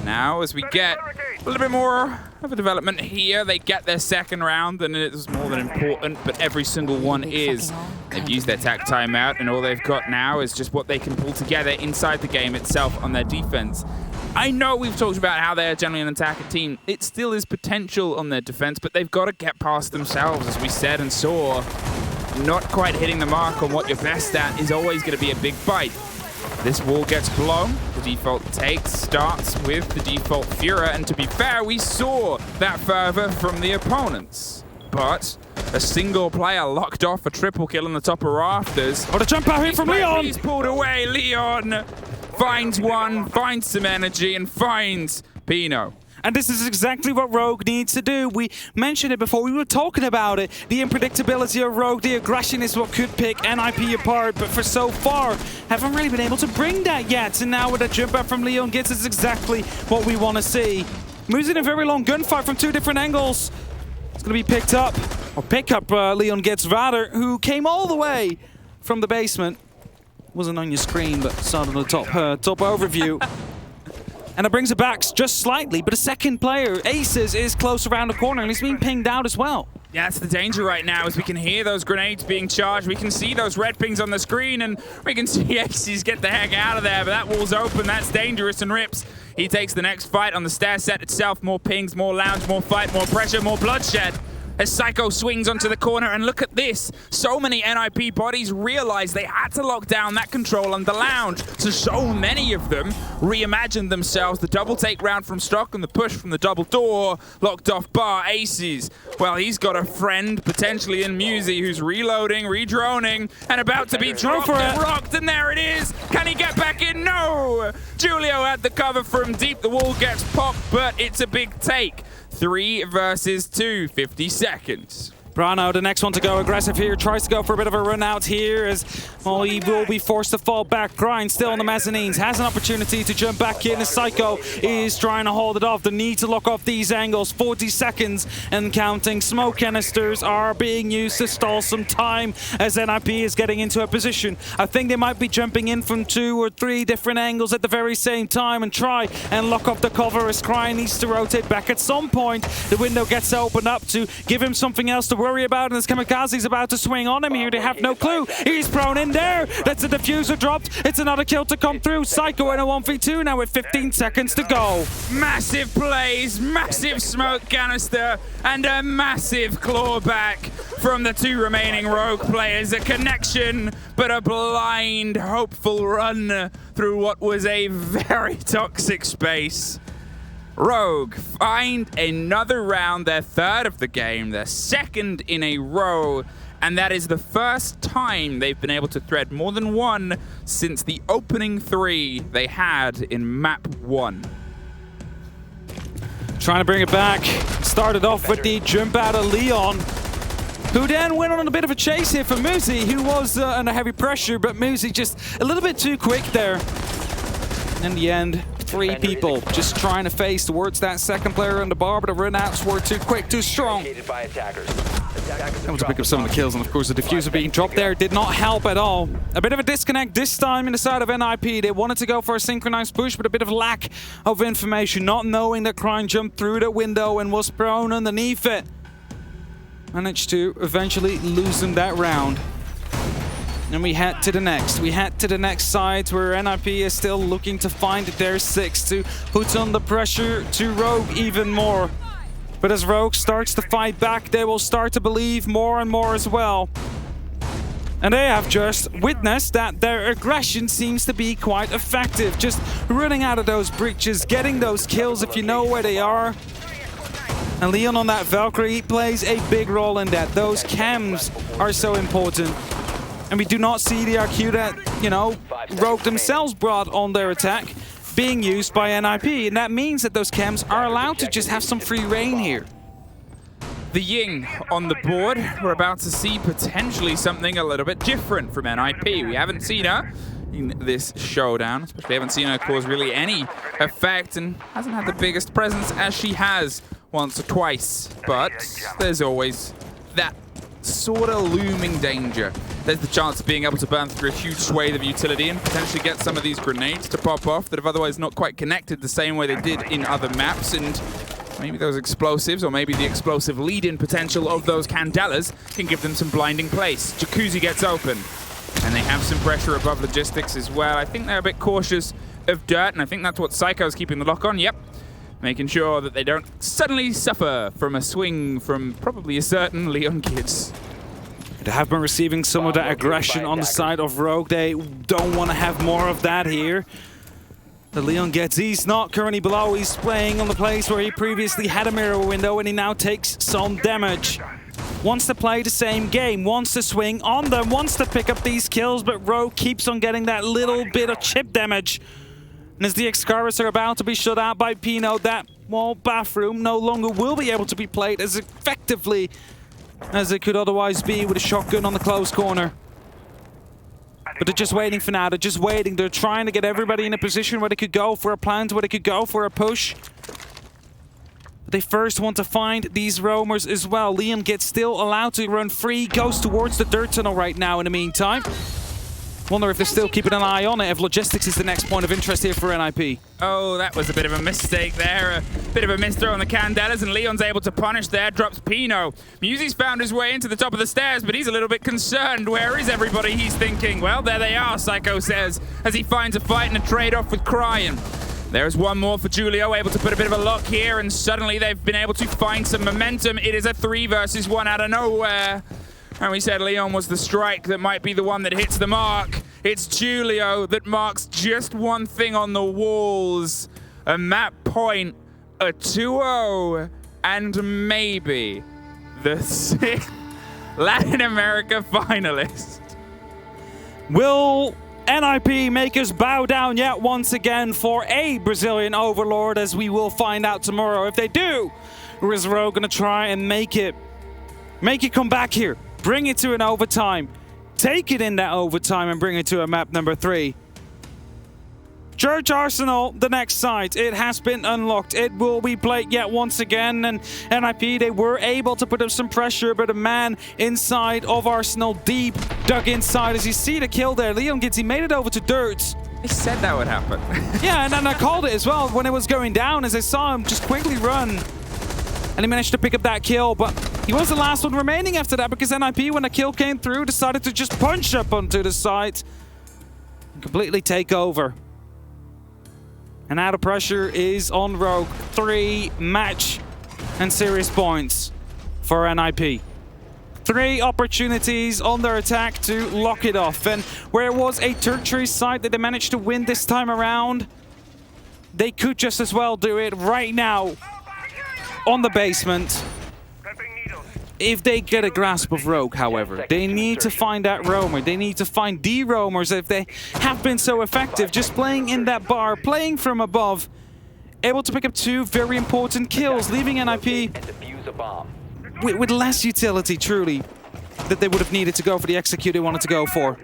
Now, as we get a little bit more of a development here, they get their second round, and it's more than important, but every single one is. They've used their tac timeout, and all they've got now is just what they can pull together inside the game itself on their defense. I know we've talked about how they're generally an attacker team. It still is potential on their defense, but they've got to get past themselves, as we said and saw not quite hitting the mark on what you're best at is always going to be a big fight. This wall gets blown. The default take starts with the default Führer, and to be fair, we saw that fervor from the opponents. But a single player locked off a triple kill on the top of rafters. What a jump out here from Leon! He's pulled away. Leon finds one, finds some energy, and finds Pino. And this is exactly what Rogue needs to do. We mentioned it before, we were talking about it. The unpredictability of Rogue, the aggression is what could pick NIP apart, but for so far, haven't really been able to bring that yet. And now with a jump out from Leon Gitz is exactly what we want to see. Moves in a very long gunfight from two different angles. It's going to be picked up, or pick up Leon Gitz rather, who came all the way from the basement. Wasn't on your screen, but started on the top overview. And it brings it back just slightly, but a second player, Aces, is close around the corner, and he's being pinged out as well. Yeah, that's the danger right now, is we can hear those grenades being charged. We can see those red pings on the screen, and we can see Aces get the heck out of there. But that wall's open, that's dangerous, and Rips, he takes the next fight on the stair set itself. More pings, more lounge, more fight, more pressure, more bloodshed. As Psycho swings onto the corner, and look at this. So many NIP bodies realized they had to lock down that control on the lounge. So many of them reimagined themselves. The double take round from Stock and the push from the double door. Locked off bar, Aces. Well, he's got a friend, potentially in Musi, who's reloading, redroning, and about to be dropped and rocked, and there it is. Can he get back in? No! Julio had the cover from deep. The wall gets popped, but it's a big take. 3 versus 2, 50 seconds. Brano, the next one to go aggressive here, tries to go for a bit of a run out here as, well, he will be forced to fall back. Grind still on the mezzanines, has an opportunity to jump back in as Psycho is trying to hold it off. The need to lock off these angles, 40 seconds and counting. Smoke canisters are being used to stall some time as NIP is getting into a position. I think they might be jumping in from 2 or 3 different angles at the very same time and try and lock off the cover as Cry needs to rotate back at some point. The window gets opened up to give him something else to worry about, and as Kamikaze's about to swing on him here, they have no clue. He's prone in there. That's a diffuser dropped. It's another kill to come through. Psycho in a 1v2 now with 15 seconds to go. Massive plays, massive smoke canister, and a massive clawback from the 2 remaining Rogue players. A connection, but a blind, hopeful run through what was a very toxic space. Rogue find another round, their 3rd of the game, their 2nd in a row, and that is the first time they've been able to thread more than 1 since the opening 3 they had in map 1. Trying to bring it back. Started off with the jump out of Leon, who then went on a bit of a chase here for Musi, who was under heavy pressure, but Musi just a little bit too quick there. In the end, 3 people just trying to face towards that second player on the bar, but the run-outs were too quick, too strong. Able to pick up some of the kills, and of course the diffuser being dropped there did not help at all. A bit of a disconnect this time in the side of NIP. They wanted to go for a synchronized push, but a bit of lack of information, not knowing that Crime jumped through the window and was prone underneath it. Managed to eventually lose them that round. And we head to the next. We head to the next side where NIP is still looking to find their 6th to put on the pressure to Rogue even more. But as Rogue starts to fight back, they will start to believe more and more as well. And they have just witnessed that their aggression seems to be quite effective. Just running out of those breaches, getting those kills if you know where they are. And Leon on that Valkyrie plays a big role in that. Those cams are so important. And we do not see the RQ that, you know, Rogue themselves brought on their attack being used by NIP. And that means that those cams are allowed to just have some free reign here. The Ying on the board. We're about to see potentially something a little bit different from NIP. We haven't seen her in this showdown, especially haven't seen her cause really any effect, and hasn't had the biggest presence as she has once or twice. But there's always that sort of looming danger. There's the chance of being able to burn through a huge swathe of utility and potentially get some of these grenades to pop off that have otherwise not quite connected the same way they did in other maps, and maybe those explosives, or maybe the explosive lead-in potential of those Candelas can give them some blinding place. Jacuzzi gets open, and they have some pressure above logistics as well. I think they're a bit cautious of dirt, and I think that's what Psycho's keeping the lock on. Yep. Making sure that they don't suddenly suffer from a swing from probably a certain Leon Gitz. They have been receiving some of that aggression on the side of Rogue. They don't want to have more of that here. The Leon gets, he's not currently below. He's playing on the place where he previously had a mirror window, and he now takes some damage. Wants to play the same game, wants to swing on them, wants to pick up these kills, but Rogue keeps on getting that little bit of chip damage. And as the Excurus are about to be shut out by Pino, that wall bathroom no longer will be able to be played as effectively as it could otherwise be with a shotgun on the close corner. But they're just waiting for now, they're just waiting. They're trying to get everybody in a position where they could go for a plant, where they could go for a push. But they first want to find these roamers as well. Liam gets still allowed to run free, goes towards the dirt tunnel right now in the meantime. Wonder if they're still keeping an eye on it, if logistics is the next point of interest here for NIP. Oh, that was a bit of a mistake there. A bit of a misthrow on the Candelas, and Leon's able to punish there. Drops Pino. Musy's found his way into the top of the stairs, but he's a little bit concerned. Where is everybody? He's thinking. Well, there they are, Psycho says, as he finds a fight and a trade-off with Cryan. There's one more for Julio, able to put a bit of a lock here, and suddenly they've been able to find some momentum. It is a 3 versus 1 out of nowhere. And we said Leon was the strike that might be the one that hits the mark. It's Julio that marks just one thing on the walls. A map point, a 2-0, and maybe the 6th Latin America finalist. Will NIP make us bow down yet once again for a Brazilian overlord, as we will find out tomorrow? If they do, is Rogue going to try and make it come back here? Bring it to an overtime. Take it in that overtime and bring it to a map number 3. Church Arsenal, the next site. It has been unlocked. It will be played yet once again. And NIP, they were able to put up some pressure, but a man inside of Arsenal, deep, dug inside. As you see the kill there, Leon Gitz, he made it over to dirt. He said that would happen. Yeah, and then I called it as well when it was going down, as I saw him just quickly run. And he managed to pick up that kill, but he was the last one remaining after that, because NIP, when the kill came through, decided to just punch up onto the site and completely take over. And now the pressure is on Rogue. 3 match and series points for NIP. 3 opportunities on their attack to lock it off. And where it was a tertiary site that they managed to win this time around, they could just as well do it right now on the basement. If they get a grasp of Rogue, however, they need to find that roamer. They need to find the roamers. If they have been so effective, just playing in that bar, playing from above, able to pick up 2 very important kills, leaving NIP with less utility, truly, that they would have needed to go for the execute they wanted to go for.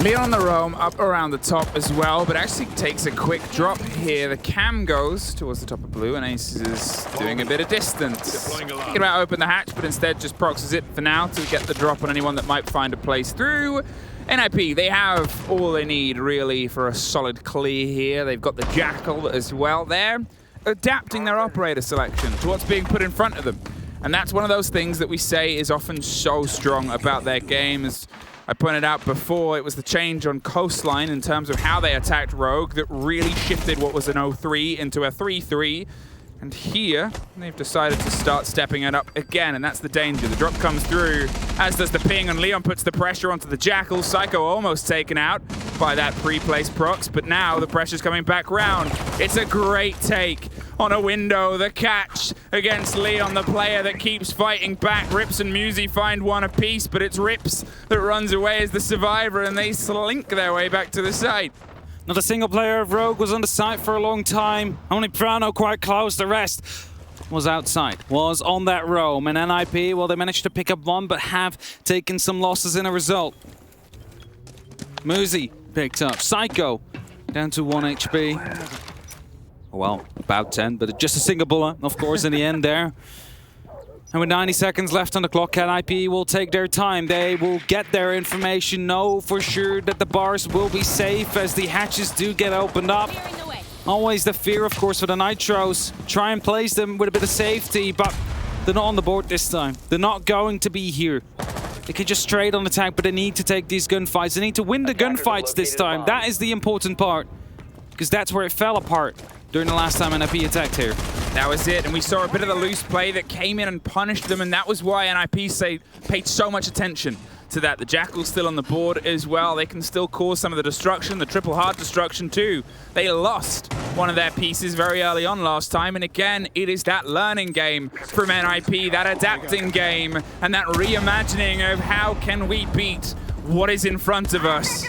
Leon on the roam, up around the top as well, but actually takes a quick drop here. The cam goes towards the top of blue, and Ace is doing a bit of distance. Thinking about open the hatch, but instead just proxies it for now to get the drop on anyone that might find a place through. NIP, they have all they need, really, for a solid clear here. They've got the Jackal as well. They're adapting their operator selection to what's being put in front of them. And that's one of those things that we say is often so strong about their game. As I pointed out before, it was the change on Coastline in terms of how they attacked Rogue that really shifted what was an 0-3 into a 3-3. And here, they've decided to start stepping it up again, and that's the danger. The drop comes through, as does the ping, and Leon puts the pressure onto the Jackal. Psycho almost taken out by that pre-placed procs, but now the pressure's coming back round. It's a great take on a window. The catch against Leon, the player that keeps fighting back. Rips and Musy find one apiece, but it's Rips that runs away as the survivor, and they slink their way back to the site. Not a single player of Rogue was on the site for a long time. Only Prano quite close. The rest was outside, was on that roam. And NIP, well, they managed to pick up 1, but have taken some losses in a result. Muzi picked up. Psycho down to 1 HP. Well, about 10, but just a single bullet, of course, in the end there. And with 90 seconds left on the clock, NIP will take their time. They will get their information, know for sure that the bars will be safe as the hatches do get opened up. Always the fear, of course, for the Nitros. Try and place them with a bit of safety, but they're not on the board this time. They're not going to be here. They can just straight on attack, but they need to take these gunfights. They need to win the gunfights this time. That is the important part, because that's where it fell apart during the last time NIP attacked here. That was it, and we saw a bit of the loose play that came in and punished them, and that was why NIP paid so much attention to that. The Jackal's still on the board as well. They can still cause some of the destruction, the triple hard destruction too. They lost one of their pieces very early on last time, and again, it is that learning game from NIP, that adapting game, and that reimagining of how can we beat what is in front of us.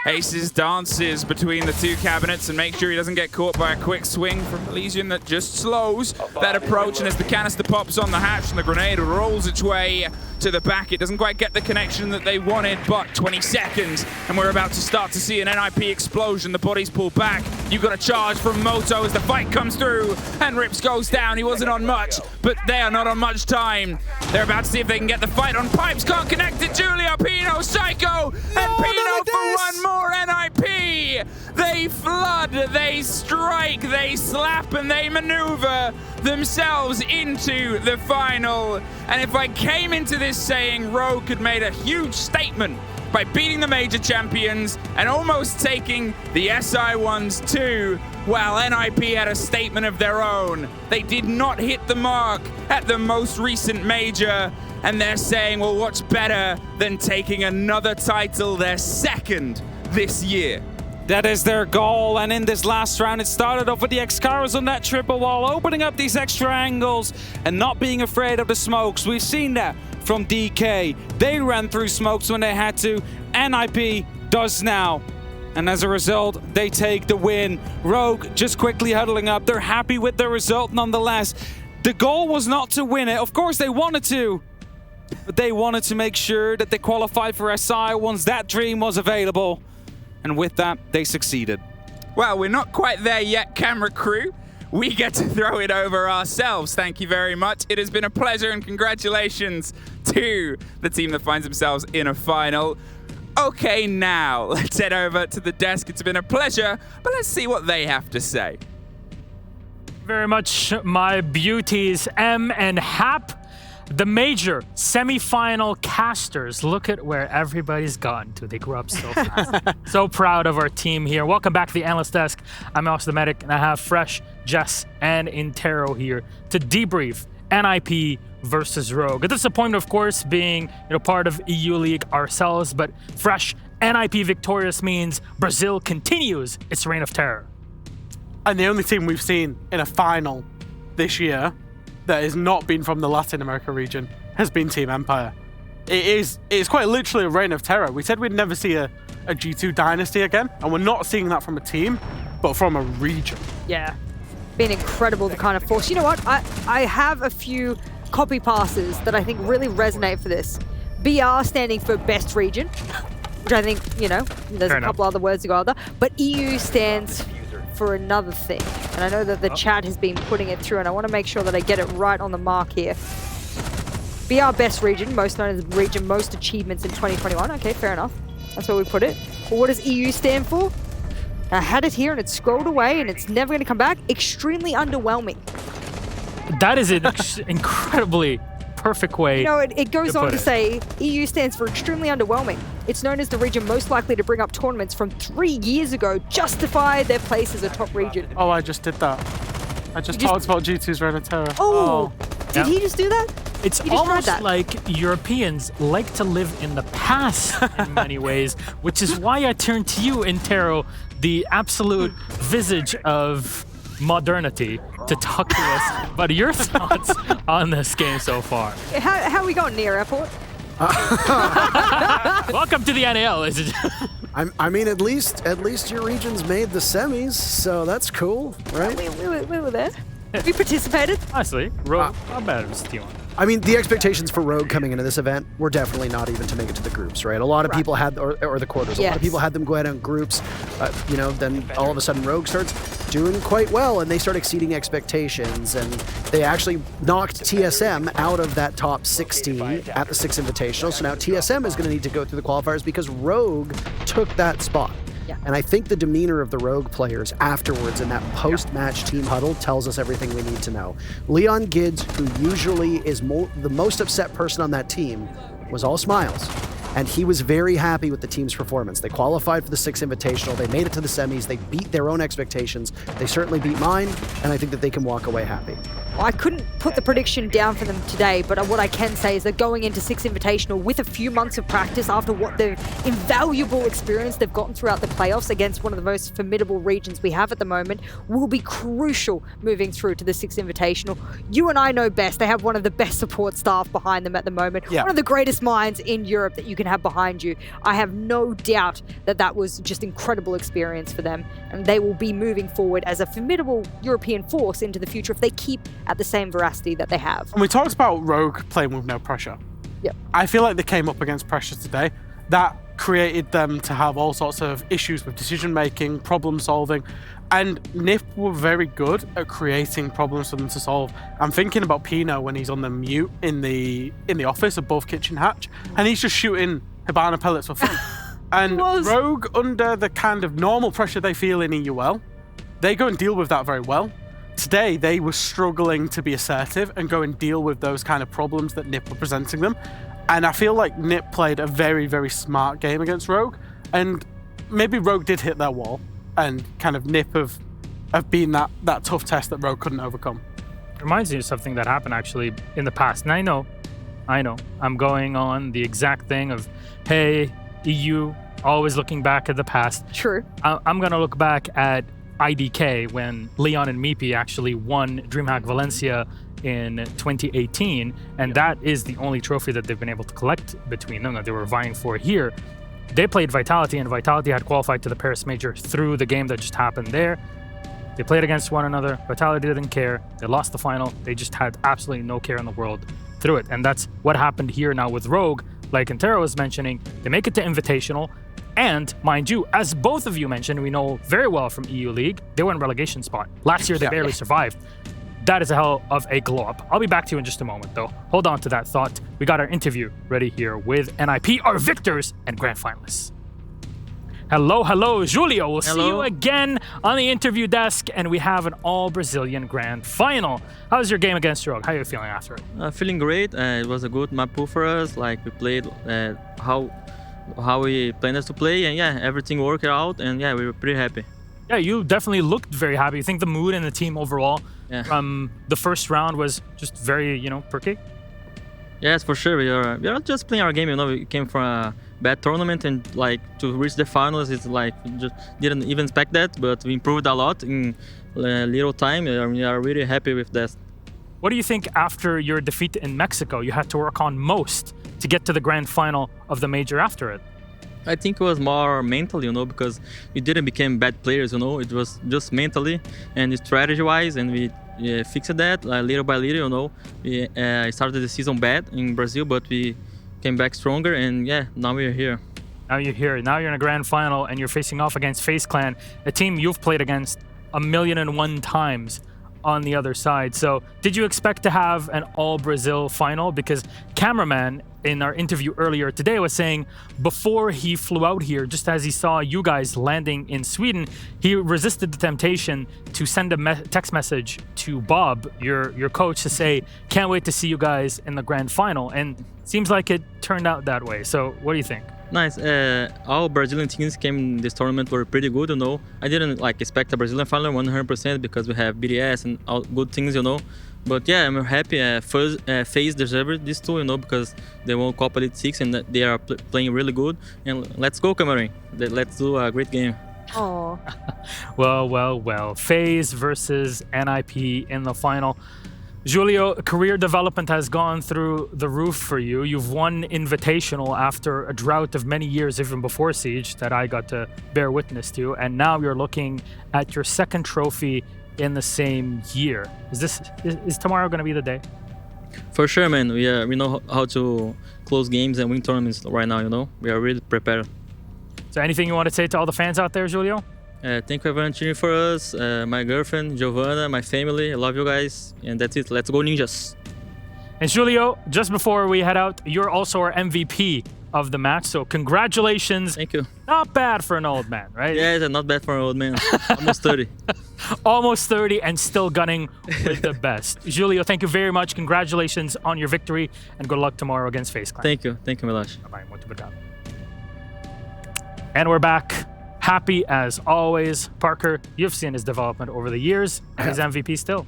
Aces dances between the two cabinets and makes sure he doesn't get caught by a quick swing from Elysian that just slows that approach. And as the canister pops on the hatch and the grenade rolls its way to the back, it doesn't quite get the connection that they wanted, but 20 seconds, and we're about to start to see an NIP explosion. The bodies pull back. You've got a charge from Moto as the fight comes through, and Rips goes down. He wasn't on much, but they are not on much time. They're about to see if they can get the fight on pipes. Can't connect it. Julia, Pino, Psycho, and Pino for one more NIP. They flood, they strike, they slap, and they maneuver themselves into the final. And if I came into this saying Rogue had made a huge statement by beating the major champions and almost taking the SI ones too, while NIP had a statement of their own. They did not hit the mark at the most recent major, and they're saying, well, what's better than taking another title, their second this year? That is their goal, and in this last round, it started off with the X-Caras on that triple wall, opening up these extra angles and not being afraid of the smokes. We've seen that from DK. They ran through smokes when they had to. NIP does now. And as a result, they take the win. Rogue just quickly huddling up. They're happy with the result nonetheless. The goal was not to win it. Of course, they wanted to. But they wanted to make sure that they qualified for SI once that dream was available. And with that, they succeeded. Well, we're not quite there yet, camera crew. We get to throw it over ourselves. Thank you very much. It has been a pleasure, and congratulations to the team that finds themselves in a final. Okay, now let's head over to the desk. It's been a pleasure, but let's see what they have to say. Very much, my beauties, M and Hap. The major semi-final casters. Look at where everybody's gotten to. They grew up so fast. So proud of our team here. Welcome back to the Analyst Desk. I'm Alex the Medic, and I have Fresh, Jess, and Intero here to debrief NIP versus Rogue. A disappointment, of course, being part of EU League ourselves, but Fresh, NIP victorious means Brazil continues its reign of terror. And the only team we've seen in a final this year that has not been from the Latin America region has been Team Empire. It's quite literally a reign of terror. We said we'd never see a G2 dynasty again, and we're not seeing that from a team, but from a region. Yeah, been incredible, the kind of force. You know what? I have a few copy passes that I think really resonate for this. BR standing for best region, which I think, there's a couple other words to go other, but EU stands for another thing. And I know that the chat has been putting it through, and I want to make sure that I get it right on the mark here. BR best region, most known as region most achievements in 2021. Okay, fair enough. That's where we put it. But what does EU stand for? I had it here and it's scrolled away and it's never going to come back. Extremely underwhelming. That is an incredibly perfect way. It goes on to say EU stands for extremely underwhelming. It's known as the region most likely to bring up tournaments from 3 years ago, justify their place as a top region. Oh, I just did that. I just talked about G2's Reign of Terror. Oh. Did he just do that? It's almost like Europeans like to live in the past in many ways, which is why I turn to you, Intero, the absolute visage of modernity, to talk to us about your thoughts on this game so far. How are we going, near airport? Welcome to the NAL. I mean, at least your region's made the semis, so that's cool, right? We were there. We participated. Honestly, Rogue, how bad was T1? I mean, the expectations for Rogue coming into this event were definitely not even to make it to the groups, right? A lot of people had, or the quarters, a lot of people had them go ahead on groups, then all of a sudden Rogue starts doing quite well and they start exceeding expectations, and they actually knocked TSM out of that top 16 at the 6 Invitational, so now TSM is going to need to go through the qualifiers because Rogue took that spot. Yeah. And I think the demeanor of the Rogue players afterwards in that post-match team huddle tells us everything we need to know. Leon Gids, who usually is the most upset person on that team, was all smiles. and he was very happy with the team's performance. They qualified for the 6 Invitational. They made it to the semis. They beat their own expectations. They certainly beat mine, and I think that they can walk away happy. I couldn't put the prediction down for them today, but what I can say is that going into 6 Invitational with a few months of practice after what the invaluable experience they've gotten throughout the playoffs against one of the most formidable regions we have at the moment will be crucial moving through to the 6 Invitational. You and I know best. They have one of the best support staff behind them at the moment. Yeah. One of the greatest minds in Europe that you can have behind you. I have no doubt that that was just incredible experience for them, and they will be moving forward as a formidable European force into the future if they keep at the same veracity that they have. And we talked about Rogue playing with no pressure. Yep. I feel like they came up against pressure today. That created them to have all sorts of issues with decision making, problem solving, and NIP were very good at creating problems for them to solve. I'm thinking about Pino when he's on the mute in the office above Kitchen Hatch, and he's just shooting Hibana pellets for fun. And Rogue, under the kind of normal pressure they feel in EUL, they go and deal with that very well. Today, they were struggling to be assertive and go and deal with those kind of problems that NIP were presenting them. And I feel like NIP played a very, very smart game against Rogue. And maybe Rogue did hit their wall, and kind of NIP have been that tough test that Rogue couldn't overcome. It reminds me of something that happened actually in the past. And I know, I'm going on the exact thing of, hey, EU, always looking back at the past. True. I'm going to look back at IDK when Leon and Meepy actually won DreamHack Valencia in 2018, and that is the only trophy that they've been able to collect between them that they were vying for here. They played Vitality, and Vitality had qualified to the Paris Major through the game that just happened there. They played against one another. Vitality didn't care. They lost the final. They just had absolutely no care in the world through it, and that's what happened here now with Rogue. Like Antero was mentioning, they make it to Invitational. And, mind you, as both of you mentioned, we know very well from EU League, they were in relegation spot. Last year, they barely survived. That is a hell of a glow-up. I'll be back to you in just a moment, though. Hold on to that thought. We got our interview ready here with NIP, our victors and grand finalists. Hello, Julio. We'll see you again on the interview desk, and we have an all-Brazilian grand final. How was your game against Rogue? How are you feeling after it? Feeling great. It was a good map pool for us. Like, we played how we planned us to play, and yeah, everything worked out, and yeah, we were pretty happy. Yeah, you definitely looked very happy. You think the mood in the team overall from the first round was just very, perky? Yes, for sure. We are just playing our game. We came from a bad tournament, and like to reach the finals, it's like we just didn't even expect that. But we improved a lot in little time. We are really happy with that. What do you think after your defeat in Mexico, you had to work on most to get to the grand final of the major after it? I think it was more mental, because we didn't become bad players, It was just mentally and strategy-wise, and we fixed that little by little, We started the season bad in Brazil, but we came back stronger, and yeah, now we're here. Now you're here. Now you're in a grand final, and you're facing off against FaZe Clan, a team you've played against 1,000,001 times on the other side. So did you expect to have an all-Brazil final? Because cameraman in our interview earlier today was saying before he flew out here, just as he saw you guys landing in Sweden, he resisted the temptation to send a text message to Bob, your coach, to say, can't wait to see you guys in the grand final. And seems like it turned out that way. So what do you think? Nice. All Brazilian teams came in this tournament were pretty good, I didn't expect a Brazilian final 100% because we have BDS and all good things, But yeah, I'm happy. FaZe deserved this too, because they won Copa Elite 6 and they are playing really good. And let's go, Cameroon. Let's do a great game. Oh. Well. FaZe versus NIP in the final. Julio, career development has gone through the roof for you. You've won Invitational after a drought of many years, even before Siege, that I got to bear witness to. And now you're looking at your second trophy in the same year. Is tomorrow going to be the day? For sure, man. We know how to close games and win tournaments right now, We are really prepared. So anything you want to say to all the fans out there, Julio? Thank you everyone cheering for us, my girlfriend, Giovanna, my family. I love you guys. And that's it. Let's go, Ninjas. And Julio, just before we head out, you're also our MVP of the match. So congratulations. Thank you. Not bad for an old man, right? Yeah, not bad for an old man. Almost 30. almost 30 and still gunning with the best. Julio, thank you very much. Congratulations on your victory and good luck tomorrow against FaZe Clan. Thank you, Milosh. Bye-bye. Muito obrigado. And we're back. Happy as always. Parker, you've seen his development over the years, and he's MVP still.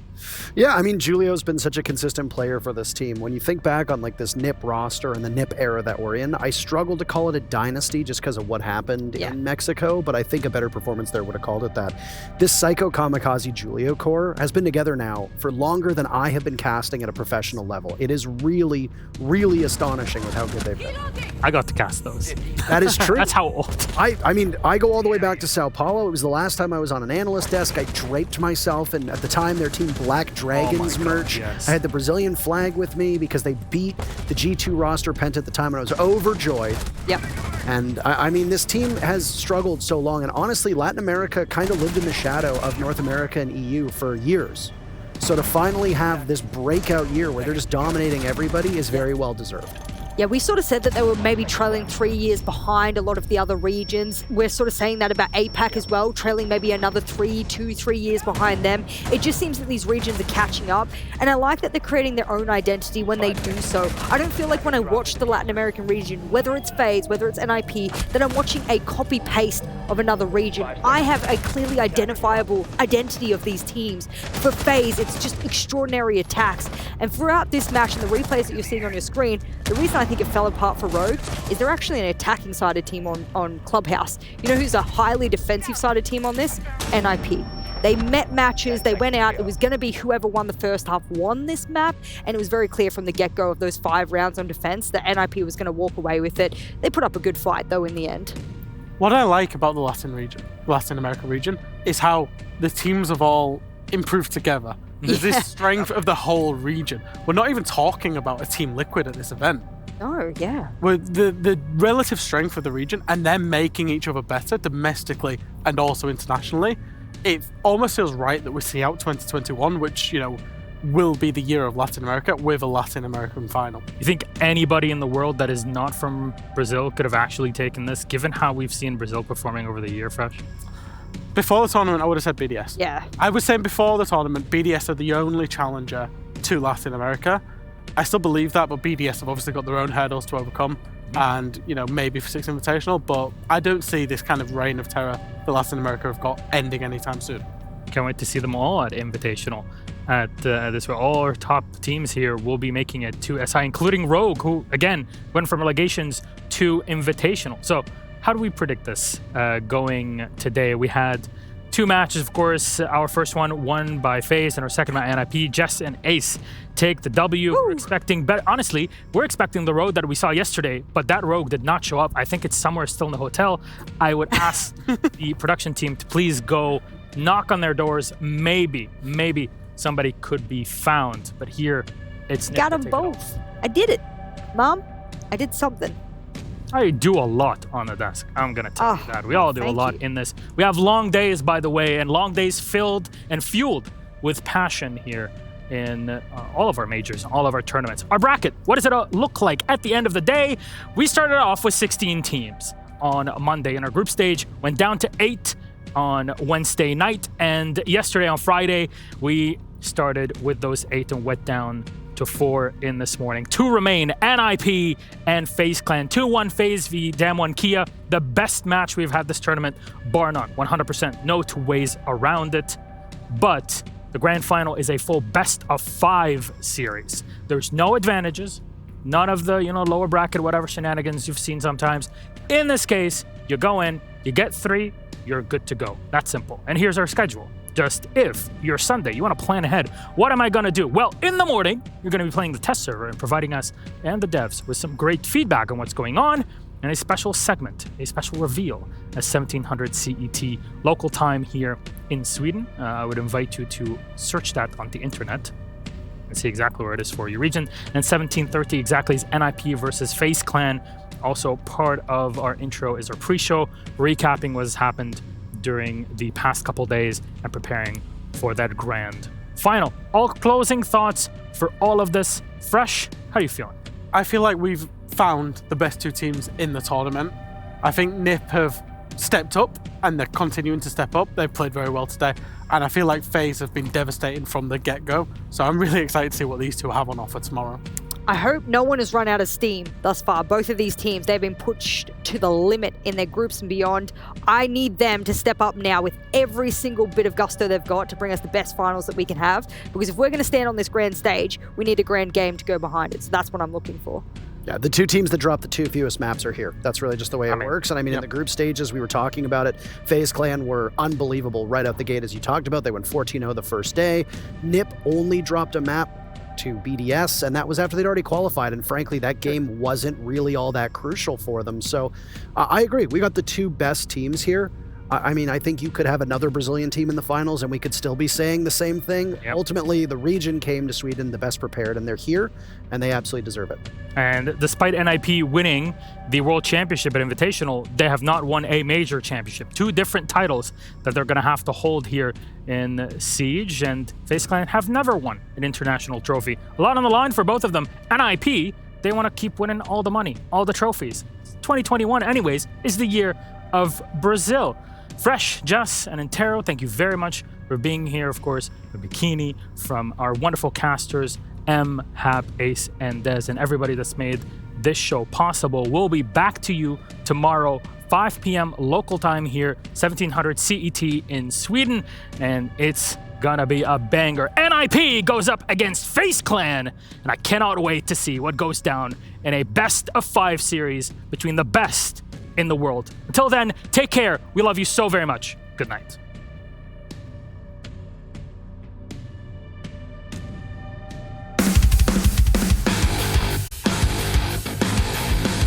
Yeah, I mean, Julio's been such a consistent player for this team. When you think back on like this NIP roster and the NIP era that we're in, I struggle to call it a dynasty just because of what happened in Mexico, but I think a better performance there would have called it that. This Psycho Kamikaze Julio core has been together now for longer than I have been casting at a professional level. It is really, really astonishing with how good they've been. I got to cast those. That is true. That's how old. I mean, I go all the way back to Sao Paulo. It was the last time I was on an analyst desk. I draped myself, and at the time, their team Black Dragons merch. Yes. I had the Brazilian flag with me because they beat the G2 roster Penta at the time, and I was overjoyed. Yep. And I mean, this team has struggled so long, and honestly, Latin America kind of lived in the shadow of North America and EU for years. So to finally have this breakout year where they're just dominating everybody is very well deserved. Yeah, we sort of said that they were maybe trailing 3 years behind a lot of the other regions. We're sort of saying that about APAC as well, trailing maybe another 3 years behind them. It just seems that these regions are catching up, and I like that they're creating their own identity when they do so. I don't feel like when I watch the Latin American region, whether it's FaZe, whether it's NIP, that I'm watching a copy-paste of another region. I have a clearly identifiable identity of these teams. For FaZe, it's just extraordinary attacks. And throughout this match and the replays that you're seeing on your screen, the reason I think it fell apart for Rogue is they're actually an attacking-sided team on Clubhouse. You know who's a highly defensive-sided team on this? NIP. They met matches, they went out, it was going to be whoever won the first half won this map, and it was very clear from the get-go of those 5 rounds on defense that NIP was going to walk away with it. They put up a good fight, though, in the end. What I like about the Latin America region, is how the teams have all improved together. There's this strength of the whole region. We're not even talking about a Team Liquid at this event. No, yeah. With the relative strength of the region and them making each other better domestically and also internationally, it almost feels right that we see out 2021, which, you know, will be the year of Latin America with a Latin American final. You think anybody in the world that is not from Brazil could have actually taken this, given how we've seen Brazil performing over the year, Fresh? Before the tournament, I would have said BDS. Yeah. I was saying before the tournament, BDS are the only challenger to Latin America. I still believe that, but BDS have obviously got their own hurdles to overcome, and, you know, maybe for 6 Invitational, but I don't see this kind of reign of terror that Latin America have got ending anytime soon. Can't wait to see them all at Invitational. At this, all our top teams here will be making it to SI, including Rogue, who, again, went from relegations to Invitational. So how do we predict this going today? We had 2 matches, of course. Our first one won by FaZe, and our second by NIP. Jess and Ace take the W. We're expecting better. Honestly, we're expecting the Rogue that we saw yesterday, but that Rogue did not show up. I think it's somewhere still in the hotel. I would ask the production team to please go knock on their doors. Maybe somebody could be found, but here it's Got them both. I did it. Mom, I did something. I do a lot on the desk. I'm going to tell you that. We all do a lot in this. We have long days, by the way, and long days filled and fueled with passion here in all of our majors, all of our tournaments. Our bracket, what does it look like at the end of the day? We started off with 16 teams on Monday in our group stage, went down to 8 on Wednesday night, and yesterday on Friday, we started with those 8 and went down to 4 in this morning. 2 remain, NIP and FaZe Clan. 2-1 FaZe v Damwon Kia. The best match we've had this tournament, bar none, 100%. No 2 ways around it. But the grand final is a full best of 5 series. There's no advantages. None of the, lower bracket, whatever shenanigans you've seen sometimes. In this case, you go in, you get 3, you're good to go. That's simple. And here's our schedule. Just if you're Sunday, you want to plan ahead. What am I going to do? Well, in the morning, you're going to be playing the test server and providing us and the devs with some great feedback on what's going on and a special segment, a special reveal at 1700 CET local time here in Sweden. I would invite you to search that on the internet and see exactly where it is for your region. And 1730 exactly is NIP versus FaZe Clan. Also part of our intro is our pre-show, recapping what has happened during the past couple days and preparing for that grand final. All closing thoughts for all of this. Fresh, how are you feeling? I feel like we've found the best 2 teams in the tournament. I think NIP have stepped up, and they're continuing to step up. They've played very well today, and I feel like FaZe have been devastating from the get-go. So I'm really excited to see what these two have on offer tomorrow. I hope no one has run out of steam thus far. Both of these teams, they've been pushed to the limit in their groups and beyond. I need them to step up now with every single bit of gusto they've got to bring us the best finals that we can have. Because if we're going to stand on this grand stage, we need a grand game to go behind it. So that's what I'm looking for. Yeah, the two teams that drop the two fewest maps are here. That's really just the way it works. And I mean, in the group stages, we were talking about it. FaZe Clan were unbelievable right out the gate, as you talked about. They went 14-0 the first day. NIP only dropped a map to BDS, and that was after they'd already qualified, and frankly that game wasn't really all that crucial for them. So I agree, we got the two best teams here. I mean, I think you could have another Brazilian team in the finals and we could still be saying the same thing. Yep. Ultimately, the region came to Sweden the best prepared, and they're here, and they absolutely deserve it. And despite NIP winning the World Championship at Invitational, they have not won a major championship. Two different titles that they're going to have to hold here in Siege, and FaZe Clan have never won an international trophy. A lot on the line for both of them. NIP, they want to keep winning all the money, all the trophies. 2021, anyways, is the year of Brazil. Fresh, Jess, and Intero, thank you very much for being here. Of course, the Bikini, from our wonderful casters, M, Hap, Ace, and Dez, and everybody that's made this show possible. We'll be back to you tomorrow, 5 p.m. local time here, 1700 CET in Sweden, and it's gonna be a banger. NIP goes up against FaZe Clan, and I cannot wait to see what goes down in a best-of-5 series between the best in the world. Until then, take care. We love you so very much. Good night.